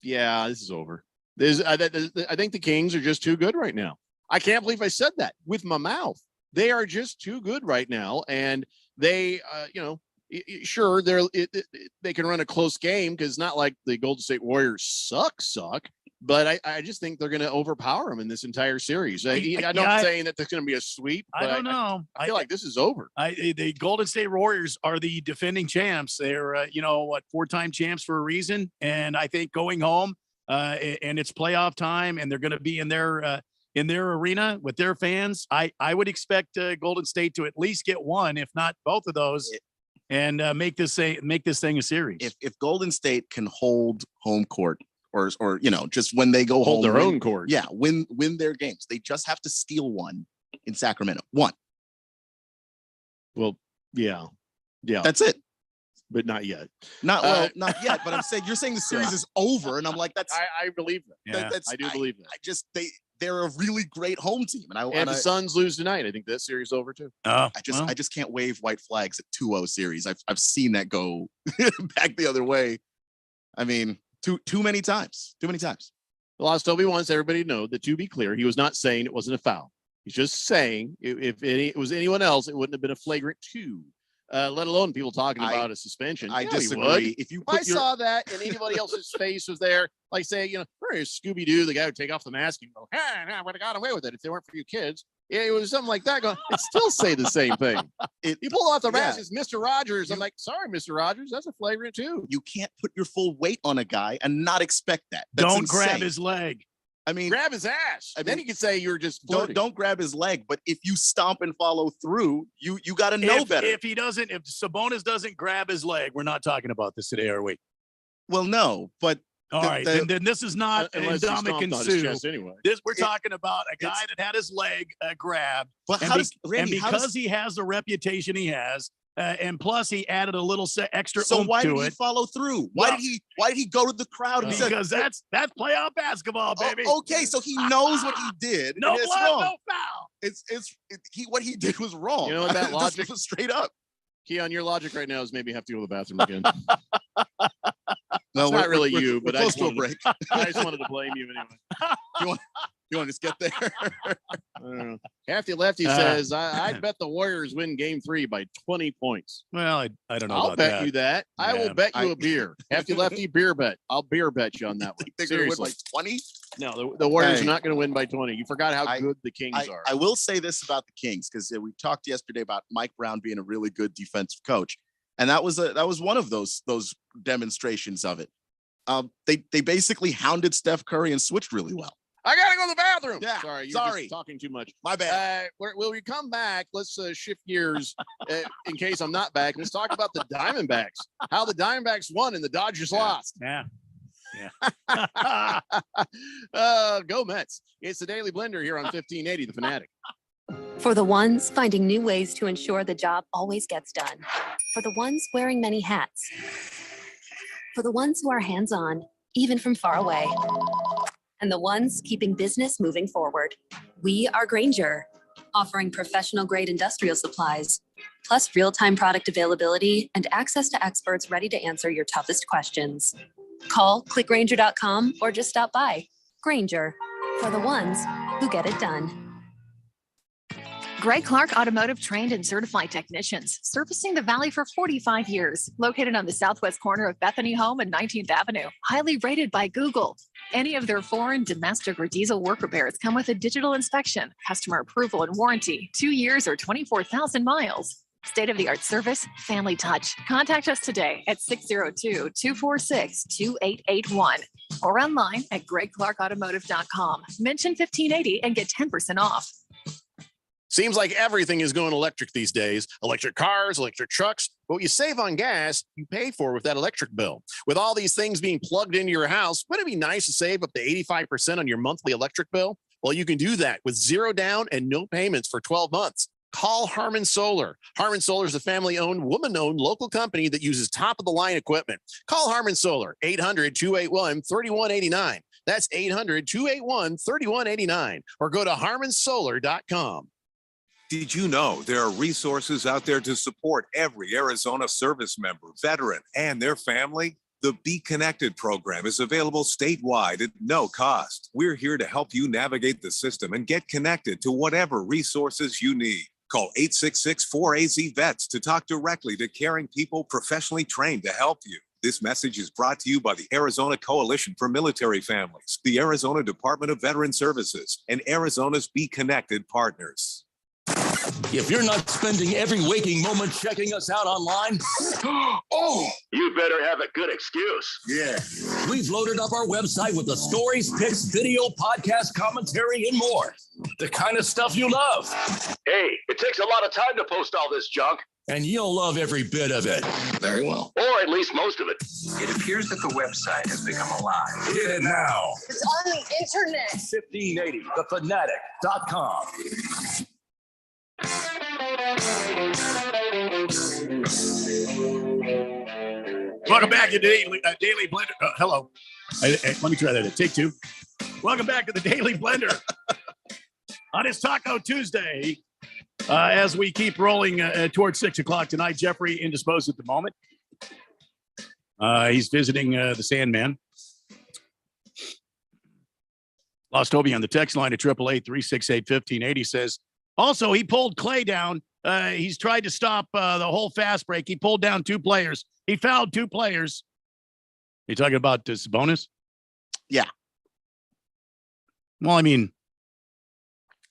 This is over. I think the Kings are just too good right now. I can't believe I said that with my mouth. They are just too good right now, and they, sure they can run a close game because it's not like the Golden State Warriors suck. But I just think they're going to overpower them in this entire series. I'm not saying that there's going to be a sweep. I don't know. I feel like this is over. The Golden State Warriors are the defending champs. They're, 4-time champs for a reason. And I think going home and it's playoff time and they're going to be in their arena with their fans, I would expect Golden State to at least get one, if not both of those, and make this thing a series. If Golden State can hold home court, or just when they go hold home, their own court. Yeah, win their games. They just have to steal one in Sacramento. One. Well, yeah. That's it. but not yet. Not yet. But I'm saying you're saying the series is over, and I'm like, that's. I believe that. I do believe that. They're a really great home team, and the Suns lose tonight. I think that series is over too. I just can't wave white flags at 2-0 series. I've seen that go back the other way. I mean, too many times. Too many times. Toby wants everybody to know that, to be clear, he was not saying it wasn't a foul. He's just saying if it was anyone else, it wouldn't have been a flagrant 2. Let alone people talking about a suspension. I disagree. If you I saw that and anybody else's face was there, like say, Scooby-Doo, the guy would take off the mask and go, I would have got away with it if they weren't for you kids. Yeah, it was something like that. Going, it still say the same thing. You pull off the mask, it's Mr. Rogers. I'm like, sorry, Mr. Rogers, that's a flagrant 2. You can't put your full weight on a guy and not expect that. Don't grab his leg. I mean, grab his ass. And then you can say you're just flirting. Don't grab his leg. But if you stomp and follow through, you got to know better. If Sabonis doesn't grab his leg, we're not talking about this today, are we? Well, no, but all right. Then this is not Ndamukong Suh. Anyway. We're talking about a guy that had his leg grabbed. But because he has the reputation he has, and plus he added a little extra so oomph why to did he follow through? Why did he go to the crowd and because that's playoff basketball, baby. Okay, so he knows what he did. No and it's blood, wrong. no foul. What he did was wrong. You know what that logic was straight up. Keon, your logic right now is maybe have to go to the bathroom again. No, it's not really you, but I just wanted to blame you anyway. You want to just get there? Hefty Lefty says, I'd bet the Warriors win game 3 by 20 points. Well, I don't know I'll about bet that. you that. Yeah. I will bet you a beer. Hefty Lefty beer bet. I'll beer bet you on that one. They're going to win by 20? No, the Warriors are not going to win by 20. You forgot how good the Kings are. I will say this about the Kings, because we talked yesterday about Mike Brown being a really good defensive coach. And that was one of those demonstrations of it. They basically hounded Steph Curry and switched really well. I gotta go to the bathroom. Yeah, sorry, you're just talking too much. My bad. When we come back, let's shift gears. In case I'm not back, let's talk about the Diamondbacks. How the Diamondbacks won and the Dodgers lost. Yeah. Go Mets! It's the Daily Blender here on 1580 The Fanatic. For the ones finding new ways to ensure the job always gets done. For the ones wearing many hats. For the ones who are hands-on, even from far away. And the ones keeping business moving forward. We are Grainger, offering professional-grade industrial supplies, plus real-time product availability and access to experts ready to answer your toughest questions. Call, clickgrainger.com, or just stop by. Grainger, for the ones who get it done. Greg Clark Automotive trained and certified technicians, servicing the Valley for 45 years. Located on the southwest corner of Bethany Home and 19th Avenue. Highly rated by Google. Any of their foreign, domestic, or diesel work repairs come with a digital inspection, customer approval, and warranty. 2 years or 24,000 miles. State-of-the-art service, family touch. Contact us today at 602-246-2881 or online at gregclarkautomotive.com. Mention 1580 and get 10% off. Seems like everything is going electric these days. Electric cars, electric trucks. But what you save on gas, you pay for with that electric bill. With all these things being plugged into your house, wouldn't it be nice to save up to 85% on your monthly electric bill? Well, you can do that with zero down and no payments for 12 months. Call Harmon Solar. Harmon Solar is a family-owned, woman-owned local company that uses top-of-the-line equipment. Call Harmon Solar, 800-281-3189. That's 800-281-3189. Or go to harmonsolar.com. Did you know there are resources out there to support every Arizona service member, veteran, and their family? The Be Connected program is available statewide at no cost. We're here to help you navigate the system and get connected to whatever resources you need. Call 866-4AZ-VETS to talk directly to caring people professionally trained to help you. This message is brought to you by the Arizona Coalition for Military Families, the Arizona Department of Veteran Services, and Arizona's Be Connected partners. If you're not spending every waking moment checking us out online, you better have a good excuse. Yeah. We've loaded up our website with the stories, pics, video, podcast, commentary, and more. The kind of stuff you love. Hey, it takes a lot of time to post all this junk. And you'll love every bit of it. Very well. Or at least most of it. It appears that the website has become alive. Get it now. It's on the internet. 1580thefanatic.com. Welcome back to the Daily Blender. Hello. Let me try that. Take two. Welcome back to the Daily Blender on this Taco Tuesday. As we keep rolling towards 6 o'clock tonight, Jeffrey indisposed at the moment. He's visiting the Sandman. Lost Toby on the text line at 888-368-1580 says, also, he pulled Clay down. He's tried to stop the whole fast break. He pulled down 2 players. He fouled 2 players. You talking about Sabonis? Yeah. Well, I mean,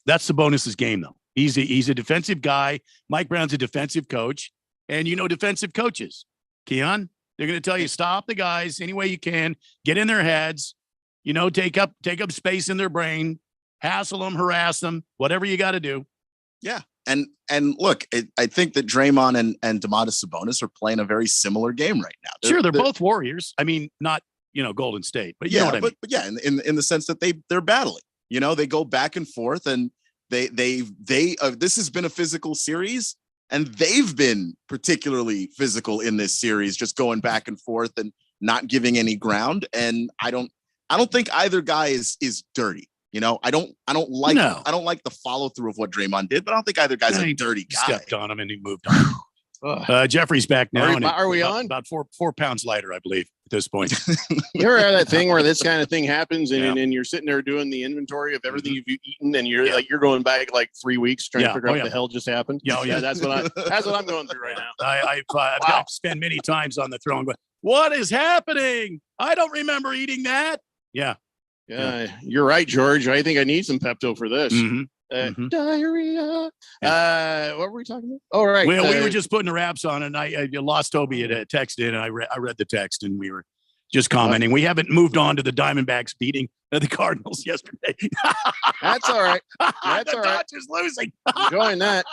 that's Sabonis's game, though. He's a defensive guy. Mike Brown's a defensive coach. And you know defensive coaches, Keon. They're going to tell you, stop the guys any way you can. Get in their heads. You know, take up space in their brain. Hassle them, harass them, whatever you got to do. Yeah. And look, I think that Draymond and Domantas Sabonis are playing a very similar game right now. They're both Warriors. I mean, not, Golden State, but you know what I mean. But yeah, in the sense that they're battling. You know, they go back and forth, and they this has been a physical series, and they've been particularly physical in this series, just going back and forth and not giving any ground. And I don't think either guy is dirty. You know, I don't like the follow through of what Draymond did, but I don't think either guy's a dirty guy. Stepped on him and he moved on. Jeffrey's back now. Are we on? About 4 pounds lighter, I believe, at this point. You ever have that thing where this kind of thing happens and you're sitting there doing the inventory of everything you've eaten, and you're going back like 3 weeks trying to figure out what the hell just happened? Yeah. That's what I'm going through right now. I've got to spend many times on the throne, but what is happening? I don't remember eating that. Yeah, you're right, George. I think I need some Pepto for this. Diarrhea. What were we talking about? Oh, right. Well, we were just putting the wraps on, and I lost Toby at texted, and I read the text, and we were just commenting. We haven't moved on to the Diamondbacks beating the Cardinals yesterday. That's all right. That's all right. Dodgers losing. Enjoying that.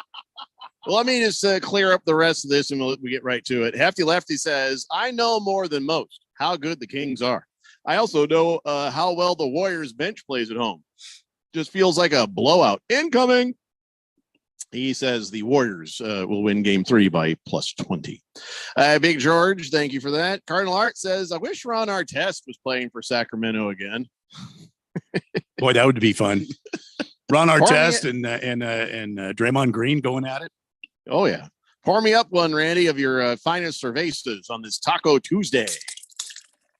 Well, let me just clear up the rest of this, and we get right to it. Hefty Lefty says, I know more than most how good the Kings are. I also know how well the Warriors bench plays at home. Just feels like a blowout. Incoming. He says the Warriors will win game 3 by +20. Big George, thank you for that. Cardinal Art says, I wish Ron Artest was playing for Sacramento again. Boy, that would be fun. Ron Artest and Draymond Green going at it. Oh, yeah. Pour me up one, Randy, of your finest cervezas on this Taco Tuesday.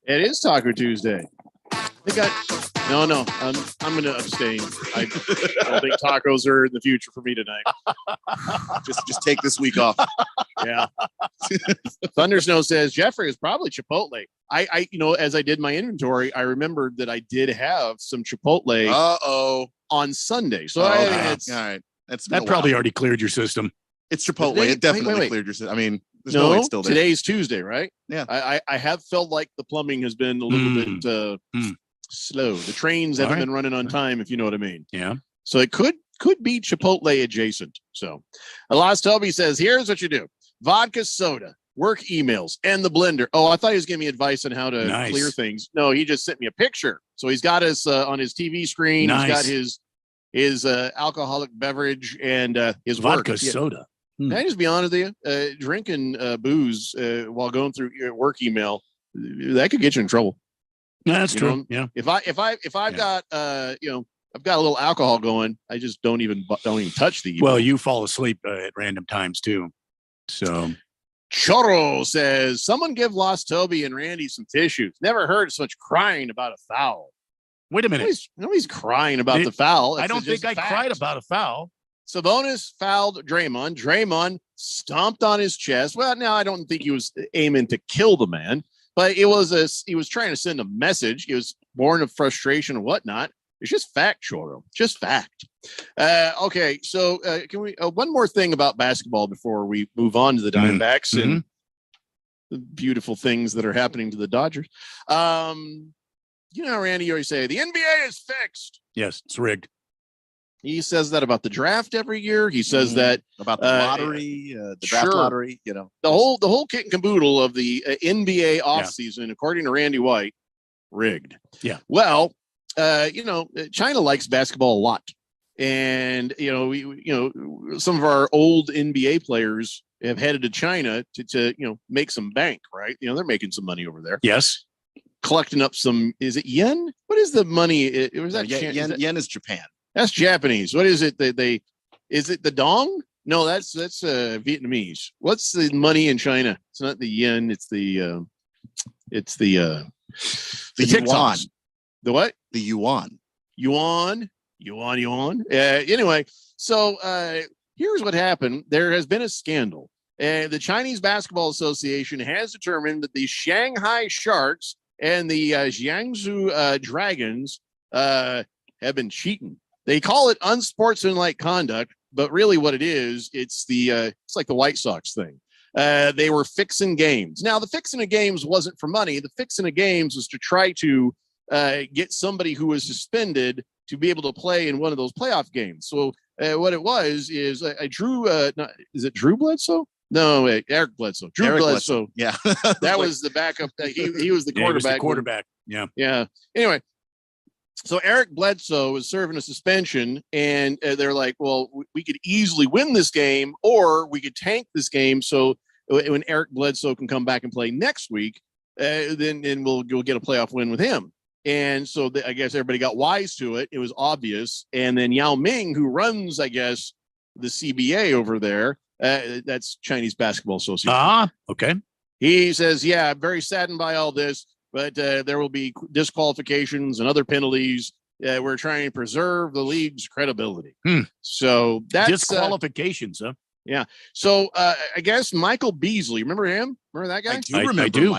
It is Taco Tuesday. I'm going to abstain. I don't think tacos are in the future for me tonight. just take this week off. Yeah. Thundersnow says Jeffrey is probably Chipotle. I as I did my inventory, I remembered that I did have some Chipotle on Sunday. So I think it's all right. That probably already cleared your system. It's Chipotle. It definitely cleared your system. I mean, there's no way it's still there. Today's Tuesday, right? Yeah. I have felt like the plumbing has been a little bit slow. The trains haven't been running on time, if you know what I mean. Yeah. So it could be Chipotle adjacent. So Lost Toby says, here's what you do. Vodka, soda, work emails, and the blender. Oh, I thought he was giving me advice on how to clear things. No, he just sent me a picture. So he's got us on his TV screen. He's got his alcoholic beverage and his vodka work. soda. Can I just be honest with you? Drinking booze while going through your work email, that could get you in trouble. Yeah, that's true. Yeah. If I've got I've got a little alcohol going, I just don't even touch the email. Well, you fall asleep at random times too. So Choro says, someone give Lost Toby and Randy some tissues. Never heard such crying about a foul. Wait a minute. Nobody's crying about the foul. I don't think I cried about a foul. Sabonis fouled Draymond. Draymond stomped on his chest. Well, now I don't think he was aiming to kill the man, but he was trying to send a message. He was born of frustration and whatnot. It's just fact, Choro. Just fact. Okay, so can we one more thing about basketball before we move on to the Diamondbacks and the beautiful things that are happening to the Dodgers? Randy, you always say the NBA is fixed. Yes, it's rigged. He says that about the draft every year. He says that about the lottery, the draft lottery, the whole kit and caboodle of the NBA offseason, according to Randy White, rigged. Yeah. Well, China likes basketball a lot. And, some of our old NBA players have headed to China to make some bank, right? They're making some money over there. Yes. Collecting up some, is it yen? What is the money? Yen is Japan. That's Japanese. What is it? Is it the dong? No, that's Vietnamese. What's the money in China? It's not the yen. It's the yuan. TikToks. The what? The yuan. Yuan. Anyway, so here's what happened. There has been a scandal. The Chinese Basketball Association has determined that the Shanghai Sharks and the Jiangsu Dragons have been cheating. They call it unsportsmanlike conduct, but really what it is, it's like the White Sox thing. They were fixing games. Now, the fixing of games wasn't for money. The fixing of games was to try to get somebody who was suspended to be able to play in one of those playoff games. So what it was is is it Drew Bledsoe? No, wait, Eric Bledsoe. Drew Bledsoe. Yeah. That was the backup. He was the quarterback. He was the quarterback. Yeah. Yeah. Anyway, so Eric Bledsoe was serving a suspension, and they're like, well, we could easily win this game, or we could tank this game. So when Eric Bledsoe can come back and play next week, then we'll get a playoff win with him. And so I guess everybody got wise to it. It was obvious. And then Yao Ming, who runs, I guess, the CBA over there, that's Chinese Basketball Association. Okay. He says, yeah, I'm very saddened by all this, but there will be disqualifications and other penalties. We're trying to preserve the league's credibility. So that's disqualifications, huh? Yeah. So I guess Michael Beasley, remember him? Remember that guy? I do.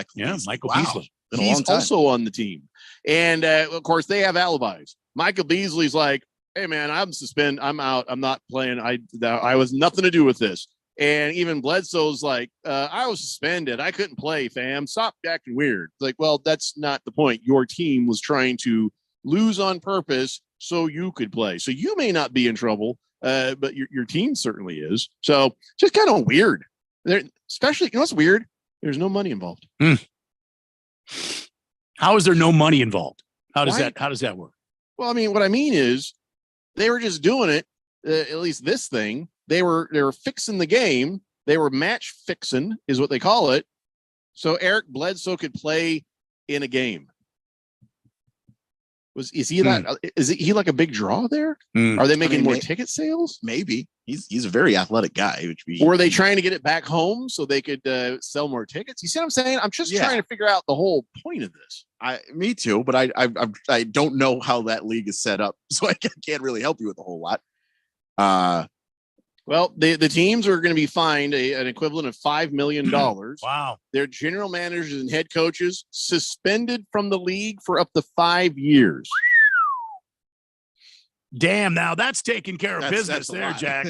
Michael Beasley. He's also on the team. And of course, they have alibis. Michael Beasley's like, hey, man, I'm suspended. I'm out. I'm not playing. I was nothing to do with this. And even Bledsoe's like, I was suspended. I couldn't play, fam. Stop acting weird. Like, well, that's not the point. Your team was trying to lose on purpose so you could play. So you may not be in trouble, but your team certainly is. So just kind of weird. Especially, what's weird? There's no money involved. How is there no money involved? How does that work? Well, I mean, what I mean is they were just doing it, at least this thing. They were fixing the game. They were match fixing is what they call it. So Eric Bledsoe could play in a game. Is he like a big draw there? Are they making more ticket sales? Maybe. He's a very athletic guy. Or are they trying to get it back home so they could sell more tickets? You see what I'm saying? I'm just trying to figure out the whole point of this. Me too, but I don't know how that league is set up, so I can't really help you with a whole lot. Well, the teams are going to be fined an equivalent of $5 million. Wow. Their general managers and head coaches suspended from the league for up to 5 years. Damn, now that's taking care of business there, Jack.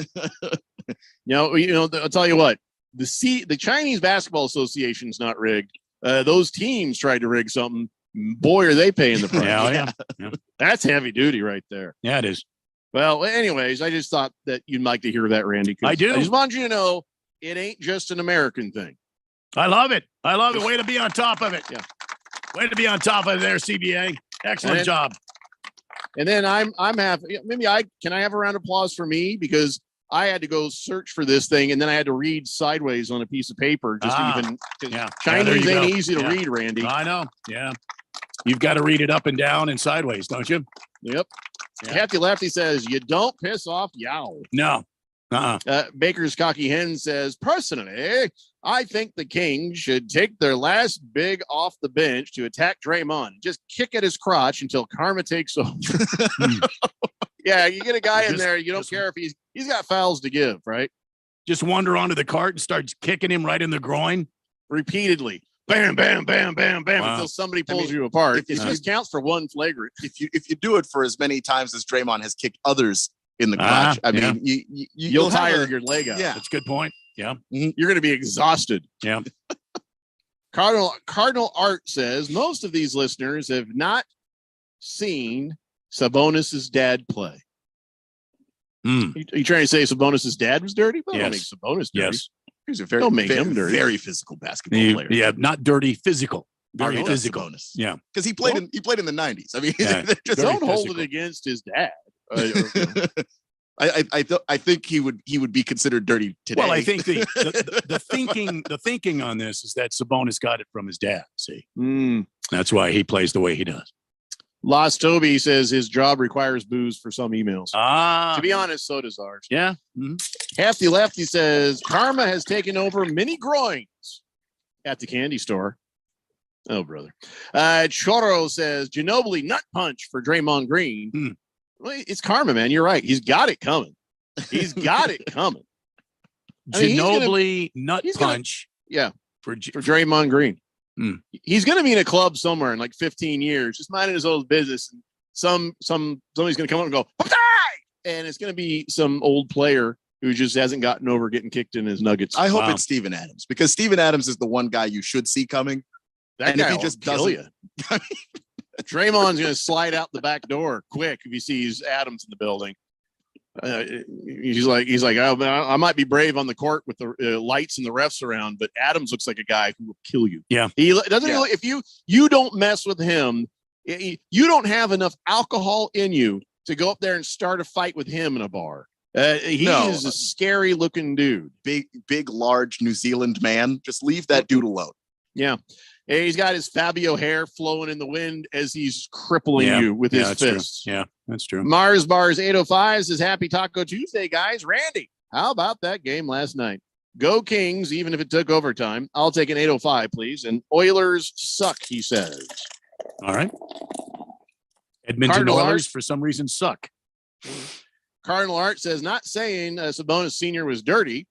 I'll tell you what, the Chinese Basketball Association's not rigged. Those teams tried to rig something. Boy, are they paying the price. Yeah. That's heavy duty right there. Yeah, it is. Well, anyways, I just thought that you'd like to hear that, Randy. I do. I just want you to know it ain't just an American thing. I love it. Way to be on top of it. Yeah. Way to be on top of it there, CBA. Excellent job. And then I'm happy. Can I have a round of applause for me? Because I had to go search for this thing, and then I had to read sideways on a piece of paper. Chinese ain't easy to read, Randy. I know. Yeah. You've got to read it up and down and sideways, don't you? Yep. Yeah. Hefty Lefty says, you don't piss off Yao. No. Baker's Cocky Hen says, personally, I think the Kings should take their last big off the bench to attack Draymond. Just kick at his crotch until karma takes over. Yeah, you get a guy in there, you don't care if he's got fouls to give, right? Just wander onto the court and start kicking him right in the groin. Repeatedly. Bam, bam, bam, bam, bam, until somebody pulls you apart. It just counts for one flagrant. If you do it for as many times as Draymond has kicked others in the crotch, you'll tire your leg out. Yeah, that's a good point. Yeah, you're going to be exhausted. Yeah. Cardinal Art says most of these listeners have not seen Sabonis's dad play. You trying to say Sabonis's dad was dirty? Well, don't make Sabonis dirty. Yes. He's a Don't make him dirty. very physical basketball player. Yeah, not dirty, physical. Very physical. Bonus. Yeah, because he played in the 90s. I mean, don't hold it against his dad. I think he would be considered dirty today. Well, I think the thinking on this is that Sabonis got it from his dad. See, that's why he plays the way he does. Lost Toby says his job requires booze for some emails. To be honest, so does ours. Yeah. Hefty Lefty says karma has taken over mini groins at the candy store. Oh, brother. Choro says Ginobili nut punch for Draymond Green. Well, it's karma, man. You're right. He's got it coming. He's got it coming. Ginobili nut punch. For Draymond Green. He's going to be in a club somewhere in like 15 years, just minding his old business. And somebody's going to come up and go, and it's going to be some old player who just hasn't gotten over getting kicked in his nuggets. I hope it's Steven Adams, because Steven Adams is the one guy you should see coming. That guy if he just doesn't, you. Draymond's going to slide out the back door quick if he sees Adams in the building. He's like, oh, I might be brave on the court with the lights and the refs around, but Adams looks like a guy who will kill you. Yeah, he doesn't. Yeah. If you don't mess with him, you don't have enough alcohol in you to go up there and start a fight with him in a bar. He is a scary looking dude, big, large New Zealand man. Just leave that dude alone. Yeah. He's got his Fabio hair flowing in the wind as he's crippling you with his fists. True. Yeah, that's true. Mars Bars 805 says, Happy Taco Tuesday, guys. Randy, how about that game last night? Go Kings, even if it took overtime. I'll take an 805, please. And Oilers suck, he says. All right. Edmonton Cardinal Oilers, Art, for some reason, suck. Cardinal Art says, not saying Sabonis Sr. was dirty.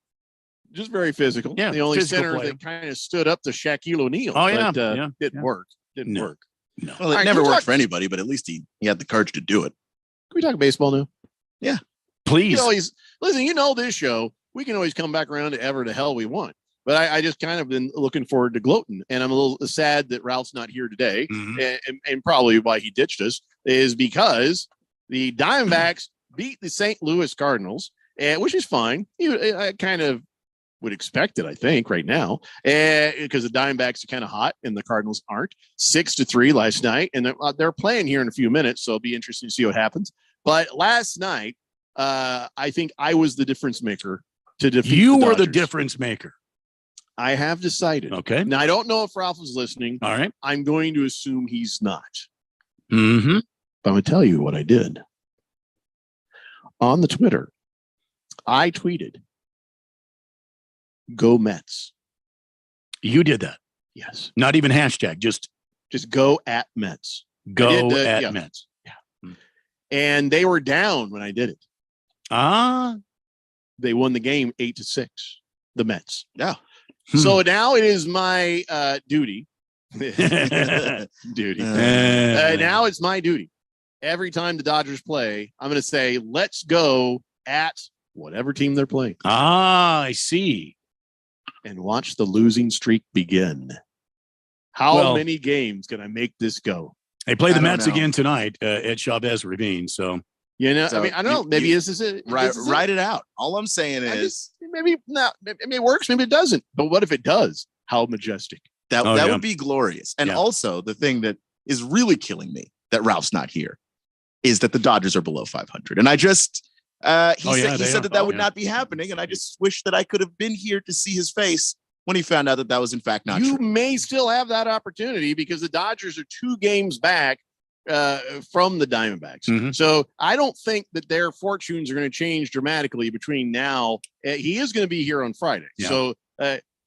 Just very physical. Yeah, the only physical center player. that kind of stood up to Shaquille O'Neal. Oh, yeah. But, didn't work. Didn't work. No. Well, it never worked for anybody, but at least he had the courage to do it. Can we talk baseball now? Yeah. Please. Listen, this show, we can always come back around to ever the hell we want. But I just kind of been looking forward to gloating. And I'm a little sad that Ralph's not here today. And probably why he ditched us is because the Diamondbacks beat the St. Louis Cardinals, which is fine. I kind of would expect it, I think, right now, because the Diamondbacks are kind of hot and the Cardinals aren't. 6-3 last night, and they're playing here in a few minutes, so it'll be interesting to see what happens. But last night, I think I was the difference maker to defeat. You the were the Dodgers. difference maker. I have decided. Okay. Now I don't know if Ralph is listening. All right. I'm going to assume he's not. Mm-hmm. But I'm going to tell you what I did on the Twitter. I tweeted, "Go Mets." You did that. Yes. Not even hashtag, just go at Mets. Go at Mets. Yeah. And they were down when I did it. They won the game 8-6, the Mets. Yeah. So now it is my duty. Now it's my duty. Every time the Dodgers play, I'm going to say, let's go at whatever team they're playing. I see. And watch the losing streak begin. How many games can I make this go? They play the Mets again tonight at Chavez Ravine. So, I don't know. Maybe this is it. Write it out. All I'm saying is maybe not. Maybe it works. Maybe it doesn't. But what if it does? How majestic. That would be glorious. And also the thing that is really killing me that Ralph's not here is that the Dodgers are below 500. And I just, he said that would not be happening. And I just wish that I could have been here to see his face when he found out that was in fact not true. You may still have that opportunity because the Dodgers are 2 games back from the Diamondbacks. Mm-hmm. So I don't think that their fortunes are going to change dramatically between now. He is going to be here on Friday. Yeah. So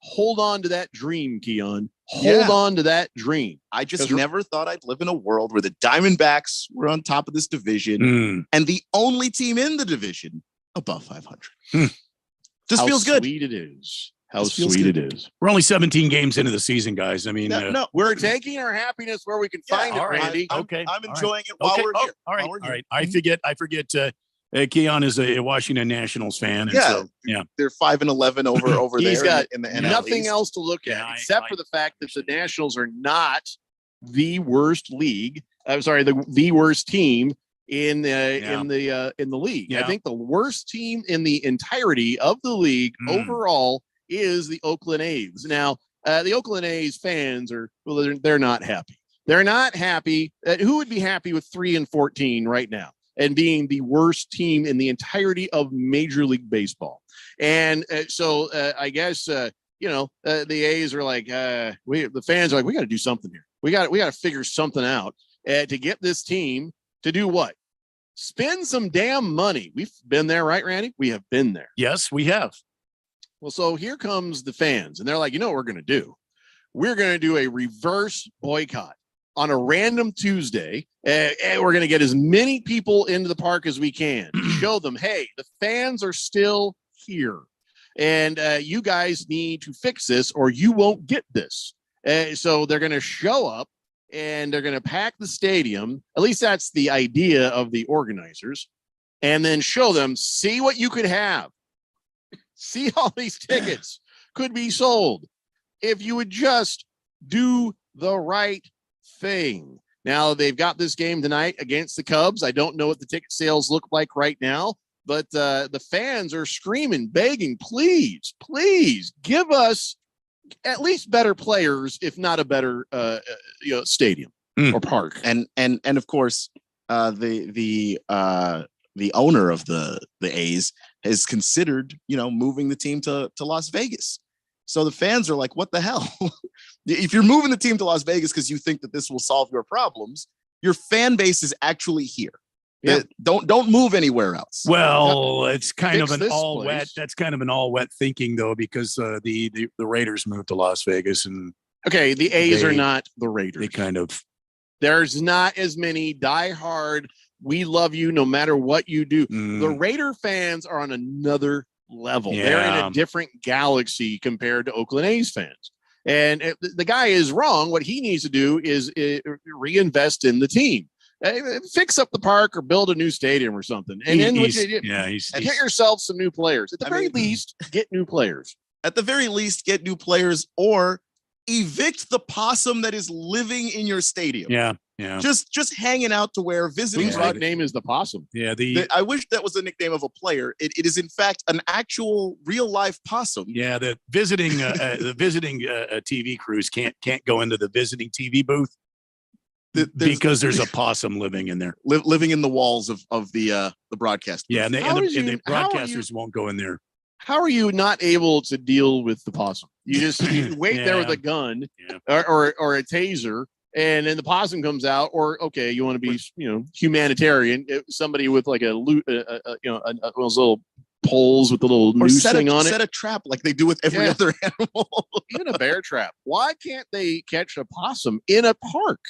hold on to that dream, Keon. Hold on to that dream. I just never thought I'd live in a world where the Diamondbacks were on top of this division and the only team in the division above 500. Just feels good. How sweet it is. How sweet it is. We're only 17 games into the season, guys. I mean, we're taking our happiness where we can find it, Randy. I'm enjoying it while we're here. All right. I forget. Keon is a Washington Nationals fan. And they're 5-11 over He's there got in the NL nothing East. else to look at except for the fact that the Nationals are not the worst league. I'm sorry, the worst team in the league. Yeah. I think the worst team in the entirety of the league overall is the Oakland A's. Now, the Oakland A's fans they're not happy. They're not happy. Who would be happy with 3-14 right now? and being the worst team in the entirety of Major League Baseball. And so I guess the A's are like, the fans are like, we got to do something here. We got to figure something out to get this team to do what? Spend some damn money. We've been there, right, Randy? We have been there. Yes, we have. Well, so here comes the fans, and they're like, you know what we're going to do? We're going to do a reverse boycott on a random Tuesday, and we're going to get as many people into the park as we can to show them, hey, the fans are still here, and you guys need to fix this or you won't get this. So they're going to show up, and they're going to pack the stadium. At least that's the idea of the organizers, and then show them, see what you could have. See all these tickets could be sold if you would just do the right thing. Now, they've got this game tonight against the Cubs. I don't know what the ticket sales look like right now, but the fans are screaming, begging, please, please give us at least better players, if not a better stadium or park. And of course, the owner of the A's has considered, moving the team to Las Vegas. So the fans are like, what the hell? If you're moving the team to Las Vegas because you think that this will solve your problems, your fan base is actually here. Yeah. Don't move anywhere else. Well, it's kind of Fix an this all place. wet. That's kind of an all wet thinking though, because the Raiders moved to Las Vegas, and okay, the A's are not the Raiders. They kind of There's not as many diehard, we love you no matter what you do. The Raider fans are on another level. They're in a different galaxy compared to Oakland A's fans. And the guy is wrong. What he needs to do is reinvest in the team. Fix up the park or build a new stadium or something. And then get yourself some new players. At the very least, get new players. At the very least, get new players or evict the possum that is living in your stadium. Yeah. Just hanging out to where visiting. Whose nickname is the possum? Yeah, I wish that was the nickname of a player. It is in fact an actual real life possum. Yeah, the visiting TV crews can't go into the visiting TV booth because there's a possum living in there, living in the walls of the broadcast booth. Yeah, and the broadcasters won't go in there. How are you not able to deal with the possum? You just wait there with a gun or a taser. And then the possum comes out, or okay, you want to be, humanitarian. Somebody with like those little poles with the little noose thing on it. Set a trap like they do with every other animal. Even a bear trap. Why can't they catch a possum in a park,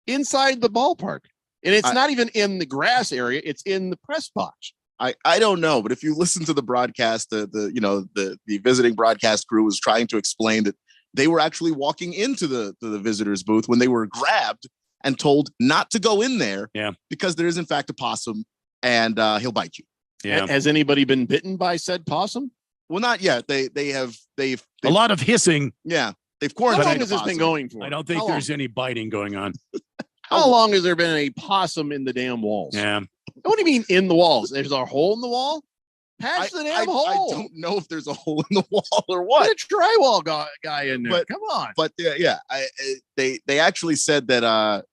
inside the ballpark? And it's not even in the grass area; it's in the press box. I don't know, but if you listen to the broadcast, the visiting broadcast crew was trying to explain that they were actually walking into the visitors booth when they were grabbed and told not to go in there because there is in fact a possum and he'll bite you. Yeah. Has anybody been bitten by said possum? Well, not yet. They've a lot of hissing. Yeah. They've How quarantined. long has this been going for? I don't think there's any biting going on. How long has there been a possum in the damn walls? Yeah. What do you mean in the walls? There's a hole in the wall? Patch the damn hole. I don't know if there's a hole in the wall or what. Put a drywall guy in there. Come on. But they actually said that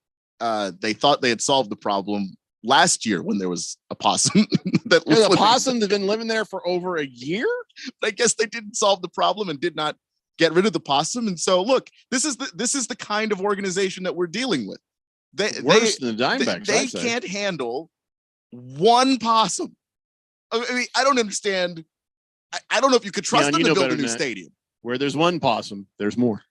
they thought they had solved the problem last year when there was a possum. There's a possum that's been living there for over a year? I guess they didn't solve the problem and did not get rid of the possum. And so look, this is the kind of organization that we're dealing with. Worse than the Diamondbacks. They can't handle one possum. I mean, I don't understand. I don't know if you could trust them to build a new stadium. Where there's one possum, there's more.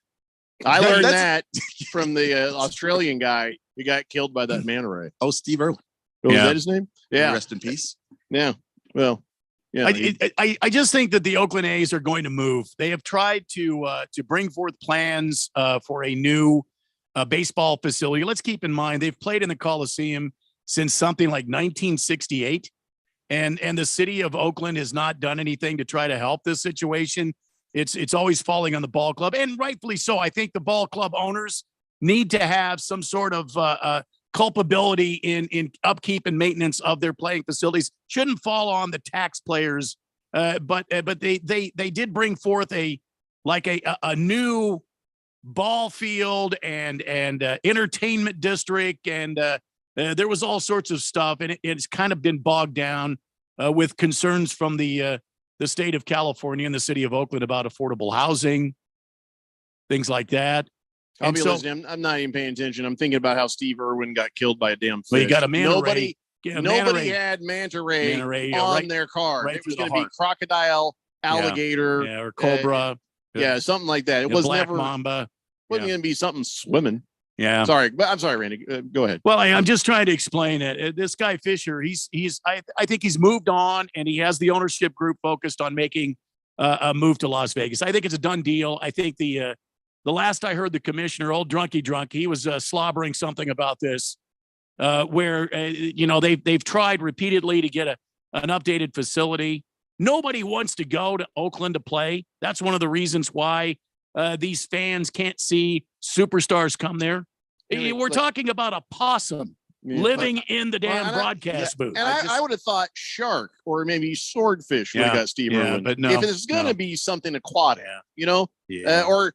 I learned that from the Australian guy who got killed by that manta ray. Oh, Steve Irwin. Was that his name? Yeah. Rest in peace. Yeah. Well, yeah. I just think that the Oakland A's are going to move. They have tried to bring forth plans for a new baseball facility. Let's keep in mind they've played in the Coliseum since something like 1968. And the city of Oakland has not done anything to try to help this situation. It's always falling on the ball club, and rightfully so. I think the ball club owners need to have some sort of culpability in upkeep and maintenance of their playing facilities. Shouldn't fall on the taxpayers. But they did bring forth a new ball field and entertainment district and there was all sorts of stuff, and it's kind of been bogged down with concerns from the state of California and the city of Oakland about affordable housing, things like that. I'll And be so- listening. I'm not even paying attention. I'm thinking about how Steve Irwin got killed by a damn fish. Well, you got a manta Nobody, ray. Yeah, manta nobody ray. had manta ray, Manta ray, on right- their card. right It was through the going to be heart. crocodile, alligator, Yeah, or cobra. yeah, something like that. It The was black never mamba. wasn't going to be something swimming. Yeah. Sorry, but I'm sorry, Randy. Go ahead. Well, I'm just trying to explain it. This guy Fisher, I think he's moved on, and he has the ownership group focused on making a move to Las Vegas. I think it's a done deal. I think the last I heard, the commissioner, old drunky drunk, he was slobbering something about this, where they've tried repeatedly to get an updated facility. Nobody wants to go to Oakland to play. That's one of the reasons why these fans can't see superstars come there. Yeah, We're but- talking about a possum Yeah, living in the damn and broadcast booth. And I would have thought shark or maybe swordfish would have Yeah, got Steve yeah, Irwin. but no, if it's going to no. be something aquatic, Yeah. or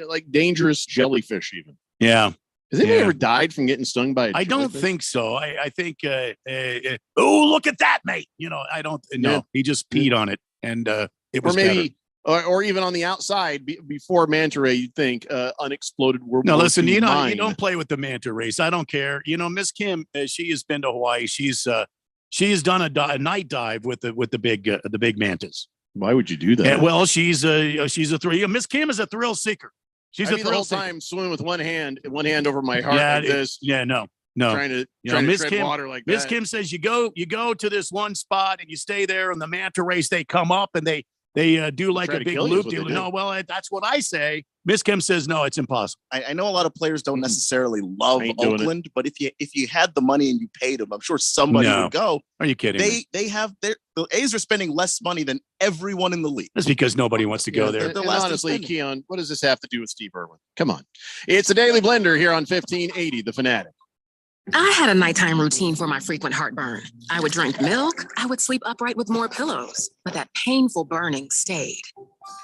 like dangerous jellyfish, even. Yeah. Has anybody Yeah. ever died from getting stung by a I don't jellyfish? think so. I think, oh, look at that, mate. I don't, no, Yeah. he just peed on it, and it Or was maybe, or even on the outside before manta ray, you'd think unexploded World No, War listen, II you mine. don't play with the manta race. I don't care. Miss Kim, she has been to Hawaii. She's done a night dive with the big mantas. Why would you do that? And, well, she's a thrill. Miss Kim is a thrill seeker. She's I a mean, the thrill whole seeker. time swimming with one hand over my heart Yeah, like this, no. trying to Miss tread Kim, water like Miss that. Kim says you go to this one spot and you stay there, and the manta rays, they come up and they do like Try a to big kill you is loop what they deal. do. No, well, that's what I say. Miss Kim says no, it's impossible. I know a lot of players don't necessarily love Ain't doing it. Oakland, but if you had the money and you paid them, I'm sure somebody No. would go. Are you kidding me? The A's are spending less money than everyone in the league. That's because nobody wants to go Yeah, there. and They're last in honestly, spending. Keon, what does this have to do with Steve Irwin? Come on. It's the Daily Blender here on 1580, The Fanatic. I had a nighttime routine for my frequent heartburn. I would drink milk, I would sleep upright with more pillows, but that painful burning stayed.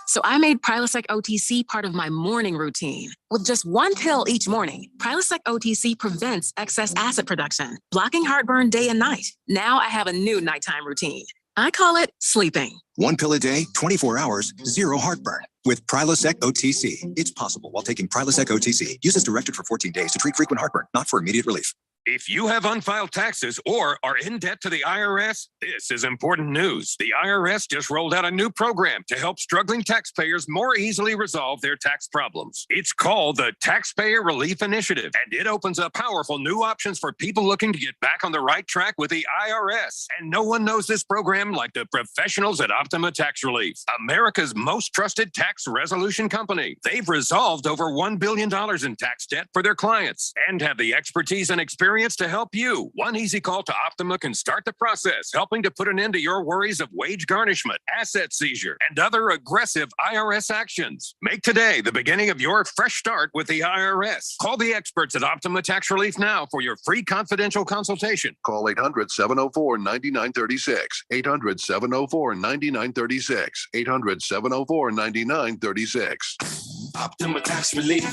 So I made Prilosec OTC part of my morning routine. With just one pill each morning, Prilosec OTC prevents excess acid production, blocking heartburn day and night. Now I have a new nighttime routine. I call it sleeping. One pill a day, 24 hours, zero heartburn. With Prilosec OTC. It's possible while taking Prilosec OTC. Use as directed for 14 days to treat frequent heartburn, not for immediate relief. If you have unfiled taxes or are in debt to the IRS, this is important news. The IRS just rolled out a new program to help struggling taxpayers more easily resolve their tax problems. It's called the Taxpayer Relief Initiative, and it opens up powerful new options for people looking to get back on the right track with the IRS. And no one knows this program like the professionals at Optima Tax Relief, America's most trusted tax resolution company. They've resolved over $1 billion in tax debt for their clients and have the expertise and experience to help you. One easy call to Optima can start the process, helping to put an end to your worries of wage garnishment, asset seizure, and other aggressive IRS actions. Make today the beginning of your fresh start with the IRS. Call the experts at Optima Tax Relief now for your free confidential consultation. Call 800-704-9936. 800-704-9936. 800-704-9936. Optima Tax Relief.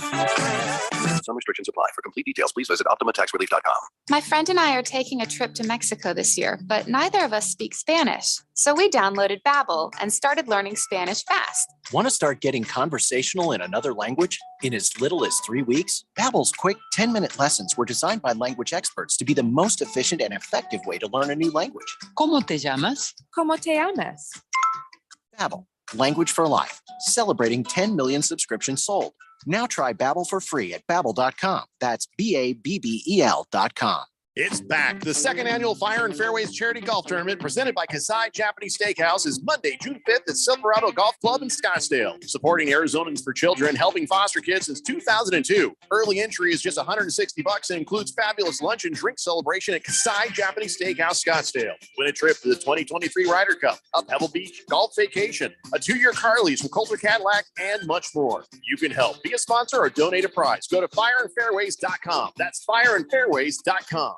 Some restrictions apply. For complete details, please visit OptimaTaxRelief.com. My friend and I are taking a trip to Mexico this year, but neither of us speak Spanish. So we downloaded Babbel and started learning Spanish fast. Want to start getting conversational in another language in as little as 3 weeks? Babbel's quick 10-minute lessons were designed by language experts to be the most efficient and effective way to learn a new language. ¿Cómo te llamas? ¿Cómo te llamas? Babbel, language for life, celebrating 10 million subscriptions sold. Now try Babbel for free at Babbel.com. That's BABBEL.com. It's back. The second annual Fire and Fairways Charity Golf Tournament presented by Kasai Japanese Steakhouse is Monday, June 5th at Silverado Golf Club in Scottsdale. Supporting Arizonans for Children, helping foster kids since 2002. Early entry is just $160 and includes fabulous lunch and drink celebration at Kasai Japanese Steakhouse, Scottsdale. Win a trip to the 2023 Ryder Cup, a Pebble Beach golf vacation, a 2-year car lease from Coulter Cadillac, and much more. You can help. Be a sponsor or donate a prize. Go to fireandfairways.com. That's fireandfairways.com.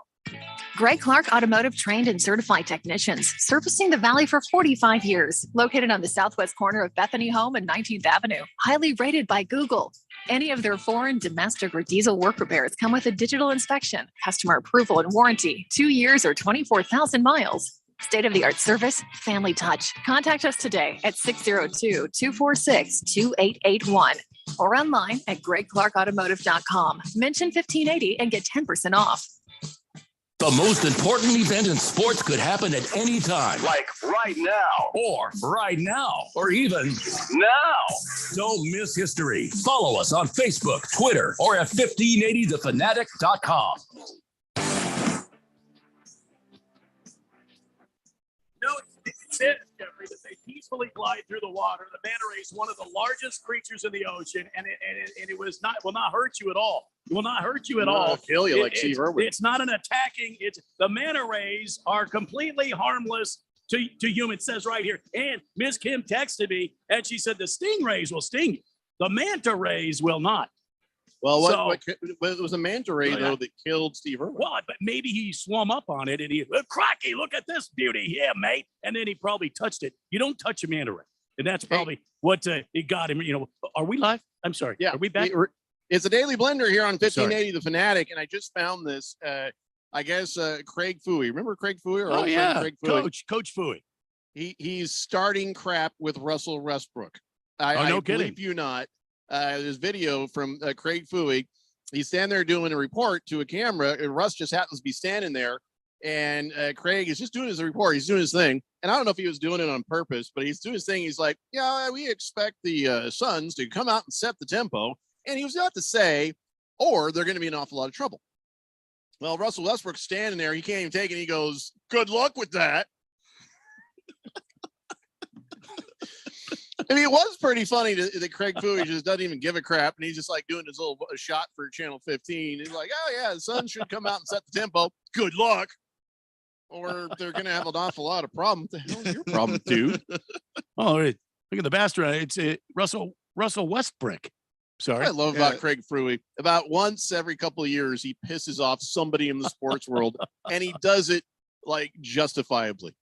Greg Clark Automotive trained and certified technicians, servicing the Valley for 45 years. Located on the southwest corner of Bethany Home and 19th Avenue. Highly rated by Google. Any of their foreign, domestic, or diesel work repairs come with a digital inspection, customer approval and warranty, 2 years or 24,000 miles. State-of-the-art service, family touch. Contact us today at 602-246-2881 or online at gregclarkautomotive.com. Mention 1580 and get 10% off. The most important event in sports could happen at any time. Like right now. Or right now. Or even Now. don't miss history. Follow us on Facebook, Twitter, or at 1580thefanatic.com. No, it's it, Jeffrey, that they peacefully glide through the water. The manta ray is one of the largest creatures in the ocean, and it will not hurt you at all. It will not hurt you at all. Kill you like Steve Irwin. It's not an attacking. It's the manta rays are completely harmless to humans. It says right here. And Ms. Kim texted me, and she said the stingrays will sting you. The manta rays will not. Well, it was a manta ray, though, that killed Steve Irwin. Well, but maybe he swum up on it and he, cracky, look at this beauty here, mate. And then he probably touched it. You don't touch a manta ray. And that's probably what it got him. You know, are we live? I'm sorry. Yeah. Are we back? It's a Daily Blender here on 1580 The Fanatic. And I just found this, I guess, Craig Fouey. Remember Craig Fouey? Oh, yeah. Craig Fouey? Coach Fouey. He's starting crap with Russell Westbrook. No I kidding. believe you not. There's video from Craig Fouey. He's standing there doing a report to a camera, and Russ just happens to be standing there. And Craig is just doing his report. He's doing his thing. And I don't know if he was doing it on purpose, but he's doing his thing. He's like, yeah, we expect the Suns to come out and set the tempo. And he was about to say, or they're going to be in an awful lot of trouble. Well, Russell Westbrook's standing there. He can't even take it. He goes, good luck with that. I mean, it was pretty funny that Craig Fouey just doesn't even give a crap. And he's just like doing his little shot for Channel 15. He's like, oh, yeah, the Suns should come out and set the tempo. Good luck. Or they're going to have an awful lot of problems. What the hell is your problem, dude? Oh, look at the bastard. It's Russell Westbrook. Sorry. What I love about Craig Fouey, about once every couple of years, he pisses off somebody in the sports world, and he does it like justifiably.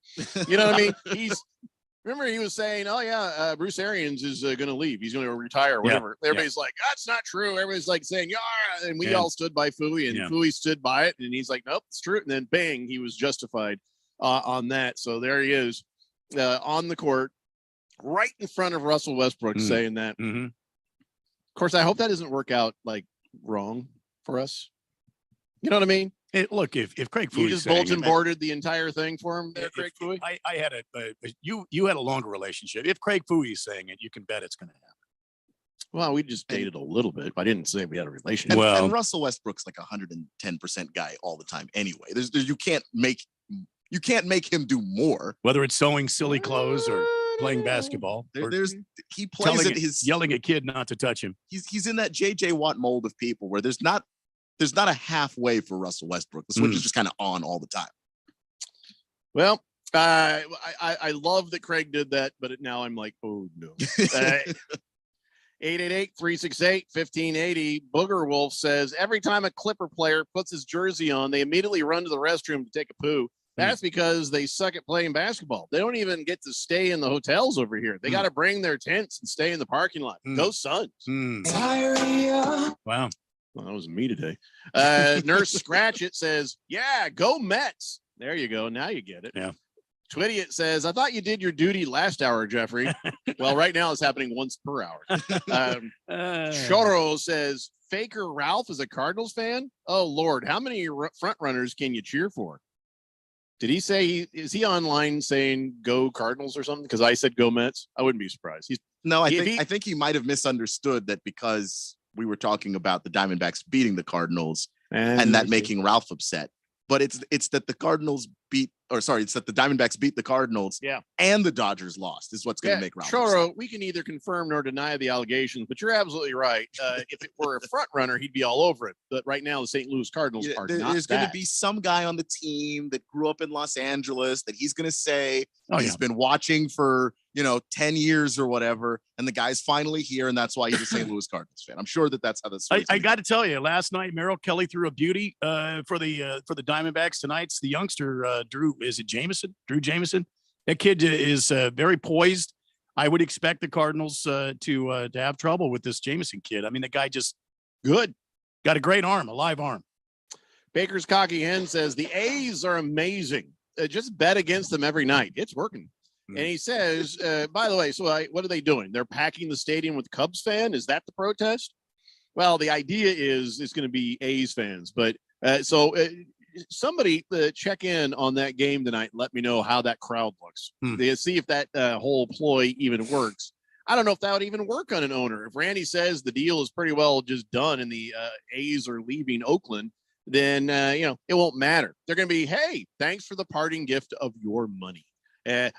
You know what I mean? Remember he was saying, oh yeah, Bruce Arians is going to leave. He's going to retire or whatever. Yeah. Everybody's like, that's not true. Everybody's like saying, yeah. And we all stood by Fouey, and Fouey stood by it. And he's like, nope, it's true. And then bang, he was justified on that. So there he is on the court right in front of Russell Westbrook saying that. Mm-hmm. Of course, I hope that doesn't work out like wrong for us. You know what I mean? Look, if Craig Fouey you just bulletin boarded the entire thing for him, there, Craig Fouey. I had you had a longer relationship. If Craig Fouey is saying it, you can bet it's going to happen. Well, we just dated a little bit. I didn't say we had a relationship. And Russell Westbrook's like 110% guy all the time. Anyway, you can't make him do more. Whether it's sewing silly clothes or playing basketball. He plays yelling at kid not to touch him. He's in that JJ Watt mold of people where there's not a halfway for Russell Westbrook. The switch is just kind of on all the time. Well, I love that Craig did that, but now I'm like, oh no. 888-368-1580. Booger Wolf says every time a Clipper player puts his jersey on, they immediately run to the restroom to take a poo. That's because they suck at playing basketball. They don't even get to stay in the hotels over here. They got to bring their tents and stay in the parking lot. Go Suns. Wow. Well, that was me today. Nurse Scratchit says, yeah, go Mets. There you go. Now you get it. Yeah. Twittiot says, I thought you did your duty last hour, Jeffrey. Well, right now it's happening once per hour. Choro says, Faker Ralph is a Cardinals fan? Oh, Lord. How many front runners can you cheer for? Did he say, is he online saying go Cardinals or something? Because I said go Mets. I wouldn't be surprised. I think he might have misunderstood that because we were talking about the Diamondbacks beating the Cardinals and that making Ralph upset. But it's that the Diamondbacks beat the Cardinals and the Dodgers lost is what's going to make Ralph Choro, upset. we can either confirm nor deny the allegations, but you're absolutely right. If it were a front runner, he'd be all over it. But right now, the St. Louis Cardinals are not There's going to that. be some guy on the team that grew up in Los Angeles that he's going to say he's been watching for 10 years or whatever, and the guy's finally here, and that's why he's a St. Louis Cardinals fan. I'm sure that's how this. I got to tell you, last night Merrill Kelly threw a beauty for the Diamondbacks. Tonight's the youngster Drew Jameson. That kid is very poised. I would expect the Cardinals to have trouble with this Jameson kid. I mean, the guy just good, got a great arm, a live arm. Baker's Cocky Hen says the A's are amazing. Just bet against them every night. It's working. And he says, by the way, so what are they doing? They're packing the stadium with Cubs fan. Is that the protest? Well, the idea is it's going to be A's fans. But somebody check in on that game tonight. And let me know how that crowd looks. They see if that whole ploy even works. I don't know if that would even work on an owner. If Randy says the deal is pretty well just done and the A's are leaving Oakland, then, it won't matter. They're going to be, hey, thanks for the parting gift of your money.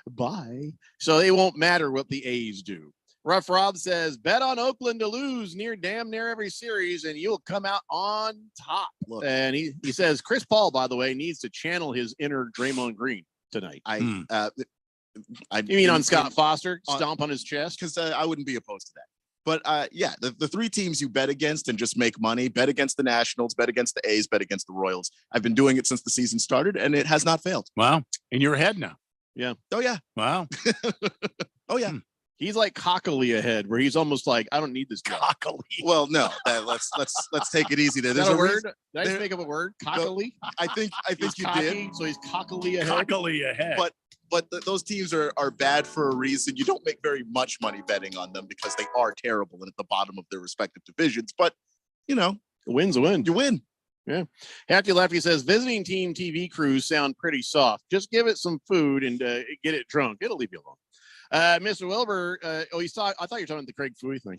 Bye. So it won't matter what the A's do. Rough Rob says, bet on Oakland to lose damn near every series, and you'll come out on top. Look. And he says, Chris Paul, by the way, needs to channel his inner Draymond Green tonight. You mean on Scott Foster, stomp on his chest? Because I wouldn't be opposed to that. But the three teams you bet against and just make money, bet against the Nationals, bet against the A's, bet against the Royals. I've been doing it since the season started, and it has not failed. Wow. In your head now. Yeah. Oh, yeah. Wow. Oh, yeah. He's like cockily ahead, where he's almost like, I don't need this job. Cockily. Well, no. Let's take it easy there. Is There's that a a word? reason- Did I just make up a word? Cockily? I think He's you cocky, did. So he's cockily ahead. Cockily ahead. But those teams are bad for a reason. You don't make very much money betting on them because they are terrible and at the bottom of their respective divisions. But, A win's a win. You win. Yeah. Hefty Lefty says visiting team TV crews sound pretty soft. Just give it some food and get it drunk. It'll leave you alone. Mr. Wilbur, I thought you were talking about the Craig Fouy thing.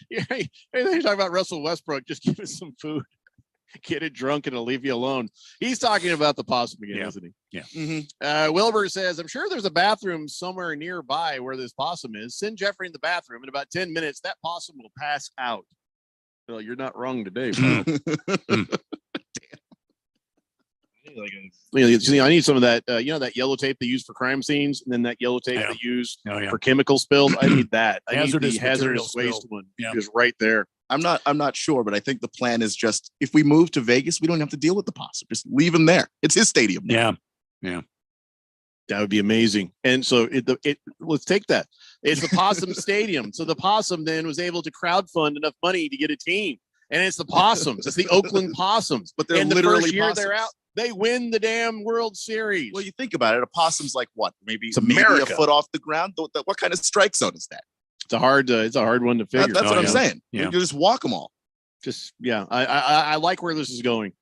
You're talking about Russell Westbrook. Just give it some food. Get it drunk and it'll leave you alone. He's talking about the possum again, isn't he? Yeah. Mm-hmm. Wilbur says, I'm sure there's a bathroom somewhere nearby where this possum is. Send Jeffrey in the bathroom. In about 10 minutes, that possum will pass out. Well, you're not wrong today, pal. I need some of that, that yellow tape they use for crime scenes, and then that yellow tape they use for chemical spills. I need that. I need the hazardous waste one. Just right there. I'm not sure, but I think the plan is just if we move to Vegas, we don't have to deal with the possum. Just leave him there. It's his stadium now. Yeah. That would be amazing. And so let's take that. It's the Possum Stadium. So the Possum then was able to crowdfund enough money to get a team. And it's the Possums. It's the Oakland Possums. But they're and the literally first year possums. They're out. They win the damn World Series. Well, you think about it. A possum's like what? Maybe a America. foot off the ground. What kind of strike zone is that? It's a hard one to figure. That's what I'm saying. Yeah. You just walk them all. I like where this is going.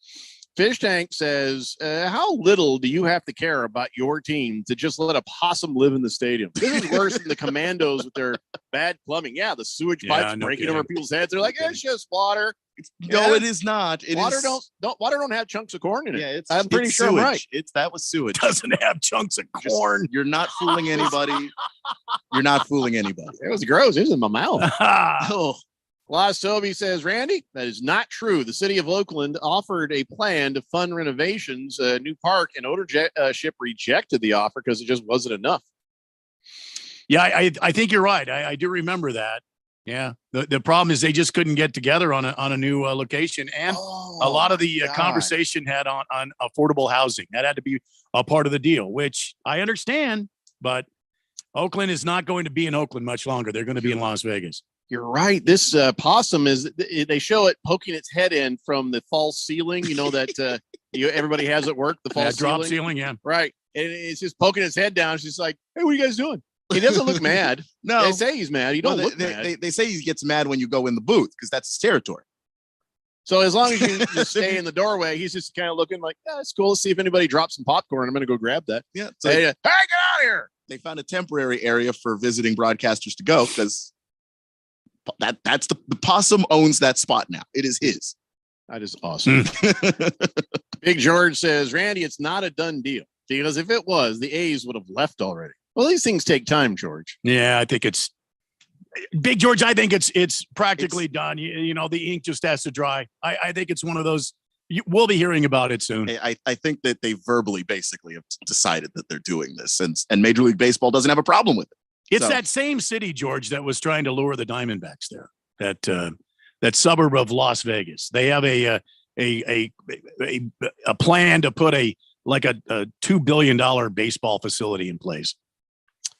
Fish Tank says, how little do you have to care about your team to just let a possum live in the stadium? This is worse than the Commandos with their bad plumbing. Yeah, the sewage pipes breaking over people's heads. They're like, it's just water. No, it is not. Water don't have chunks of corn in it. Yeah, I'm pretty sure sewage. I'm right. That was sewage. Doesn't have chunks of corn. You're not fooling anybody. You're not fooling anybody. It was gross. It was in my mouth. Oh. Lost Toby says, Randy, that is not true. The city of Oakland offered a plan to fund renovations, a new park, and ownership rejected the offer because it just wasn't enough. Yeah, I think you're right. I do remember that. Yeah. The problem is they just couldn't get together on a new location. And a lot of the conversation had on affordable housing. That had to be a part of the deal, which I understand, but Oakland is not going to be in Oakland much longer. They're going to be in Las Vegas. You're right. This possum they show it poking its head in from the false ceiling, that everybody has at work, the false drop ceiling. Yeah. Right. And it's just poking its head down. It's just like, hey, what are you guys doing? He doesn't look mad. No. They say he's mad. He don't look mad. They say he gets mad when you go in the booth because that's his territory. So as long as you just stay in the doorway, he's just kind of looking like, it's cool. Let's see if anybody drops some popcorn. I'm going to go grab that. Yeah. Hey, get out of here. They found a temporary area for visiting broadcasters to go because that's the possum owns that spot now. It is his. That is awesome. Big George says, Randy, it's not a done deal because if it was, the A's would have left already. Well, these things take time, George. Yeah, I think it's Big George. I think it's practically done. The ink just has to dry. I think it's one of those. We'll be hearing about it soon. I think that they verbally basically have decided that they're doing this, and Major League Baseball doesn't have a problem with it. It's that same city, George, that was trying to lure the Diamondbacks there. That suburb of Las Vegas. They have a plan to put a $2 billion baseball facility in place.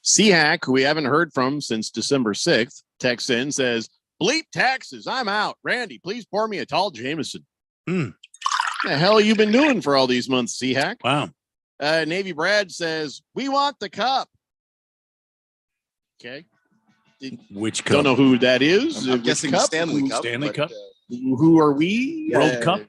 Seahack, who we haven't heard from since December 6th, texts in, says, bleep taxes. I'm out. Randy, please pour me a tall Jameson. Hmm. The hell you been doing for all these months, Seahack? Wow. Navy Brad says, we want the cup. Okay. Which cup? Don't know who that is. I'm Which guessing cup? Stanley Cup. Stanley but, Cup? Who are we? World Cup?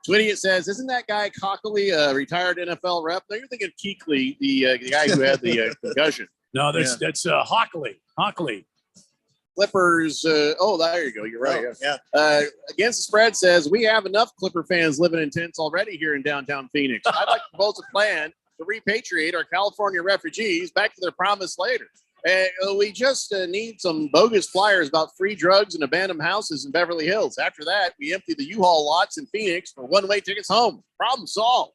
Twitty says, isn't that guy Cockley a retired NFL rep? No, you're thinking Keekly, the guy who had the concussion. No, that's Hockley. Hockley. Clippers. Oh, there you go. You're right. Yeah. Against the spread says, we have enough Clipper fans living in tents already here in downtown Phoenix. I'd like to propose a plan to repatriate our California refugees back to their promised later. We just need some bogus flyers about free drugs and abandoned houses in Beverly Hills. After that, we empty the U-Haul lots in Phoenix for one-way tickets home. Problem solved.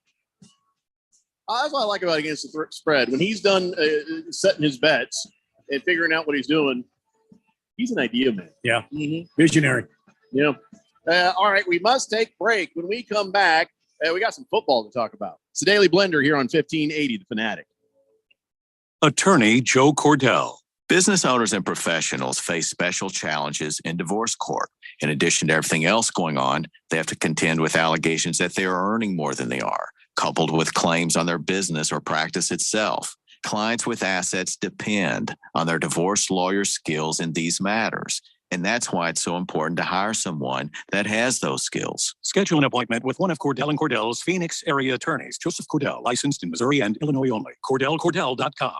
That's what I like about Against the Spread. When he's done setting his bets and figuring out what he's doing, he's an idea man. Yeah. Visionary. Yeah. All right, we must take break. When we come back, we got some football to talk about. It's the Daily Blender here on 1580 The Fanatic. Attorney Joe Cordell. Business owners and professionals face special challenges in divorce court. In addition to everything else going on, they have to contend with allegations that they are earning more than they are, coupled with claims on their business or practice itself. Clients with assets depend on their divorce lawyer skills in these matters. And that's why it's so important to hire someone that has those skills. Schedule an appointment with one of Cordell & Cordell's Phoenix area attorneys. Joseph Cordell, licensed in Missouri and Illinois only. CordellCordell.com.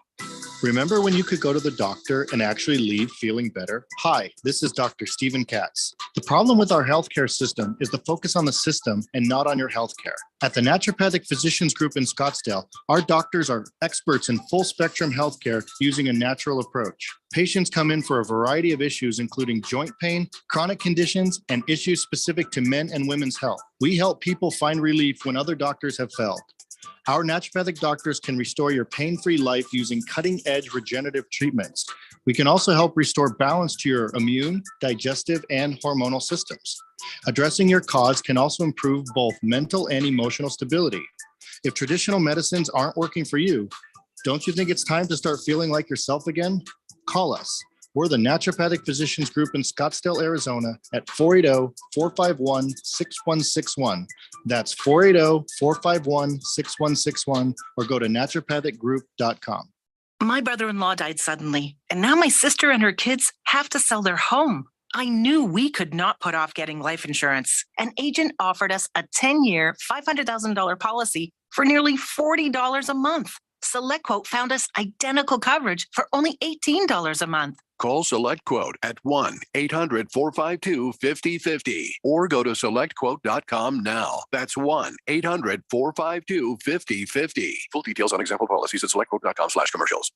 Remember when you could go to the doctor and actually leave feeling better? Hi, this is Dr. Stephen Katz. The problem with our healthcare system is the focus on the system and not on your healthcare. At the Naturopathic Physicians Group in Scottsdale, our doctors are experts in full spectrum healthcare using a natural approach. Patients come in for a variety of issues, including joint pain, chronic conditions, and issues specific to men and women's health. We help people find relief when other doctors have failed. Our naturopathic doctors can restore your pain-free life using cutting-edge regenerative treatments. We can also help restore balance to your immune, digestive, and hormonal systems. Addressing your cause can also improve both mental and emotional stability. If traditional medicines aren't working for you, don't you think it's time to start feeling like yourself again? Call us. We're the Naturopathic Physicians Group in Scottsdale, Arizona at 480-451-6161. That's 480-451-6161 or go to naturopathicgroup.com. My brother-in-law died suddenly, and now my sister and her kids have to sell their home. I knew we could not put off getting life insurance. An agent offered us a 10-year, $500,000 policy for nearly $40 a month. SelectQuote found us identical coverage for only $18 a month. Call SelectQuote at 1-800-452-5050 or go to SelectQuote.com now. That's 1-800-452-5050. Full details on example policies at SelectQuote.com/commercials.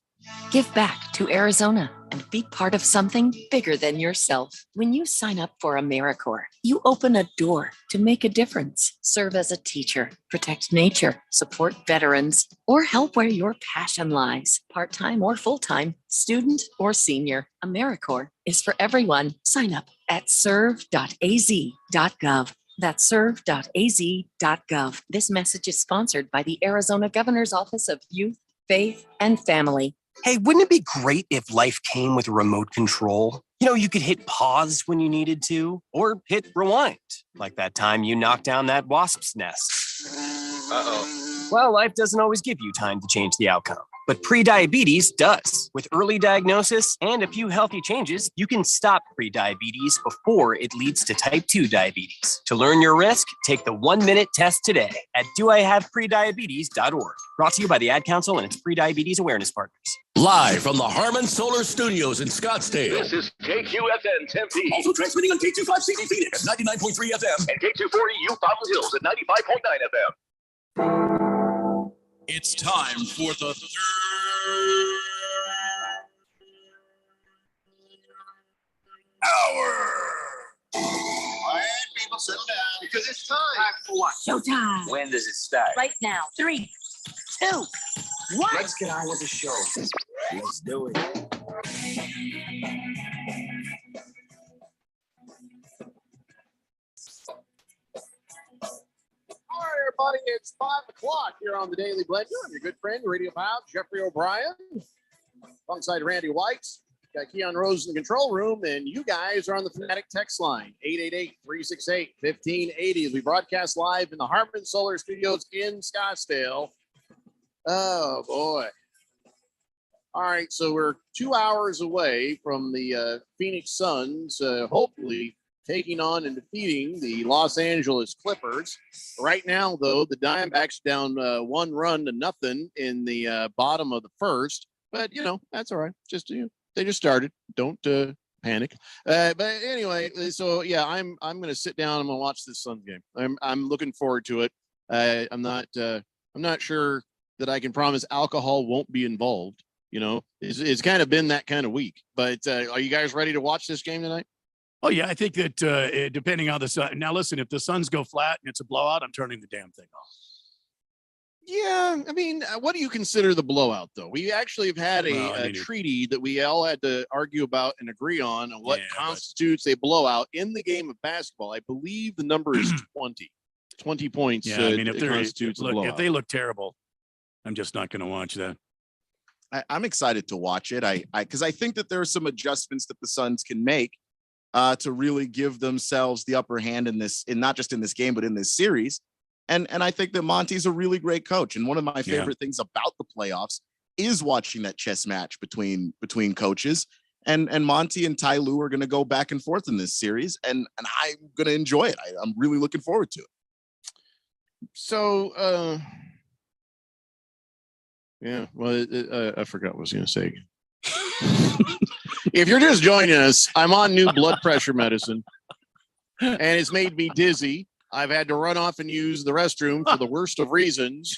Give back to Arizona and be part of something bigger than yourself. When you sign up for AmeriCorps, you open a door to make a difference. Serve as a teacher, protect nature, support veterans, or help where your passion lies. Part-time or full-time, student or senior, AmeriCorps is for everyone. Sign up at serve.az.gov. That's serve.az.gov. This message is sponsored by the Arizona Governor's Office of Youth, Faith, and Family. Hey, wouldn't it be great if life came with remote control? You know, you could hit pause when you needed to, or hit rewind, like that time you knocked down that wasp's nest. Uh-oh. Well, life doesn't always give you time to change the outcome. But prediabetes does. With early diagnosis and a few healthy changes, you can stop prediabetes before it leads to type 2 diabetes. To learn your risk, take the 1-minute test today at doihaveprediabetes.org. Brought to you by the Ad Council and its prediabetes awareness partners. Live from the Harmon Solar Studios in Scottsdale. This is KQFN Tempe. Also transmitting on K25CD Phoenix at 99.3 FM. And K240U Fountain Hills at 95.9 FM. It's time for the third hour. All right, people, settle down because it's time. Time for what? Showtime. When does it start? Right now. 3, 2, 1. Let's get on with the show. Let's do it. All right, everybody. It's 5 o'clock here on the Daily Blender. I'm your good friend, Radio Pal, Jeffrey O'Brien, alongside Randy White. Got Keon Rose in the control room, and you guys are on the Fanatic text line, 888-368-1580, as we broadcast live in the Hartman Solar Studios in Scottsdale. Oh, boy. All right, so we're 2 hours away from the Phoenix Suns, hopefully taking on and defeating the Los Angeles Clippers. Right now, though, the Diamondbacks down 1-0 in the bottom of the first. But, that's all right. Just, they just started. Don't panic. But anyway, so, yeah, I'm going to sit down. I'm going to watch this Suns game. I'm looking forward to it. I'm not sure that I can promise alcohol won't be involved. It's kind of been that kind of week. But are you guys ready to watch this game tonight? Oh, yeah, I think that depending on the Sun. Now, listen, if the Suns go flat and it's a blowout, I'm turning the damn thing off. Yeah, I mean, what do you consider the blowout, though? We actually have had a treaty that we all had to argue about and agree on what constitutes a blowout in the game of basketball. I believe the number is 20. 20 points. Yeah, I mean, if if they look terrible, I'm just not going to watch that. I'm excited to watch it. Because I think that there are some adjustments that the Suns can make to really give themselves the upper hand in not just in this game, but in this series. And I think that Monty's a really great coach. And one of my favorite things about the playoffs is watching that chess match between coaches. And Monty and Ty Lue are going to go back and forth in this series. And I'm going to enjoy it. I'm really looking forward to it. So, yeah, well, I forgot what I was going to say. If you're just joining us, I'm on new blood pressure medicine, and it's made me dizzy. I've had to run off and use the restroom for the worst of reasons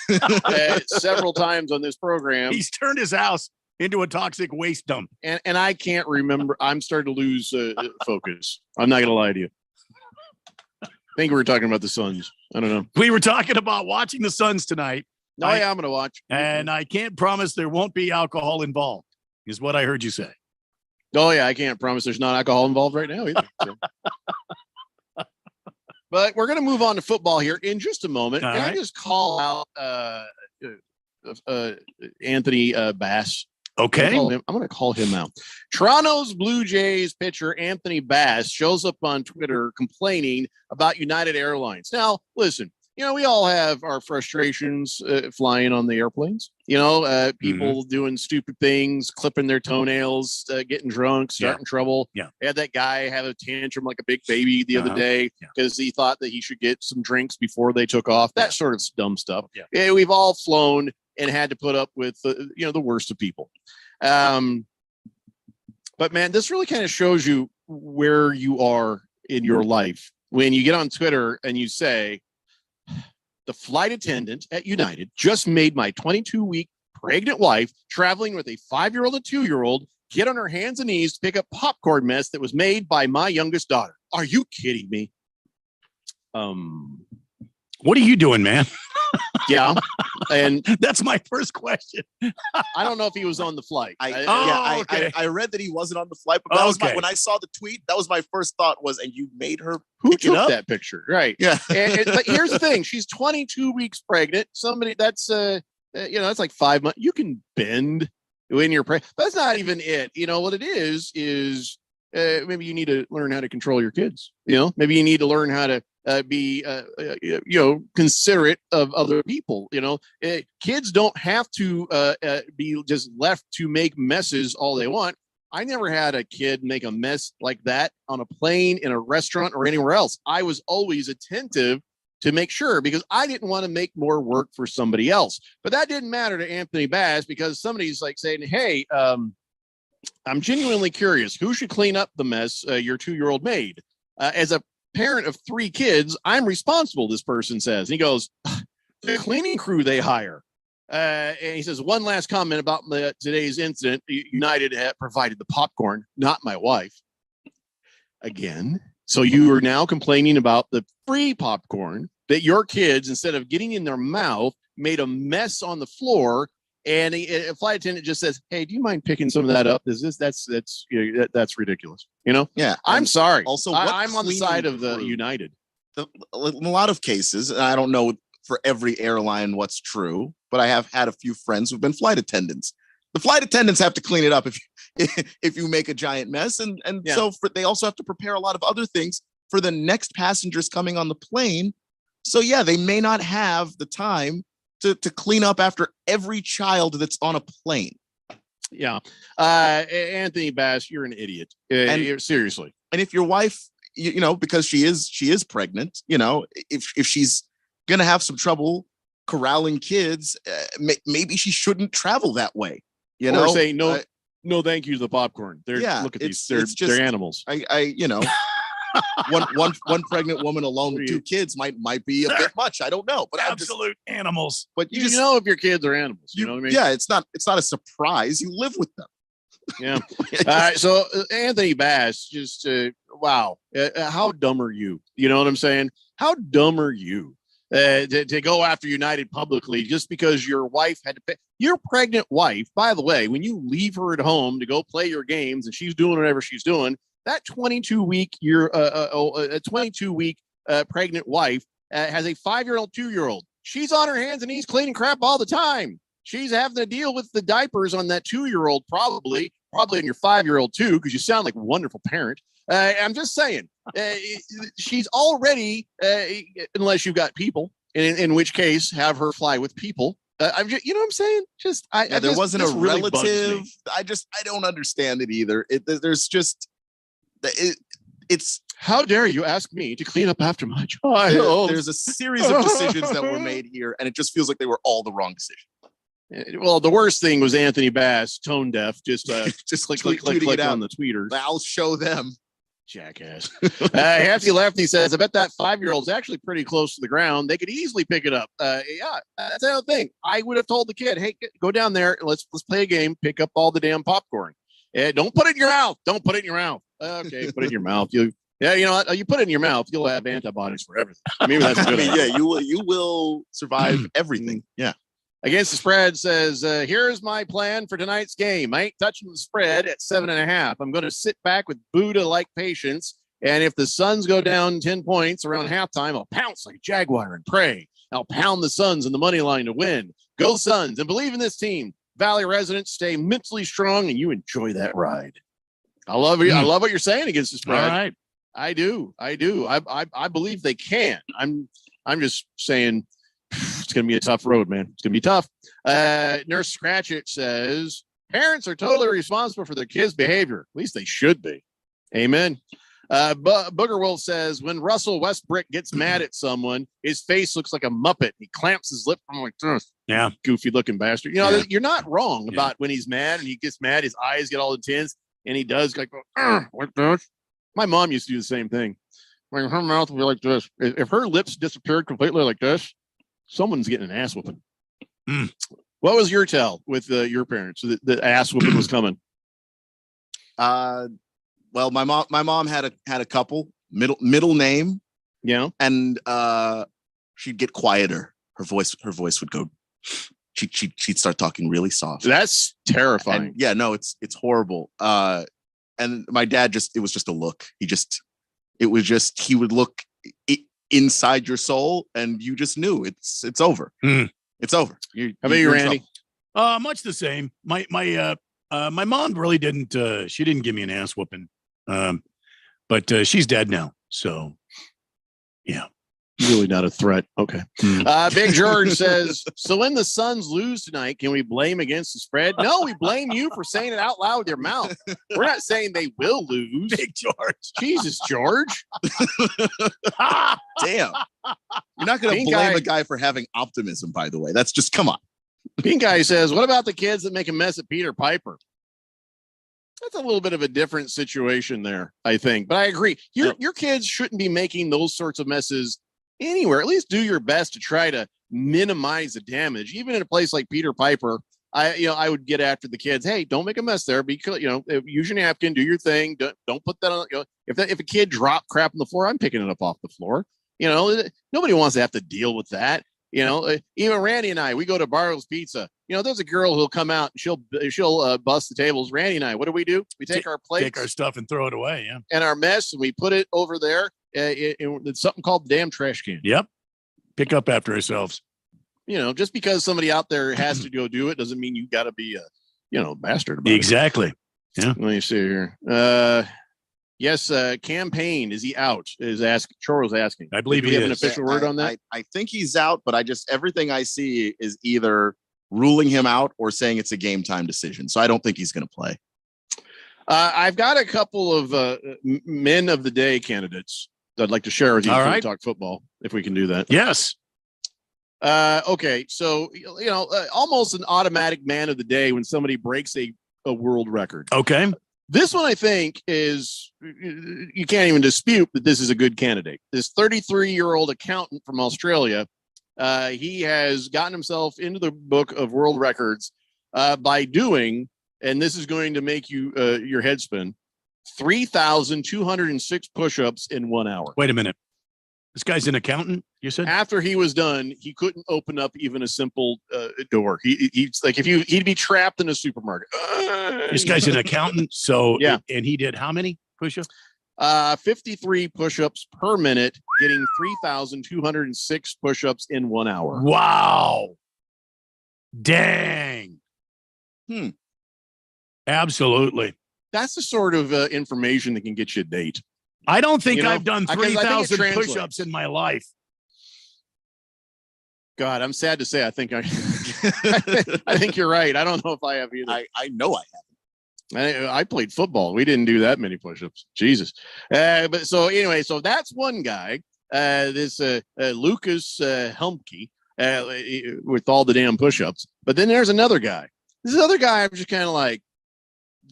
several times on this program. He's turned his house into a toxic waste dump. And I can't remember. I'm starting to lose focus. I'm not going to lie to you. I think we were talking about the Suns. I don't know. We were talking about watching the Suns tonight. No, I'm going to watch. And I can't promise there won't be alcohol involved, is what I heard you say. Oh, yeah, I can't promise there's not alcohol involved right now either. So. But we're going to move on to football here in just a moment. Can I just call out Anthony Bass? Okay. I'm going to call him out. Toronto's Blue Jays pitcher Anthony Bass shows up on Twitter complaining about United Airlines. Now, listen, we all have our frustrations flying on the airplanes. People doing stupid things, clipping their toenails, getting drunk, starting trouble. Yeah. I had that guy have a tantrum like a big baby the other day because he thought that he should get some drinks before they took off. That sort of dumb stuff. Yeah, we've all flown and had to put up with the worst of people. But man, this really kind of shows you where you are in your life when you get on Twitter and you say, the flight attendant at United just made my 22-week pregnant wife traveling with a 5-year-old and 2-year-old get on her hands and knees to pick up popcorn mess that was made by my youngest daughter. Are you kidding me? What are you doing, man? Yeah. And that's my first question. I don't know if he was on the flight. I read that he wasn't on the flight, but that was when I saw the tweet, that was my first thought was, and you made her who pick took it up? That picture. Right. Yeah. But here's the thing. She's 22 weeks pregnant. Somebody that's, that's like 5 months. You can bend when you're pregnant. That's not even it. What it is maybe you need to learn how to control your kids. Maybe you need to learn how to be considerate of other people. Kids don't have to be just left to make messes all they want. I never had a kid make a mess like that on a plane, in a restaurant, or anywhere else. I was always attentive to make sure, because I didn't want to make more work for somebody else. But that didn't matter to Anthony Bass, because somebody's like saying, hey, I'm genuinely curious, who should clean up the mess your 2-year-old made? As a parent of 3 kids, I'm responsible, this person says. And he goes, the cleaning crew they hire. And he says, one last comment about today's incident. United had provided the popcorn, not my wife. Again. So you are now complaining about the free popcorn that your kids, instead of getting in their mouth, made a mess on the floor. And a flight attendant just says, hey, do you mind picking some of that up? That's ridiculous. Yeah. I'm sorry. Also, I'm on the side of the United. In a lot of cases, and I don't know for every airline what's true, but I have had a few friends who've been flight attendants. The flight attendants have to clean it up if you make a giant mess, and so they also have to prepare a lot of other things for the next passengers coming on the plane. So yeah, they may not have the time to clean up after every child that's on a plane. Yeah. Anthony Bass, you're an idiot. Seriously. And if your wife, you know, because she is pregnant, you know, if she's going to have some trouble corralling kids, maybe she shouldn't travel that way. You know, or say no, thank you to the popcorn. Look at these. They're animals. You know, one pregnant woman alone with 2 kids might be a bit much. I don't know, but absolute animals. But you just know if your kids are animals. You know what I mean? Yeah, it's not a surprise. You live with them. Yeah. All right. So Anthony Bass, just wow. How dumb are you? You know what I'm saying? How dumb are you to go after United publicly just because your wife had to pay? Your pregnant wife, by the way, when you leave her at home to go play your games and she's doing whatever she's doing, that 22-week pregnant wife has a 5-year-old, 2-year-old. She's on her hands and knees cleaning crap all the time. She's having to deal with the diapers on that 2-year-old, probably on your 5-year-old too, because you sound like a wonderful parent. I'm just saying, she's already, unless you've got people, in which case have her fly with people. I'm just, you know what I'm saying? There wasn't a relative. I don't understand it either. It's how dare you ask me to clean up after my child? There's a series of decisions that were made here, and it just feels like they were all the wrong decision. Well, the worst thing was Anthony Bass, tone deaf, just click it on the tweeters. I'll show them. Jackass. Hefty Lefty says, I bet that 5-year-old's actually pretty close to the ground. They could easily pick it up. Yeah, that's the other thing. I would have told the kid, hey, go down there. Let's play a game. Pick up all the damn popcorn. Don't put it in your mouth. Don't put it in your mouth. Okay, put it in your mouth. You know what? You put it in your mouth, you'll have antibodies for everything. Maybe that's good. You will survive everything. Yeah. Against the Spread says, here's my plan for tonight's game. I ain't touching the spread at 7.5. I'm going to sit back with Buddha-like patience. And if the Suns go down 10 points around halftime, I'll pounce like a Jaguar and pray. I'll pound the Suns in the money line to win. Go Suns and believe in this team. Valley residents, stay mentally strong and you enjoy that ride. I love you. I love what you're saying against the Spread. All right. I do. I believe they can. I'm just saying, it's going to be a tough road, man. It's going to be tough. Nurse Scratchit says, parents are totally responsible for their kids' behavior. At least they should be. Amen. Booger Wolf says, when Russell Westbrook gets mad at someone, his face looks like a Muppet. He clamps his lip from like this. Yeah. Goofy looking bastard. You know, you're not wrong about when he's mad and he gets mad, his eyes get all intense and he does like, like this. My mom used to do the same thing. Like her mouth would be like this. If her lips disappeared completely like this, someone's getting an ass whooping. What was your tell with your parents? The ass whooping was coming. Well, my mom had a couple middle name. Yeah. And she'd get quieter. Her voice would go. She'd start talking really soft. That's terrifying. And yeah, no, it's horrible. And my dad it was just a look. He would look inside your soul and you just knew it's over. It's over. How about you, Randy? Much the same. My mom really didn't she didn't give me an ass whooping. But she's dead now. So yeah. Really not a threat. Okay. Big George says, so when the Suns lose tonight, can we blame against the spread? No, we blame you for saying it out loud with your mouth. We're not saying they will lose. Big George. Jesus, George. Damn. You're not going to blame a guy for having optimism, by the way. That's just, come on. Pink Guy says, what about the kids that make a mess at Peter Piper? That's a little bit of a different situation there, I think. But I agree. Your kids shouldn't be making those sorts of messes anywhere. At least do your best to try to minimize the damage. Even in a place like Peter Piper, I would get after the kids. Hey, don't make a mess there. Because use your napkin, do your thing. Don't put that on. If a kid dropped crap on the floor, I'm picking it up off the floor. Nobody wants to have to deal with that. Even Randy and I, we go to Bartle's Pizza. There's a girl who'll come out and she'll bust the tables. Randy and I, what do? We take our plates, take our stuff, and throw it away. Yeah, and our mess, and we put it over there. It's something called the damn trash can. Yep. pick up after ourselves. Just because somebody out there has to go do it doesn't mean you got to be a bastard about Exactly. Yeah. Let me see here. Yes, campaign, is he out? Charles asking. I believe Do we have an official word on that? I think he's out, but everything I see is either ruling him out or saying it's a game time decision. So I don't think he's going to play. I've got a couple of men of the day candidates that I'd like to share with you All before we right. talk football, if we can do that. Yes. Okay, so almost an automatic man of the day when somebody breaks a world record. Okay. This one I think is, you can't even dispute that this is a good candidate. This 33-year-old accountant from Australia, he has gotten himself into the book of world records by doing, and this is going to make you your head spin, 3,206 push-ups in 1 hour. Wait a minute. This guy's an accountant, you said? After he was done, he couldn't open up even a simple door. He's like, he'd be trapped in a supermarket. This guy's an accountant. So, Yeah. And he did how many push-ups? 53 push-ups per minute, getting 3,206 push-ups in 1 hour. Wow. Dang. Absolutely. That's the sort of information that can get you a date. I don't think You know, I've done I think it 3,000 translates. push-ups in my life. God, I'm sad to say, I think I think you're right. I don't know if I have either. I know I haven't. I played football. We didn't do that many push-ups. Jesus. But so anyway, so that's one guy. This Lucas Helmke with all the damn push-ups. But then there's another guy. This other guy, I'm just kind of like,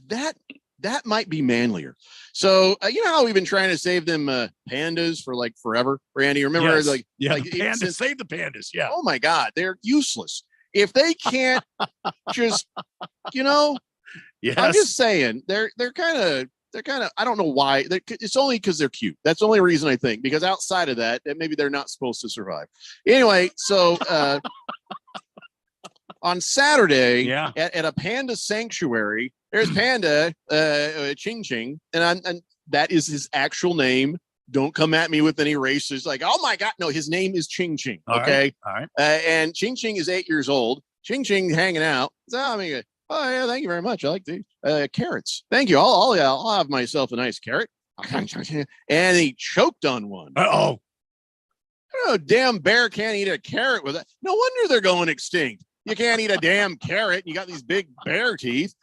that might be manlier. So you know how we've been trying to save them pandas for like forever, Randy? Remember, Yes. like Yeah, like the pandas, save the pandas. Yeah. Oh my God, they're useless if they can't just, I'm Yes. just saying they're kind of I don't know why. It's only because they're cute. That's the only reason I think. Because outside of that, maybe they're not supposed to survive. Anyway, so on Saturday, at a panda sanctuary, there's Panda Ching Ching, and that is his actual name. Don't come at me with any racist like, oh my God, no, his name is Ching Ching. Okay, All right. and Ching Ching is 8 years old. Ching Ching hanging out. So I mean, oh yeah, thank you very much. I like these carrots. Thank you. I'll have myself a nice carrot. And he choked on one. Uh-oh. Oh, damn bear can't eat a carrot with that. No wonder they're going extinct. You can't eat a damn carrot. You got these big bear teeth.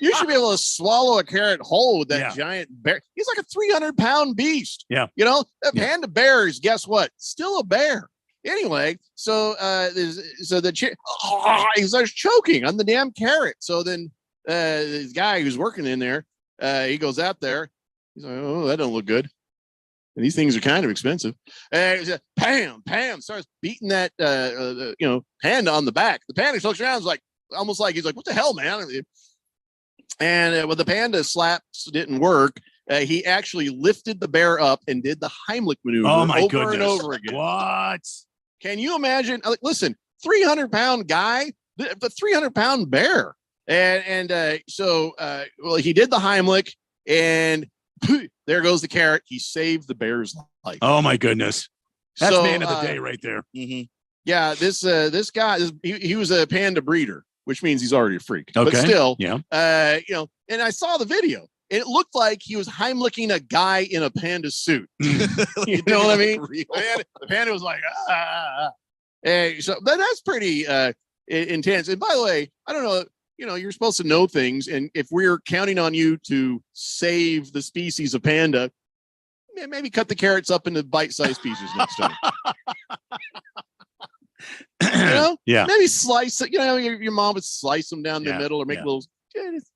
You should be able to swallow a carrot whole with that giant bear. He's like a 300-pound beast. Yeah. That panda bear is, guess what? Still a bear. Anyway, so he starts choking on the damn carrot. So then this guy who's working in there, he goes out there. He's like, oh, that don't look good. And these things are kind of expensive. And he's like, Pam, starts beating that panda on the back. The panda looks around, is like, almost like he's like, what the hell, man? And when the panda slaps didn't work, he actually lifted the bear up and did the Heimlich maneuver over and over again. What? Can you imagine? Like, listen, 300-pound guy, the 300-pound bear. So he did the Heimlich, and there goes the carrot. He saved the bear's life. Oh my goodness. That's So, man of the day right there. Yeah, this guy, he was a panda breeder, which means he's already a freak. Okay. But still, Yeah. and I saw the video. And it looked like he was Heimliching a guy in a panda suit. You know what I mean? The panda was like, so that's pretty intense. And by the way, I don't know, you're supposed to know things. And if we're counting on you to save the species of panda, maybe cut the carrots up into bite-sized pieces next time. Yeah. Maybe slice it. Your mom would slice them down the middle or make little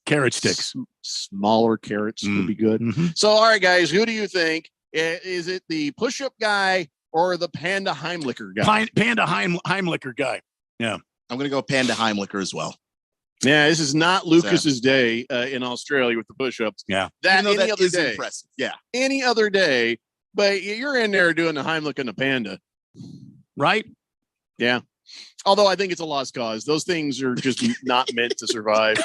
carrot sticks. Smaller carrots would be good. So, all right, guys, who do you think? Is it the push-up guy or the panda Heimlicher guy? Panda Heimlicher guy. Yeah. I'm going to go Panda Heimlicher as well. Yeah, this is not Lucas's day in Australia with the push-ups. Yeah. That Even though any that other is day. impressive. Yeah. Any other day, but you're in there doing the Heimlich and the panda. Right? Yeah. Although I think it's a lost cause. Those things are just not meant to survive.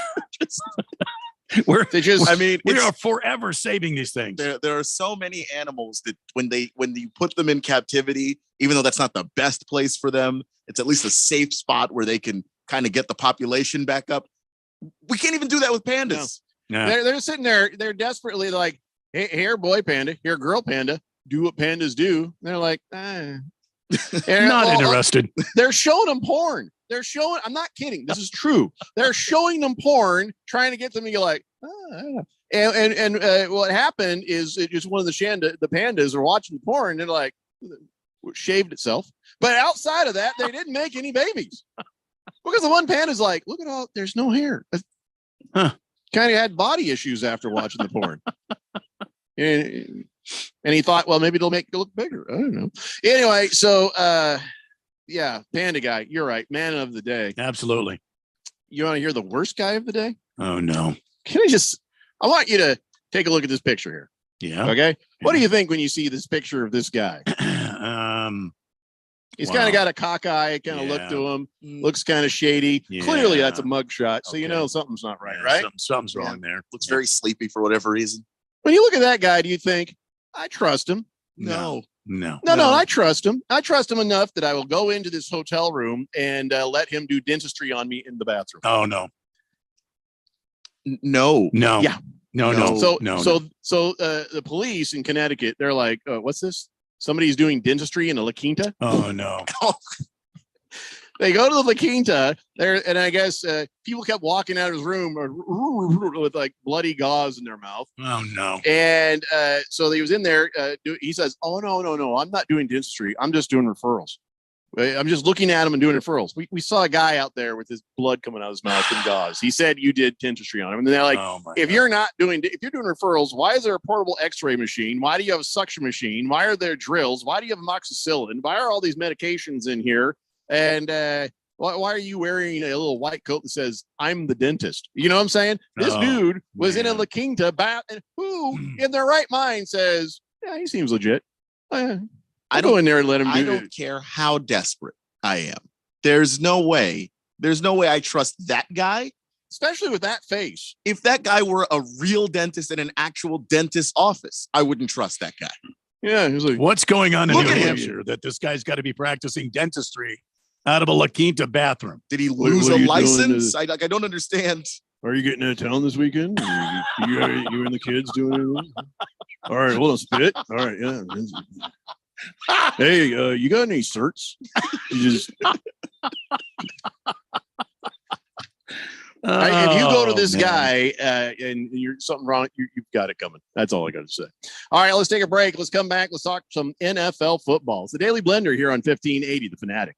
They just, I mean, we it's- are forever saving these things. there are so many animals that when you put them in captivity, even though that's not the best place for them, it's at least a safe spot where they can kind of get the population back up. We can't even do that with pandas. No. they're sitting there. They're desperately like, hey, here, boy panda, here, girl panda, do what pandas do. And they're like, And, Not interested. They're showing them porn. I'm not kidding. This is true. They're showing them porn, trying to get them to go like, and what happened is it just one of the pandas are watching the porn. And they're like, shaved itself. But outside of that, they didn't make any babies because the one panda's like, look at all, there's no hair. Kind of had body issues after watching the porn. And he thought, well, maybe it'll make it look bigger. I don't know. Anyway, so yeah, panda guy, you're right. Man of the day. Absolutely. You want to hear the worst guy of the day? Oh no. I want you to take a look at this picture here. Yeah. Okay. What do you think when you see this picture of this guy? He's kind of got a cockeye kind of look to him. Looks kind of shady. Yeah. Clearly, that's a mugshot. So you Okay. know something's not right, Yeah, right? Something's wrong there. Looks very sleepy for whatever reason. When you look at that guy, do you think I trust him? No. No. No, I trust him. I trust him enough that I will go into this hotel room and let him do dentistry on me in the bathroom. Oh no. No. No. Yeah. No. So the police in Connecticut, they're like, what's this? Somebody's doing dentistry in a La Quinta. Oh no. They go to the La Quinta there, and I guess people kept walking out of his room with like bloody gauze in their mouth. Oh no. And so he was in there. He says, "Oh no, I'm not doing dentistry. I'm just doing referrals. I'm just looking at him and doing referrals." We saw a guy out there with his blood coming out of his mouth and gauze. He said you did dentistry on him, and they're like, if you're doing referrals, why is there a portable X-ray machine? Why do you have a suction machine? Why are there drills? Why do you have amoxicillin? Why are all these medications in here? And why are you wearing a little white coat that says "I'm the dentist"? You know what I'm saying? This dude was in a La Quinta, and who in their right mind says, "Yeah, he seems legit." I go in there and let him do I don't care how desperate I am. There's no way I trust that guy. Especially with that face. If that guy were a real dentist in an actual dentist's office, I wouldn't trust that guy. Yeah, he was like, what's going on in Look New at him. Hampshire that this guy's got to be practicing dentistry out of a La Quinta bathroom? Did he What- lose what are a you doing license? I don't understand. Are you getting out of town this weekend? You and the kids doing anything? All right, hold on, spit. All right, yeah. Hey, you got any certs? You just if you go to this guy and you're something wrong, you've got it coming. That's all I got to say. All right, let's take a break. Let's come back. Let's talk some NFL football. It's the Daily Blender here on 1580 The Fanatic.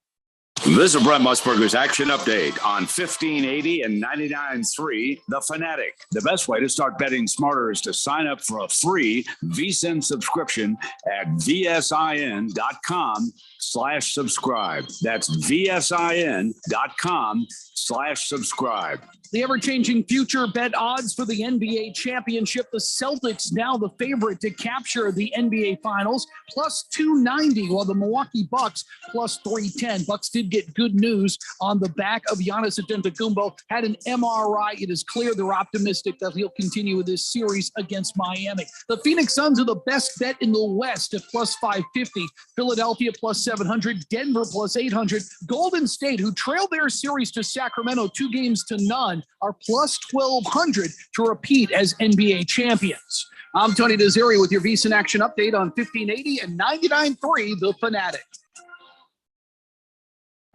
This is Brent Musburger's Action Update on 1580 and 99.3 The Fanatic. The best way to start betting smarter is to sign up for a free VSiN subscription at vsin.com/subscribe. That's vsin.com/subscribe. The ever-changing future bet odds for the NBA championship. The Celtics now the favorite to capture the NBA Finals, plus 290, while the Milwaukee Bucks plus 310. Bucks did get good news on the back of Giannis Antetokounmpo. Had an MRI. It is clear they're optimistic that he'll continue with this series against Miami. The Phoenix Suns are the best bet in the West at plus 550. Philadelphia plus 700. Denver plus 800. Golden State, who trailed their series to Sacramento 2-0, are plus 1,200 to repeat as NBA champions. I'm Tony Desiri with your VSiN Action Update on 1580 and 99.3 The Fanatic.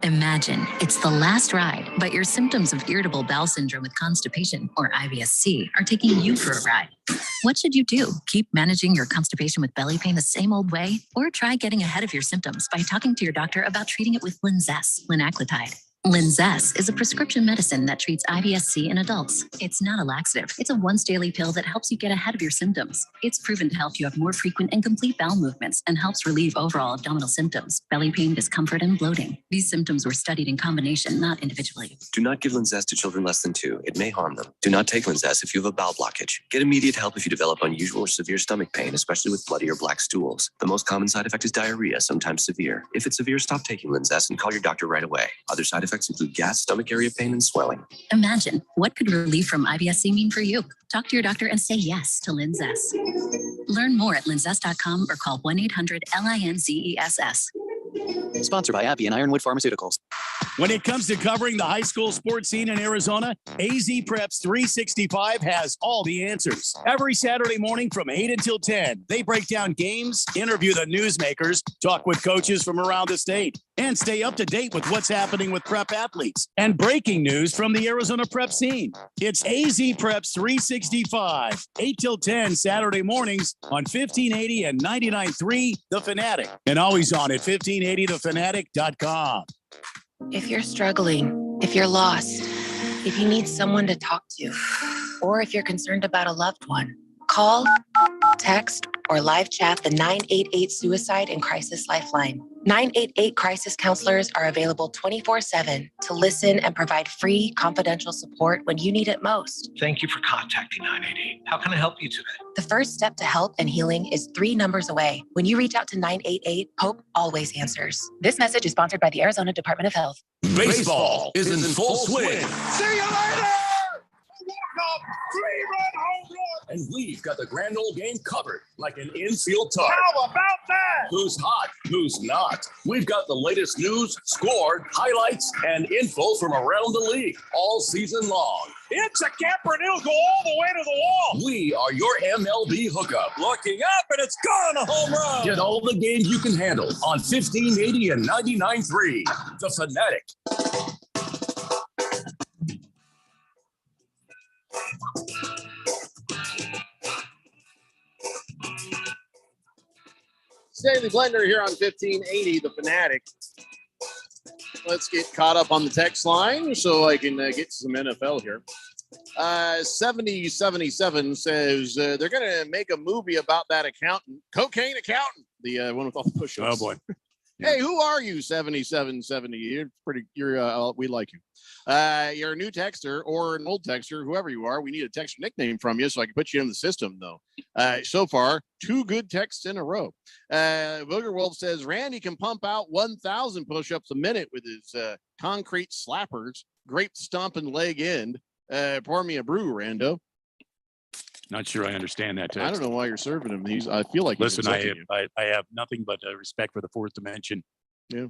Imagine it's the last ride, but your symptoms of irritable bowel syndrome with constipation, or IBS-C, are taking you for a ride. What should you do? Keep managing your constipation with belly pain the same old way? Or try getting ahead of your symptoms by talking to your doctor about treating it with Linzess, linaclotide. Linzess is a prescription medicine that treats IBS-C in adults. It's not a laxative. It's a once-daily pill that helps you get ahead of your symptoms. It's proven to help you have more frequent and complete bowel movements and helps relieve overall abdominal symptoms, belly pain, discomfort, and bloating. These symptoms were studied in combination, not individually. Do not give Linzess to children less than 2. It may harm them. Do not take Linzess if you have a bowel blockage. Get immediate help if you develop unusual or severe stomach pain, especially with bloody or black stools. The most common side effect is diarrhea, sometimes severe. If it's severe, stop taking Linzess and call your doctor right away. Other side effects effects include gas, stomach area pain, and swelling. Imagine, what could relief from IBS-C mean for you? Talk to your doctor and say yes to Linzess. Learn more at linzess.com or call 1-800-LINZESS. Sponsored by AbbVie and Ironwood Pharmaceuticals. When it comes to covering the high school sports scene in Arizona, AZ Preps 365 has all the answers. Every Saturday morning from 8 until 10, they break down games, interview the newsmakers, talk with coaches from around the state, and stay up to date with what's happening with prep athletes and breaking news from the Arizona prep scene. It's AZ Preps 365, 8 till 10 Saturday mornings on 1580 and 99.3 The Fanatic, and always on at 1580thefanatic.com. If you're struggling, if you're lost, if you need someone to talk to, or if you're concerned about a loved one, call, text, or live chat the 988 Suicide and Crisis Lifeline. 988 crisis counselors are available 24/7 to listen and provide free, confidential support when you need it most. Thank you for contacting 988. How can I help you today? The first step to help and healing is 3 numbers away. When you reach out to 988, Hope always answers. This message is sponsored by the Arizona Department of Health. Baseball is in full swing. See you later! Walk-off, 3-run home run! And we've got the grand old game covered like an infield tarp. How about that? Who's hot? Who's not? We've got the latest news, score, highlights, and info from around the league all season long. It's a camper and it'll go all the way to the wall. We are your MLB hookup. Looking up and it's gone, a home run. Get all the games you can handle on 1580 and 99.3. The Fanatic. Daily Blender here on 1580, The Fanatic. Let's get caught up on the text line so I can get some NFL here. 7077 says they're going to make a movie about that accountant, cocaine accountant, the one with all the push-ups. Oh, boy. Hey, who are you, 7770? We like you. You're a new texter or an old texter, whoever you are. We need a texter nickname from you so I can put you in the system, though. So far, 2 good texts in a row. Booger Wolf says Randy can pump out 1,000 push-ups a minute with his concrete slappers, grape stomping leg end. Pour me a brew, Rando. Not sure I understand that text. I don't know why you're serving him these. I feel like listen. I have nothing but respect for the fourth dimension. Yeah.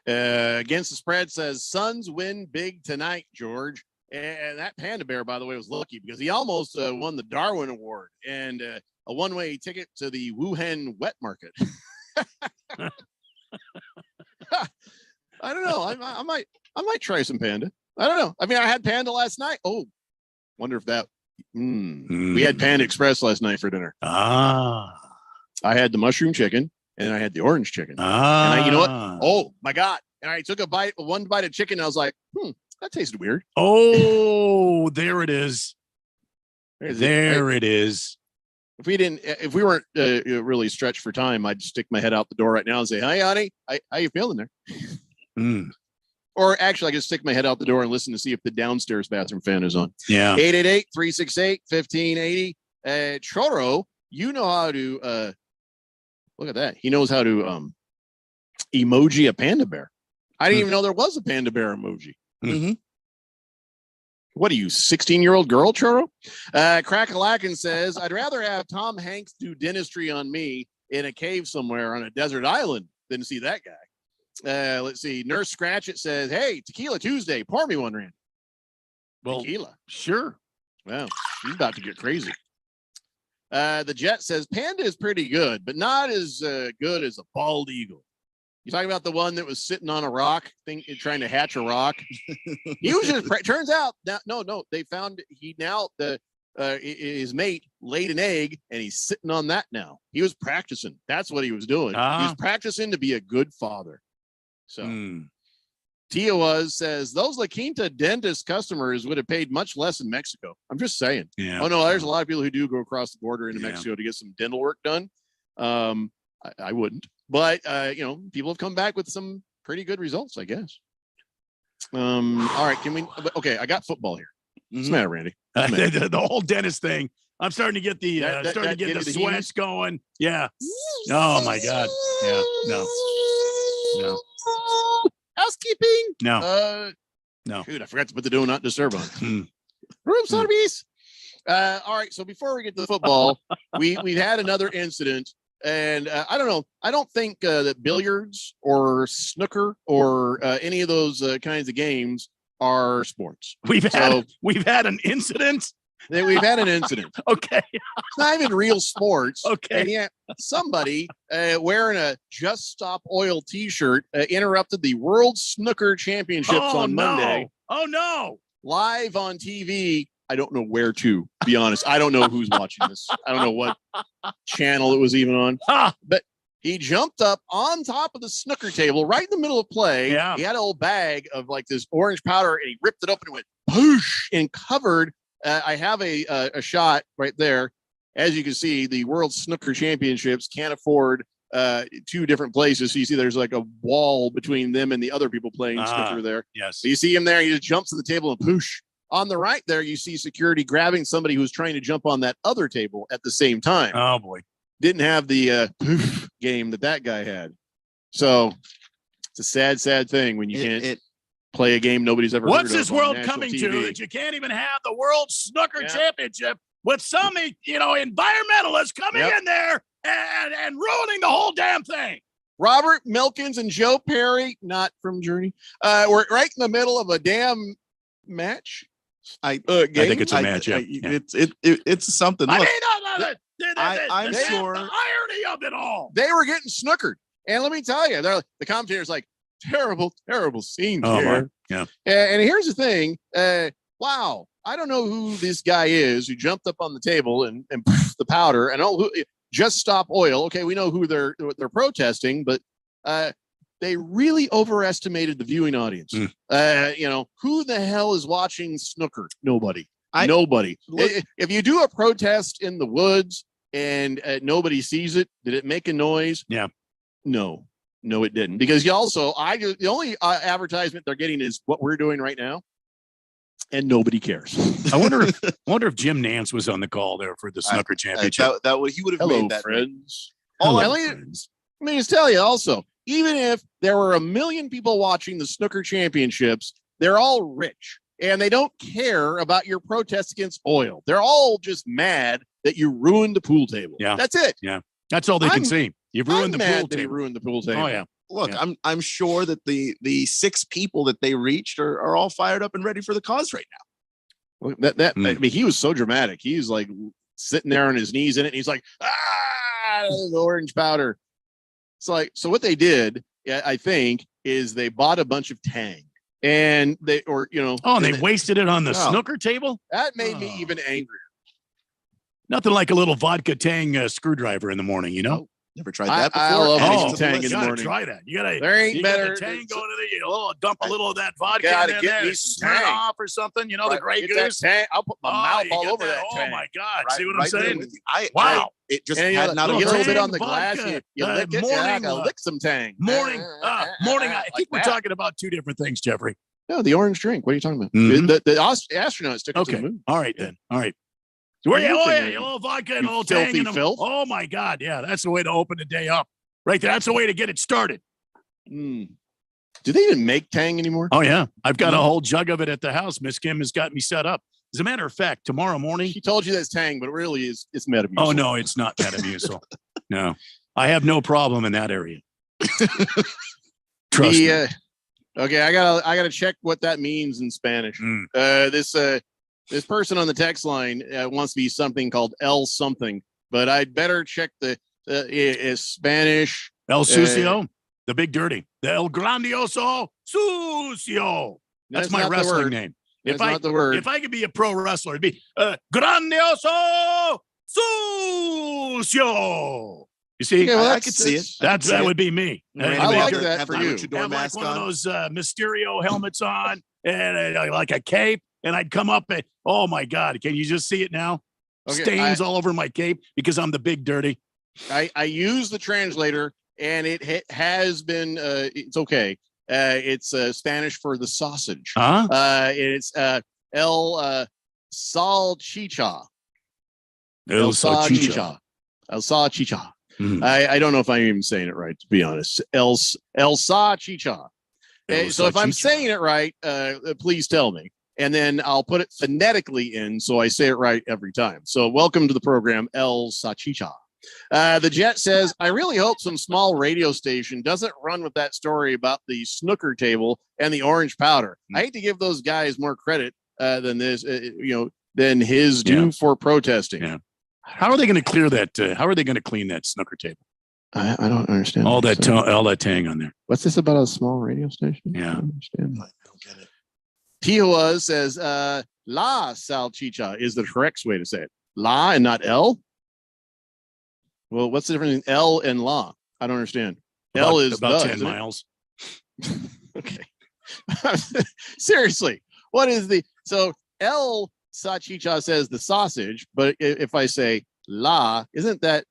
Against the spread says Suns win big tonight, George. And that Panda Bear, by the way, was lucky because he almost won the Darwin Award and a one-way ticket to the Wuhan wet market. I don't know. I might try some Panda. I don't know. I mean, I had Panda last night. Oh, wonder if that. We had Panda Express last night for dinner. I had the mushroom chicken and I had the orange chicken. And you know what? Oh my God. And I took one bite of chicken. And I was like, that tasted weird. Oh, there it is. There it is. If we weren't really stretched for time, I'd stick my head out the door right now and say, "Hi, honey. How you feeling there?" Or actually, I can stick my head out the door and listen to see if the downstairs bathroom fan is on. Yeah. 888-368-1580. Choro, you know how to look at that. He knows how to emoji a panda bear. I didn't even know there was a panda bear emoji. Mm-hmm. What are you, 16-year-old girl, Choro? Crackalakin says, I'd rather have Tom Hanks do dentistry on me in a cave somewhere on a desert island than see that guy. Let's see. Nurse Scratchit says, hey, Tequila Tuesday. Pour me one, Randy. Well, tequila. Sure. Wow. He's about to get crazy. The Jet says, Panda is pretty good, but not as good as a bald eagle. You talking about the one that was sitting on a rock, trying to hatch a rock? He was just, turns out, no, they found his mate laid an egg and he's sitting on that now. He was practicing. That's what he was doing. He was practicing to be a good father. So Tia says those La Quinta dentist customers would have paid much less in Mexico. I'm just saying. Yeah. Oh no, there's a lot of people who do go across the border into Mexico to get some dental work done. I wouldn't, but people have come back with some pretty good results, I guess. All right, okay, I got football here. What's the matter, Randy? The whole dentist thing. I'm starting to get the the sweats going. Yeah. Oh my God. Yeah. No. housekeeping. No. Shoot, I forgot to put the do not disturb on. Hmm. Room service. All right. So before we get to the football, we've had another incident, and I don't know. I don't think that billiards or snooker or any of those kinds of games are sports. We've had an incident. We've had an incident. Okay. It's not even real sports. Okay. And yet somebody wearing a Just Stop Oil t-shirt interrupted the World Snooker Championships on Monday. Oh, no. Live on TV. I don't know where to be honest. I don't know who's watching this. I don't know what channel it was even on. But he jumped up on top of the snooker table right in the middle of play. Yeah. He had an old bag of like this orange powder and he ripped it open and went poosh and covered. I have a shot right there. As you can see, the World Snooker Championships can't afford two different places. So you see there's like a wall between them and the other people playing snooker there. Yes. So you see him there. He just jumps to the table and poosh. On the right there, you see security grabbing somebody who's trying to jump on that other table at the same time. Oh, boy. Didn't have the poof game that guy had. So it's a sad, sad thing when you can't play a game nobody's ever heard of. What's this world coming to that you can't even have the World Snooker Championship with some, environmentalists coming in there and ruining the whole damn thing? Robert Milkins and Joe Perry, not from Journey, were right in the middle of a damn match. I think it's a match. It's something. Look, I'm sure the irony of it all. They were getting snookered, and let me tell you, the commentator's like, terrible scenes here. Yeah. And here's the thing. Wow, I don't know who this guy is who jumped up on the table and poof, the powder. And who Just Stop Oil. Okay, we know who they're protesting, but they really overestimated the viewing audience. Who the hell is watching snooker? Nobody. Nobody. If you do a protest in the woods and nobody sees it, did it make a noise? Yeah. No, it didn't. Because the only advertisement they're getting is what we're doing right now, and nobody cares. I wonder if Jim Nance was on the call there for the snooker championship. He would have made that. Friends. Friends. Let me just tell you also, even if there were 1 million people watching the snooker championships, they're all rich and they don't care about your protest against oil. They're all just mad that you ruined the pool table. Yeah. That's it. Yeah. That's all they can see. You've ruined the pool table. You ruined the pool table. Oh, yeah. Look, I'm sure that the 6 people that they reached are all fired up and ready for the cause right now. Well, I mean, he was so dramatic. He's like sitting there on his knees in it. And he's like, the orange powder. It's like, so what they did, I think, is they bought a bunch of Tang and they wasted it on the snooker table. That made me even angrier. Nothing like a little vodka Tang screwdriver in the morning, Never tried that before. I love Tang in the morning. Try that. You gotta. There ain't better. The Tang going to dump a little of that vodka gotta in get there, me some smear it Tang. off or something. The Grey Get that Goose. Tang. I'll put my mouth all over that Oh Tang. my God! Right- See what right I'm saying? there with you. Wow. It just And had not a little bit on the Tang, glass. vodka, You lick it. morning, I gotta lick some Tang. Morning. I think we're that. talking about two different things, Jeffrey. No, the orange drink. What are you talking about? Mhm. The astronauts took it to the moon. All right then. All right. Where you? Oh yeah, a little vodka and a little Tang filthy in them. filth. Oh my God! Yeah, that's the way to open the day up. Right there. That's the way to get it started. Do they even make Tang anymore? Oh yeah, I've got a whole jug of it at the house. Miss Kim has got me set up. As a matter of fact, tomorrow morning. She told you that's Tang, but it really is. It's Metamucil. Oh no, it's not Metamucil. No, I have no problem in that area. Trust me. Okay, I gotta check what that means in Spanish. This person on the text line wants to be something called El something, but I'd better check the Spanish. El Sucio, the big dirty, the El Grandioso Sucio. That's my wrestling name. That's not the word. If I could be a pro wrestler, it'd be Grandioso Sucio. You see, I could see it. That would be me. I like that for you. Have like one of those Mysterio helmets on and like a cape, and I'd come up and oh my God, can you just see it now? Okay, Stains all over my cape because I'm the big dirty. I use the translator, and it has been. It's okay. It's Spanish for the sausage. Huh? It's El Salchicha. El Salchicha. El Salchicha. Mhm. I don't know if I'm even saying it right, to be honest. El Salchicha. So if I'm saying it right, please tell me. And then I'll put it phonetically in so I say it right every time. So welcome to the program, El Sachicha. The Jet says, I really hope some small radio station doesn't run with that story about the snooker table and the orange powder. I hate to give those guys more credit than this, than his due for protesting. Yeah. How are they going to clear that? How are they going to clean that snooker table? I don't understand. All that tang on there. What's this about a small radio station? Yeah. I don't understand. I don't get it. Tijuana says, La Salchicha is the correct way to say it. La and not L? Well, what's the difference in L and La? I don't understand. L is about the, 10 miles. Okay. Seriously, what is so El Sachicha says the sausage, but if I say La, isn't that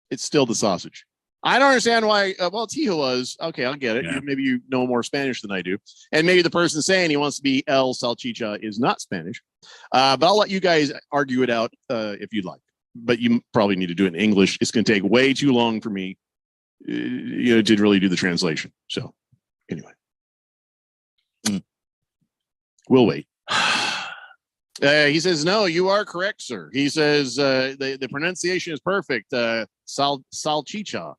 it's still the sausage? I don't understand why. Tijuana's okay. I'll get it. Yeah. Maybe you know more Spanish than I do, and maybe the person saying he wants to be El Salchicha is not Spanish. But I'll let you guys argue it out if you'd like. But you probably need to do it in English. It's going to take way too long for me, to really do the translation. So, anyway, we'll wait. He says, no, you are correct, sir. He says the pronunciation is perfect. Salchicha,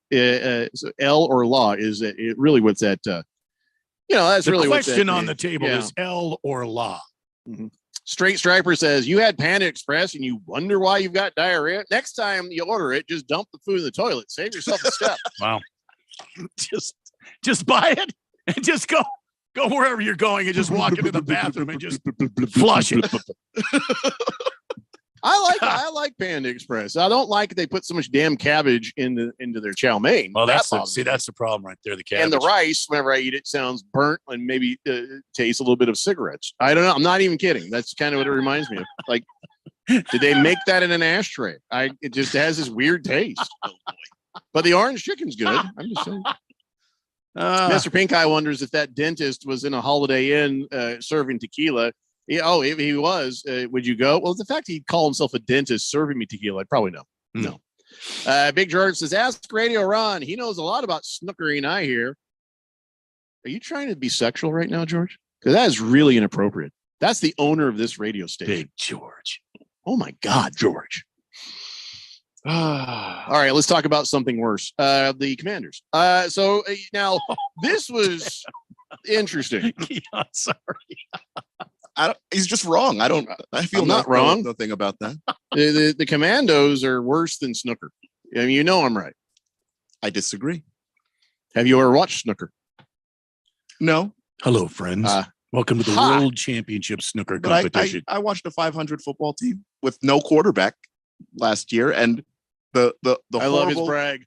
so L or La is it really what's that? That's the really what's that. The question on the table is L or La. Mm-hmm. Straight Striper says, you had Panda Express and you wonder why you've got diarrhea. Next time you order it, just dump the food in the toilet. Save yourself a step. Wow. Just buy it and just go wherever you're going and just walk into the bathroom and just flush it. I like Panda Express. I don't like they put so much damn cabbage into their chow mein. Well, that's the problem right there. The cabbage and the rice. Whenever I eat it, sounds burnt and maybe tastes a little bit of cigarettes. I don't know. I'm not even kidding. That's kind of what it reminds me of. Like, did they make that in an ashtray? It just has this weird taste. But the orange chicken's good. I'm just saying. Mr. Pink Eye wonders if that dentist was in a Holiday Inn serving tequila. If he was, would you go? Well, the fact he'd call himself a dentist serving me tequila, I'd probably know. No. Big George says, ask Radio Ron. He knows a lot about snookering, I hear. Are you trying to be sexual right now, George? Because that is really inappropriate. That's the owner of this radio station. Big George. Oh, my God, George. All right, let's talk about something worse. The Commanders. So now this was interesting. I'm sorry. He's just wrong. I feel I'm not wrong. Nothing about that. The Commandos are worse than snooker. I mean, I'm right. I disagree. Have you ever watched snooker? No. Hello, friends. Welcome to the World Championship Snooker Competition. I watched a 500 football team with no quarterback last year, and the I love his brag.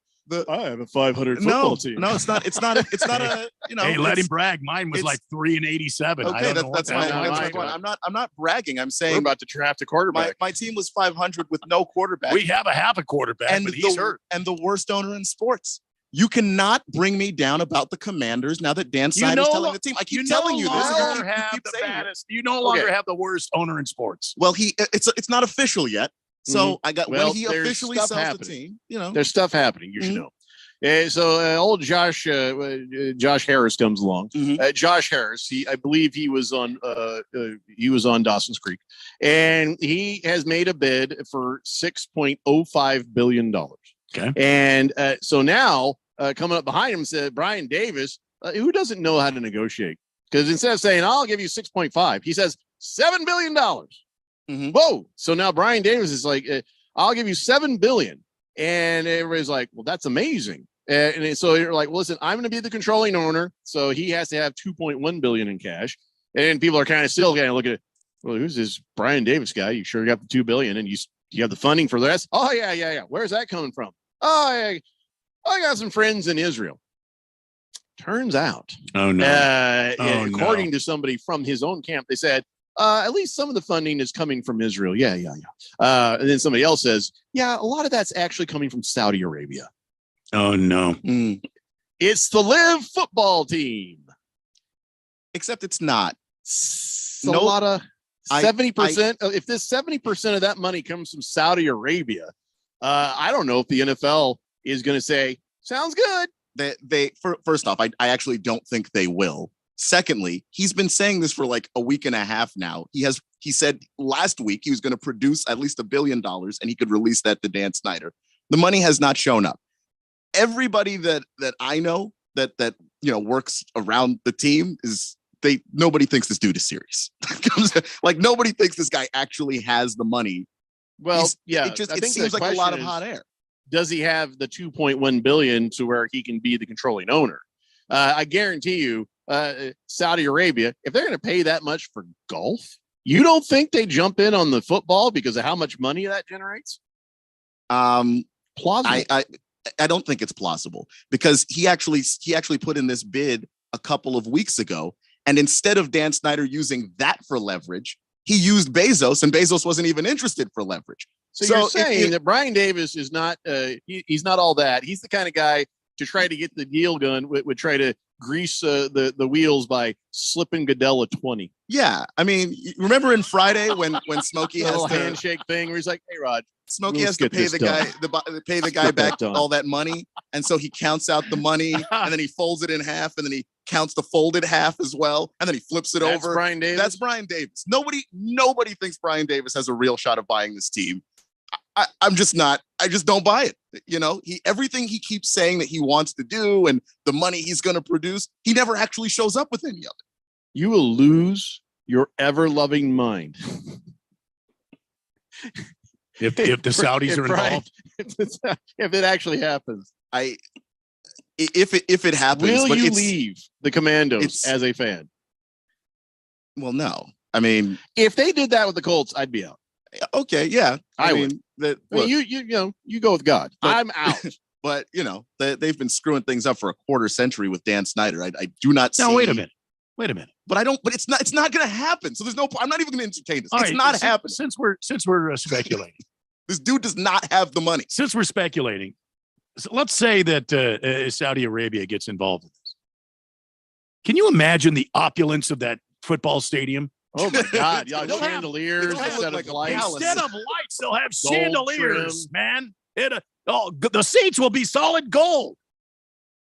I have a 500 football team. No, it's not a. Hey, let him brag. Mine was like 3-87. Okay, that's fine. I'm not bragging. I'm saying we're about to draft a quarterback. My team was 500 with no quarterback. We have a quarterback, but he's hurt. And the worst owner in sports. You cannot bring me down about the Commanders now that Dan Snyder's telling the team. I keep telling you this. You no longer have the worst owner in sports. Well, it's not official yet. So when he officially sells the team, there's stuff happening. You should know. So old Josh Harris comes along. Josh Harris, I believe he was on Dawson's Creek, and he has made a bid for $6.05 billion. Okay, and so now coming up behind him said Brian Davis, who doesn't know how to negotiate, because instead of saying I'll give you 6.5, he says $7 billion. Whoa! So now Brian Davis is like, I'll give you $7 billion, and everybody's like, well, that's amazing. And so you're like, well, listen, I'm going to be the controlling owner, so he has to have $2.1 billion in cash. And people are kind of still kind of looking at, well, who's this Brian Davis guy? You sure got the $2 billion, and you have the funding for the rest? Oh yeah. Where's that coming from? Oh, yeah. I got some friends in Israel. Turns out, according to somebody from his own camp, they said, at least some of the funding is coming from Israel. Yeah. And then somebody else says, yeah, a lot of that's actually coming from Saudi Arabia. Oh, no. It's the Live football team. Except it's not. It's a lot of 70%. If this 70% of that money comes from Saudi Arabia, I don't know if the NFL is going to say, sounds good. First off, I actually don't think they will. Secondly, he's been saying this for like a week and a half now. He said last week he was going to produce at least $1 billion and he could release that to Dan Snyder. The money has not shown up. Everybody that I know that works around the team nobody thinks this dude is serious. Like nobody thinks this guy actually has the money. Well, it seems like a lot of hot air. Does he have the 2.1 billion to where he can be the controlling owner? I guarantee you, Saudi Arabia, if they're going to pay that much for golf, you don't think they jump in on the football because of how much money that generates? Plausible. I don't think it's plausible because he actually put in this bid a couple of weeks ago, and instead of Dan Snyder using that for leverage, he used Bezos, and Bezos wasn't even interested for leverage. So you're saying that Brian Davis is not he's not all that. He's the kind of guy to try to get the deal done would try to grease the wheels by slipping Goodell a 20. Yeah, I mean, remember in Friday when Smokey has little to handshake thing where he's like, "Hey, Rod, Smokey has to pay the guy back all that money, and so he counts out the money and then he folds it in half and then he counts the folded half as well and then he flips it over. Brian Davis. That's Brian Davis. Nobody thinks Brian Davis has a real shot of buying this team. I'm just not. I just don't buy it. Everything he keeps saying that he wants to do and the money he's going to produce, he never actually shows up with any of it. You will lose your ever-loving mind if the Saudis are involved. If it actually happens, if it happens, will you leave the Commandos as a fan? Well, no. I mean, if they did that with the Colts, I'd be out. Okay, yeah. I mean, you go with God. I'm out. But they've been screwing things up for a quarter century with Dan Snyder. I do not see. Now wait a minute. But I don't. But it's not going to happen. So there's no. I'm not even going to entertain this. It's not happening. Since we're speculating, this dude does not have the money. Since we're speculating, so let's say that Saudi Arabia gets involved in this. Can you imagine the opulence of that football stadium? Oh my God! Yeah, chandeliers instead of lights. Instead of lights, they'll have chandeliers, man. The seats will be solid gold.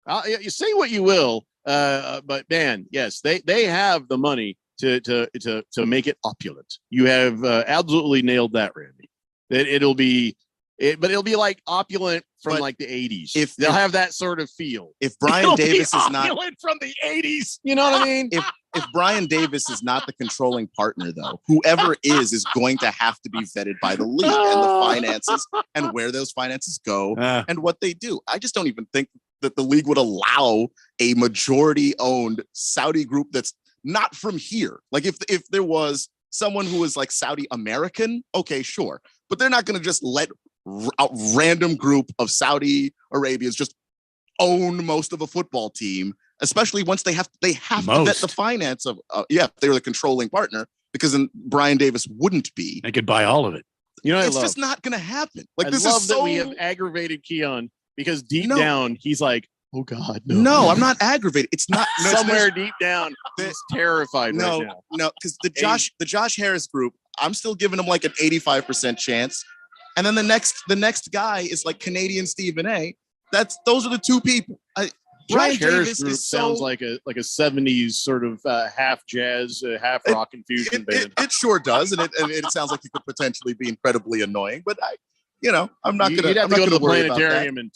You say what you will, but man, yes, they have the money to make it opulent. You have absolutely nailed that, Randy. That it'll be like opulent from like the 80s. If they'll have that sort of feel. If Brian Davis is not opulent from the 80s, you know what I mean? If Brian Davis is not the controlling partner, though, whoever is going to have to be vetted by the league and the finances and where those finances go and what they do. I just don't even think that the league would allow a majority-owned Saudi group that's not from here. Like if there was someone who was like Saudi American, okay, sure. But they're not going to just let a random group of Saudi Arabians just own most of a football team, especially once they have to vet the finance of if they're the controlling partner, because then Brian Davis wouldn't be. They could buy all of it. It's just not going to happen. Like I this love is so that we have aggravated Keon because deep down he's like, oh God, no. No, I'm not aggravated. It's not somewhere deep down. He's terrified right now. No, because the Josh Harris group, I'm still giving him like an 85% chance. And then the next guy is like Canadian Stephen A. Those are the two people. Josh Harris group sounds like a 70s sort of half jazz, half rock infusion band. It sure does, and it sounds like it could potentially be incredibly annoying. But I'm not going to. You'd have to go to the planetarium and.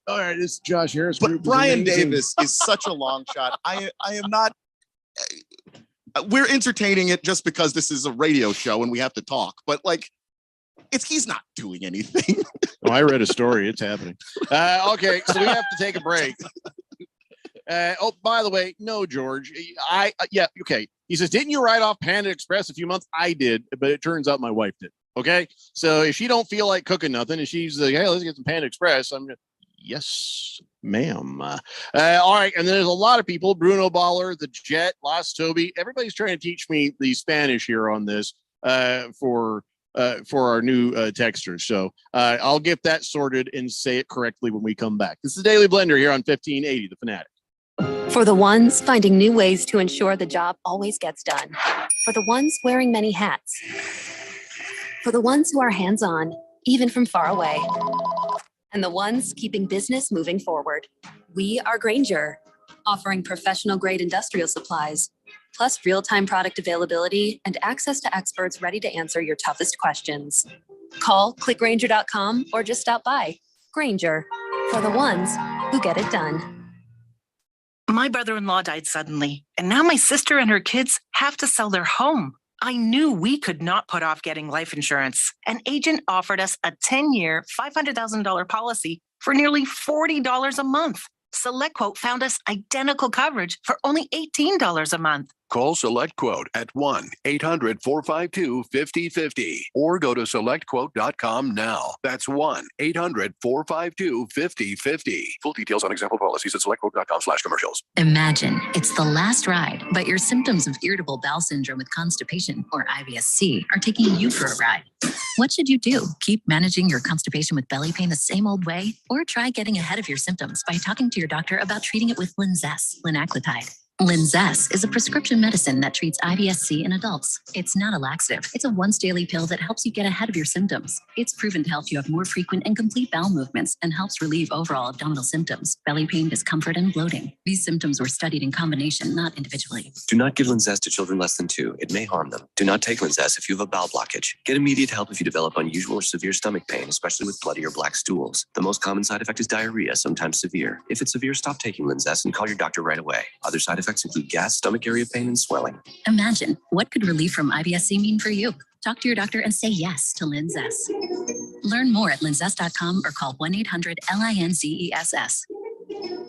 All right, this is Josh Harris. But Brian Davis is such a long shot. I am not. We're entertaining it just because this is a radio show and we have to talk. But he's not doing anything. I read a story. It's happening. Okay, so we have to take a break. By the way, no, George. Okay. He says, didn't you write off Panda Express a few months? I did, but it turns out my wife did. Okay, so if she don't feel like cooking nothing, and she's like, hey, let's get some Panda Express, I'm gonna, yes, ma'am. All right, and there's a lot of people, Bruno Baller, the Jet, Las Toby, everybody's trying to teach me the Spanish here on this for our new texters. So I'll get that sorted and say it correctly when we come back. This is Daily Blender here on 1580, The Fanatic. For the ones finding new ways to ensure the job always gets done. For the ones wearing many hats. For the ones who are hands-on, even from far away. And the ones keeping business moving forward. We are Granger, offering professional-grade industrial supplies, plus real-time product availability and access to experts ready to answer your toughest questions. Call, click Granger.com, or just stop by. Granger, for the ones who get it done. My brother-in-law died suddenly, and now my sister and her kids have to sell their home. I knew we could not put off getting life insurance. An agent offered us a 10-year, $500,000 policy for nearly $40 a month. SelectQuote found us identical coverage for only $18 a month. Call SelectQuote at 1-800-452-5050 or go to selectquote.com now. That's 1-800-452-5050. Full details on example policies at selectquote.com/commercials. Imagine it's the last ride, but your symptoms of irritable bowel syndrome with constipation, or IBS-C, are taking you for a ride. What should you do? Keep managing your constipation with belly pain the same old way? Or try getting ahead of your symptoms by talking to your doctor about treating it with Linzess, linaclotide. Linzess is a prescription medicine that treats IBS-C in adults. It's not a laxative. It's a once daily pill that helps you get ahead of your symptoms. It's proven to help you have more frequent and complete bowel movements and helps relieve overall abdominal symptoms, belly pain, discomfort, and bloating. These symptoms were studied in combination, not individually. Do not give Linzess to children less than 2. It may harm them. Do not take Linzess if you have a bowel blockage. Get immediate help if you develop unusual or severe stomach pain, especially with bloody or black stools. The most common side effect is diarrhea, sometimes severe. If it's severe, stop taking Linzess and call your doctor right away. Other side effects include gas, stomach area pain, and swelling. Imagine, what could relief from IBS-C mean for you? Talk to your doctor and say yes to Linzess. Learn more at linzess.com or call 1-800-LINZESS.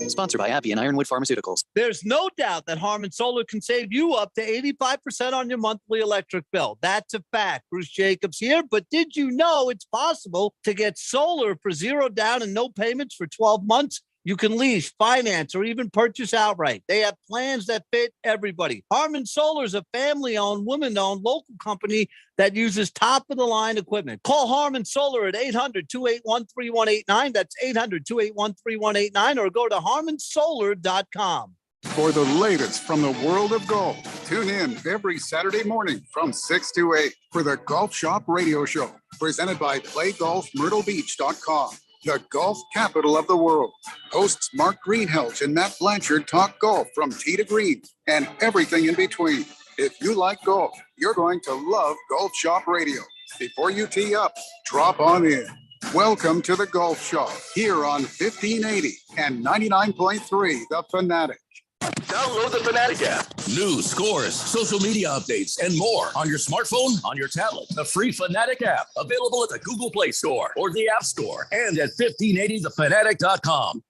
Sponsored by AbbVie and Ironwood Pharmaceuticals. There's no doubt that Harman Solar can save you up to 85% on your monthly electric bill. That's a fact. Bruce Jacobs here. But did you know it's possible to get solar for $0 down and no payments for 12 months? You can lease, finance, or even purchase outright. They have plans that fit everybody. Harman Solar is a family-owned, woman-owned local company that uses top-of-the-line equipment. Call Harman Solar at 800-281-3189. That's 800-281-3189, or go to harmansolar.com. For the latest from the world of golf, tune in every Saturday morning from 6 to 8 for the Golf Shop Radio Show, presented by PlayGolfMyrtleBeach.com. The golf capital of the world. Hosts Mark Greenhelch and Matt Blanchard talk golf from tee to green and everything in between. If you like golf, you're going to love Golf Shop Radio. Before you tee up, drop on in. Welcome to the Golf Shop here on 1580 and 99.3 The Fanatic. Download the Fanatic app. News, scores, social media updates, and more on your smartphone, on your tablet. The free Fanatic app, available at the Google Play Store or the App Store and at 1580thefanatic.com.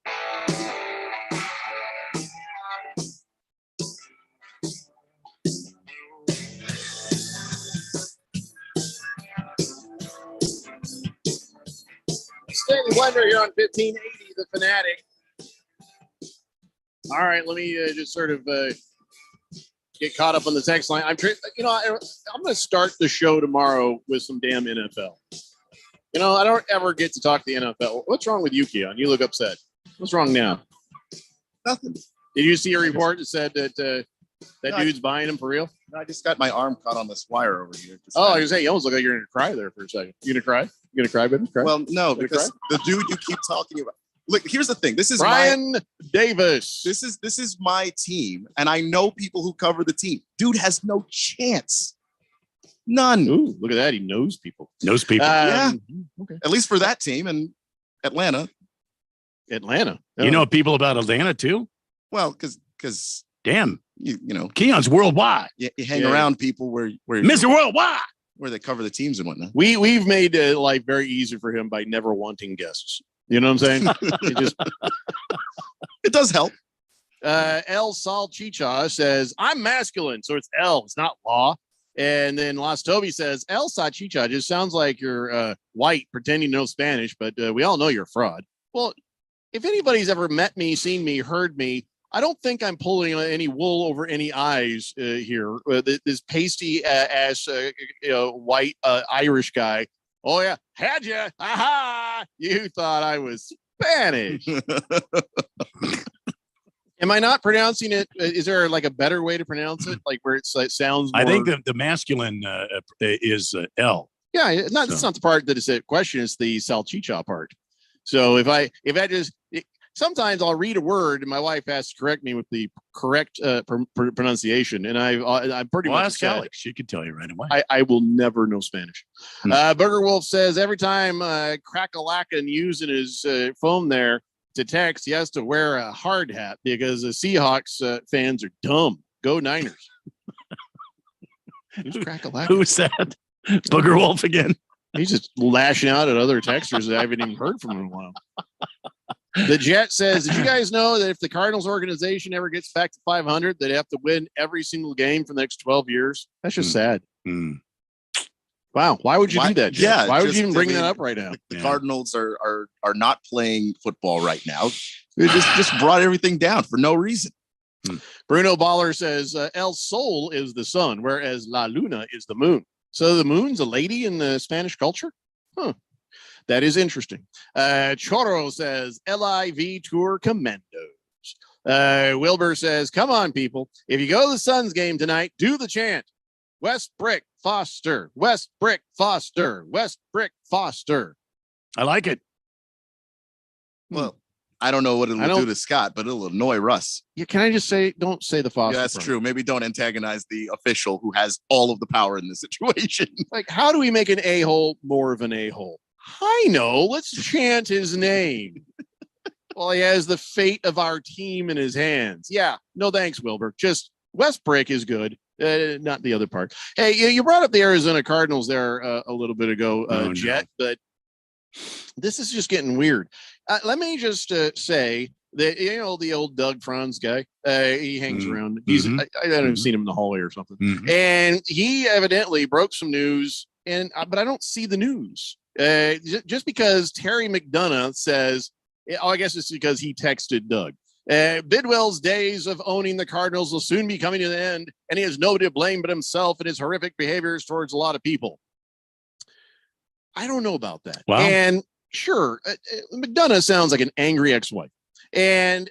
Stanton Blender here on 1580 The Fanatic. All right, let me just sort of get caught up on the text line. I'm going to start the show tomorrow with some damn NFL. I don't ever get to talk to the NFL. What's wrong with you, Keon? You look upset. What's wrong now? Nothing. Did you see a report that said that dude's buying him for real? No, I just got my arm caught on this wire over here. I was going to say, you almost look like you're going to cry there for a second. You going to cry? You going to cry, baby? Cry? Well, no, because the dude you keep talking about. Look, here's the thing. This is Brian Davis. This is my team, and I know people who cover the team. Dude has no chance. None. Ooh, look at that. He knows people. Knows people. Yeah. Okay. At least for that team and Atlanta. Atlanta. You know people about Atlanta too? Well, because damn, you know, Keon's worldwide. You hang around people where Mr. Worldwide, where they cover the teams and whatnot. We've made life very easy for him by never wanting guests. You know what I'm saying? It does help. El Salchicha says, I'm masculine, so it's L. It's not law. And then Las Toby says, El Salchicha just sounds like you're white pretending to know Spanish, but we all know you're a fraud. Well, if anybody's ever met me, seen me, heard me, I don't think I'm pulling any wool over any eyes here. This pasty ass white Irish guy. Oh, yeah. Had you? Aha! You thought I was Spanish. Am I not pronouncing it? Is there like a better way to pronounce it? Like where it sounds more... I think the masculine is L. Yeah, that's not the part that is a question. It's the salchicha part. So if I just sometimes I'll read a word and my wife has to correct me with the correct pronunciation. And I'm pretty much ask Alex. She could tell you right away. I will never know Spanish. Burger Wolf says every time Crack-a-Lackin using his phone there to text, he has to wear a hard hat because the Seahawks fans are dumb. Go Niners. Who's Crack-a-Lackin? Who's that? Booger Wolf again. He's just lashing out at other texters that I haven't even heard from in a while. The Jet says, did you guys know that if the Cardinals organization ever gets back to 500, they'd have to win every single game for the next 12 years? That's just sad. Wow. Why would you do that, Jet? Yeah. Why would you even bring that up right now? The Cardinals are not playing football right now. They just brought everything down for no reason. Bruno Baller says El Sol is the sun, whereas La Luna is the moon. So the moon's a lady in the Spanish culture? Huh. That is interesting. Choro says LIV Tour Commandos. Wilbur says, come on, people. If you go to the Suns game tonight, do the chant. West Brick Foster, West Brick Foster, West Brick Foster. I like it. Well, I don't know what it'll do to Scott, but it'll annoy Russ. Yeah, can I just say, don't say the Foster. Yeah, that's true. Maybe don't antagonize the official who has all of the power in this situation. Like, how do we make an a-hole more of an a-hole? I know. Let's chant his name. Well, he has the fate of our team in his hands. Yeah. No, thanks, Wilbur. Just West Brick is good. Not the other part. Hey, you brought up the Arizona Cardinals there a little bit ago, Jet, but this is just getting weird. Let me just say that, you know, the old Doug Franz guy, he hangs around. He's I haven't seen him in the hallway or something. And he evidently broke some news, but I don't see the news. Just because Terry McDonough says, I guess it's because he texted Doug. Bidwell's days of owning the Cardinals will soon be coming to an end, and he has nobody to blame but himself and his horrific behaviors towards a lot of people. I don't know about that. Wow. And sure, McDonough sounds like an angry ex-wife. And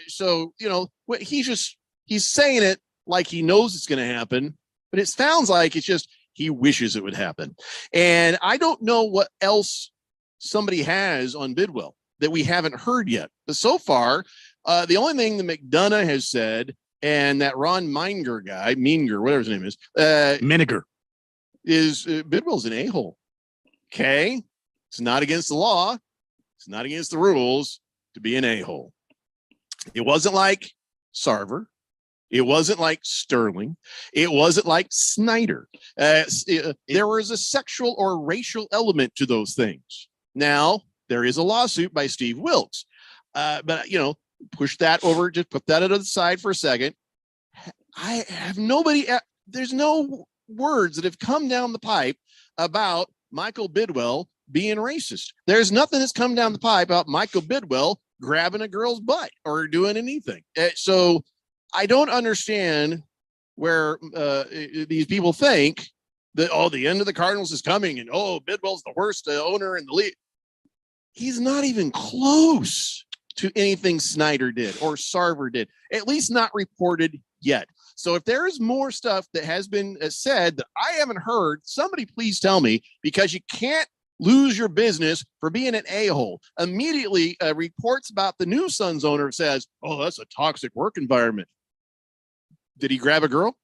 so, you know, he's saying it like he knows it's going to happen, but it sounds like it's just he wishes it would happen. And I don't know what else somebody has on Bidwell that we haven't heard yet. But so far, the only thing that McDonough has said, and that Ron Meininger guy, whatever his name is, Miniger, is Bidwell's an a-hole. Okay. It's not against the law. It's not against the rules to be an a-hole. It wasn't like Sarver. It wasn't like Sterling. It wasn't like Snyder. There was a sexual or racial element to those things. Now, there is a lawsuit by Steve Wilkes. But, you know, push that over, just put that to the side for a second. I have there's no words that have come down the pipe about Michael Bidwell being racist. There's nothing that's come down the pipe about Michael Bidwell grabbing a girl's butt or doing anything. So I don't understand where these people think that, the end of the Cardinals is coming and, Bidwell's the worst owner in the league. He's not even close to anything Snyder did or Sarver did, at least not reported yet. So if there is more stuff that has been said that I haven't heard, somebody please tell me, because you can't lose your business for being an a-hole. Immediately, reports about the new Suns owner says, that's a toxic work environment. Did he grab a girl?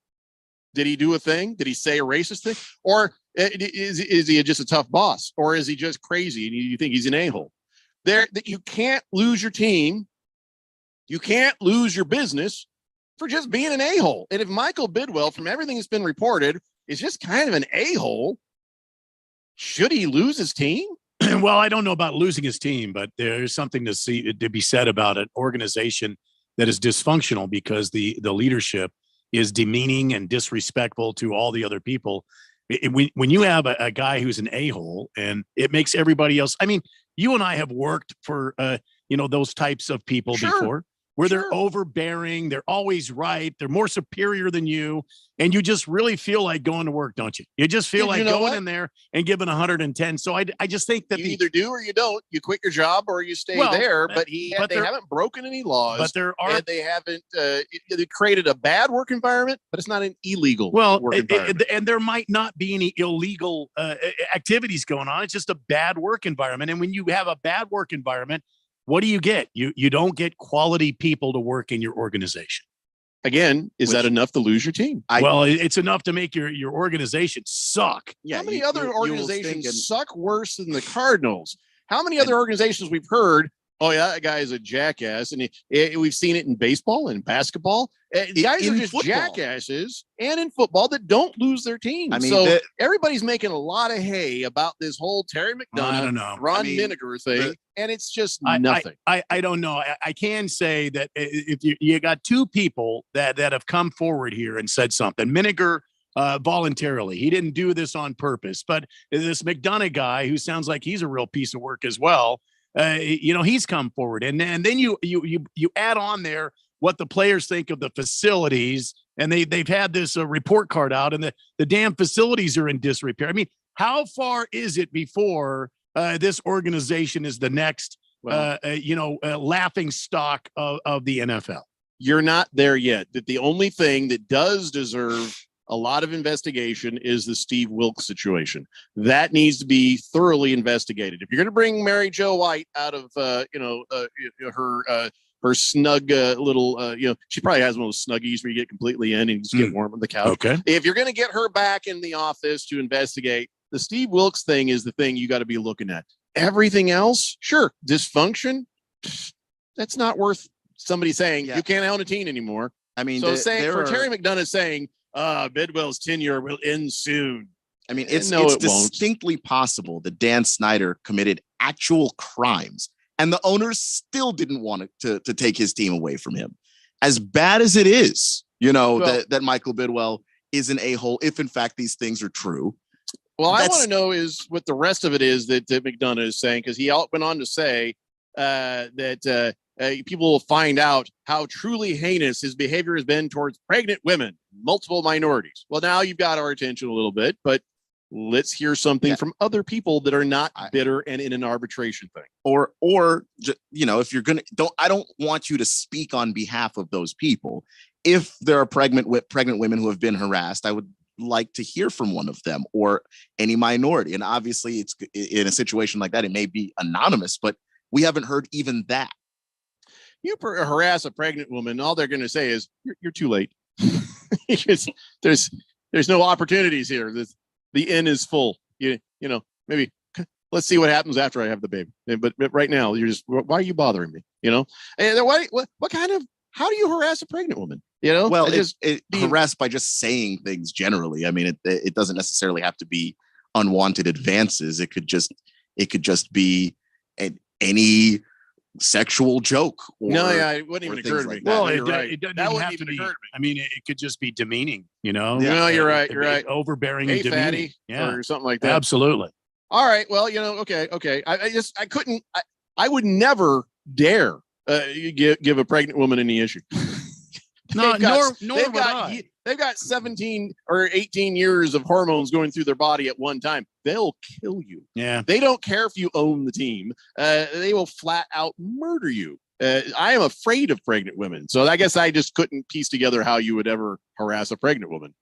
Did he do a thing? Did he say a racist thing? Or is he just a tough boss? Or is he just crazy and you think he's an a-hole? That you can't lose your team. You can't lose your business for just being an a-hole. And if Michael Bidwell, from everything that's been reported, is just kind of an a-hole, should he lose his team? Well, I don't know about losing his team, but there's something to be said about an organization that is dysfunctional because the leadership is demeaning and disrespectful to all the other people. When you have a guy who's an a-hole, and it makes everybody else. I mean, you and I have worked for those types of people before, where they're overbearing, they're always right, they're more superior than you, and you just really feel like going to work, don't you? You just feel like going in there and giving 110. So I just think that you either do or you don't. You quit your job or you stay there. But they haven't broken any laws. But they haven't they created a bad work environment, but it's not an illegal work environment. And there might not be any illegal activities going on. It's just a bad work environment. And when you have a bad work environment, what do you get? You don't get quality people to work in your organization. Again, is that enough to lose your team? Well, it's enough to make your organization suck. Yeah, how many other organizations suck worse than the Cardinals? How many other organizations we've heard, oh, yeah, that guy is a jackass. And we've seen it in baseball and basketball. Guys are just football. Jackasses, and in football that don't lose their teams. I mean, so everybody's making a lot of hay about this whole Terry McDonough, Ron Miniger thing, and it's just nothing. I don't know. I can say that if you got two people that have come forward here and said something, Miniger voluntarily, he didn't do this on purpose, but this McDonough guy who sounds like he's a real piece of work as well, he's come forward, and then you add on there what the players think of the facilities, and they've had this report card out, and the damn facilities are in disrepair. I mean, how far is it before this organization is the next, laughing stock of the NFL? You're not there yet. That the only thing that does deserve a lot of investigation is the Steve Wilkes situation. That needs to be thoroughly investigated. If you're going to bring Mary Jo White out of, her snug little, she probably has one of those snuggies where you get completely in and just get warm on the couch. Okay. If you're going to get her back in the office to investigate, the Steve Wilkes thing is the thing you got to be looking at. Everything else, sure, dysfunction, that's not worth somebody saying you can't own a team anymore. I mean, so Terry McDonough saying Bidwell's tenure will end soon. I mean, it's distinctly possible that Dan Snyder committed actual crimes, and the owners still didn't want to take his team away from him. As bad as it is, that Michael Bidwell is an a-hole, if in fact these things are true. Well, I want to know is what the rest of it is that McDonough is saying, because he went on to say that people will find out how truly heinous his behavior has been towards pregnant women, multiple minorities. Well, now you've got our attention a little bit, but let's hear something from other people that are not bitter and in an arbitration thing. Or if you're I don't want you to speak on behalf of those people. If there are pregnant women who have been harassed, I would like to hear from one of them or any minority. And obviously, it's in a situation like that, it may be anonymous, but we haven't heard even that. You harass a pregnant woman, all they're going to say is you're too late. there's no opportunities here. The inn is full. Maybe let's see what happens after I have the baby. But right now, you're just, why are you bothering me? And how do you harass a pregnant woman? Well, harassed by just saying things generally. I mean, it doesn't necessarily have to be unwanted advances. It could just be any sexual joke. It wouldn't even occur to me. Well, it doesn't have to be. I mean, it could just be demeaning. No, you're right. You're right. Overbearing and demeaning, or something like that. Absolutely. All right. Well, okay. I would never dare give a pregnant woman any issue. No, nor would I. They've got 17 or 18 years of hormones going through their body at one time. They'll kill you. Yeah. They don't care if you own the team. They will flat out murder you. I am afraid of pregnant women. So I guess I just couldn't piece together how you would ever harass a pregnant woman.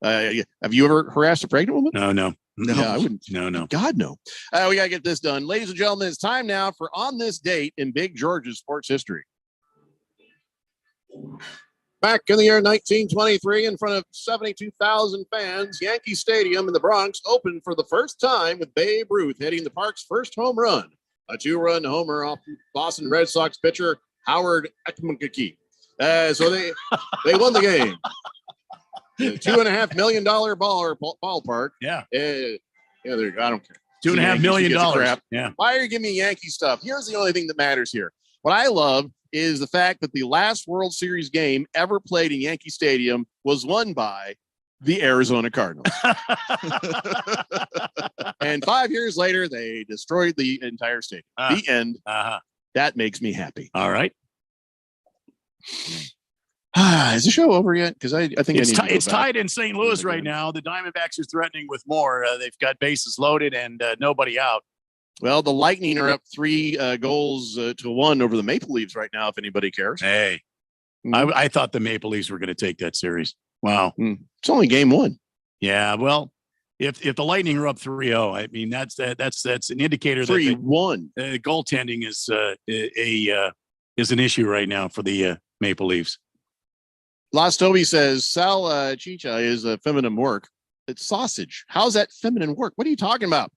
Have you ever harassed a pregnant woman? No. Yeah, I wouldn't. No. God, no. We got to get this done. Ladies and gentlemen, it's time now for On This Date in Big George's sports history. Back in the year 1923, in front of 72,000 fans, Yankee Stadium in the Bronx opened for the first time with Babe Ruth hitting the park's first home run, a 2-run homer off Boston Red Sox pitcher Howard Ekmangaki. So they won the game. $2.5 million ballpark. Yeah. I don't care. $2.5 million. Yeah. Why are you giving me Yankee stuff? Here's the only thing that matters here. What I love is the fact that the last World Series game ever played in Yankee Stadium was won by the Arizona Cardinals. And 5 years later, they destroyed the entire stadium. The end. That makes me happy. All right. Is the show over yet? Because I think it's tied in St. Louis right now. The Diamondbacks are threatening with more. They've got bases loaded and nobody out. Well, the Lightning are up 3 goals to 1 over the Maple Leafs right now, if anybody cares. Hey, I thought the Maple Leafs were going to take that series. Wow. It's only game 1. Yeah, well, If the Lightning are up 3-0, I mean that's an indicator that 3-1 goaltending is an issue right now for the Maple Leafs. Las Toby says Sal Chicha is a feminine work. It's sausage. How's that feminine work? What are you talking about?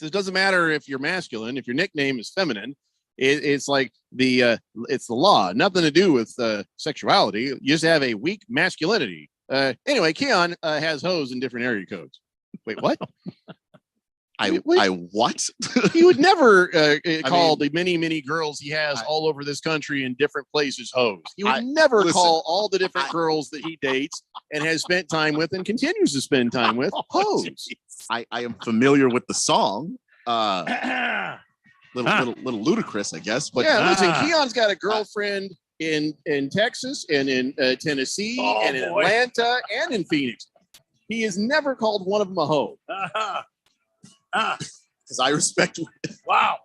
It doesn't matter if you're masculine. If your nickname is feminine, it's like it's the law. Nothing to do with sexuality. You just have a weak masculinity. Anyway, Keon has hose in different area codes. Wait, what? I what? He would never call the many girls he has all over this country in different places hoes. He would never call all the different girls that he dates and has spent time with and continues to spend time with hoes. I am familiar with the song. Little ludicrous, I guess. But yeah, listen, Keon's got a girlfriend in Texas and in Tennessee and in Atlanta and in Phoenix. He has never called one of them a hoe. Because I respect. Wow.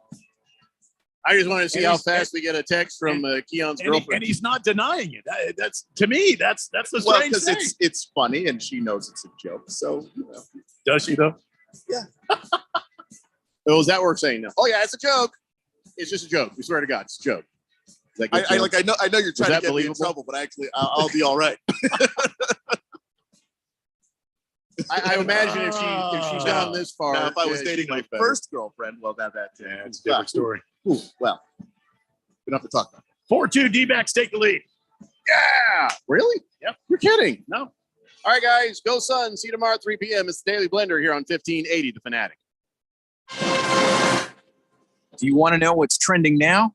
I just want to see how fast we get a text from Keon's girlfriend. And he's not denying it. That's to me. That's the strange well, because thing. it's funny and she knows it's a joke. So does she though? Yeah. Oh, is that worth saying? No. Oh yeah, it's a joke. It's just a joke. We swear to God, it's a joke. I know you're trying to get me in trouble, but actually I'll be all right. I imagine if she's gone this far. Now, if I was dating my first girlfriend, well, that's it's a different story. Ooh, well, we don't have to talk about it. 4-2 D-backs take the lead. Yeah, really? Yep. You're kidding? No. All right, guys, go Suns. See you tomorrow at 3 p.m. It's the Daily Blender here on 1580 The Fanatic. Do you want to know what's trending now?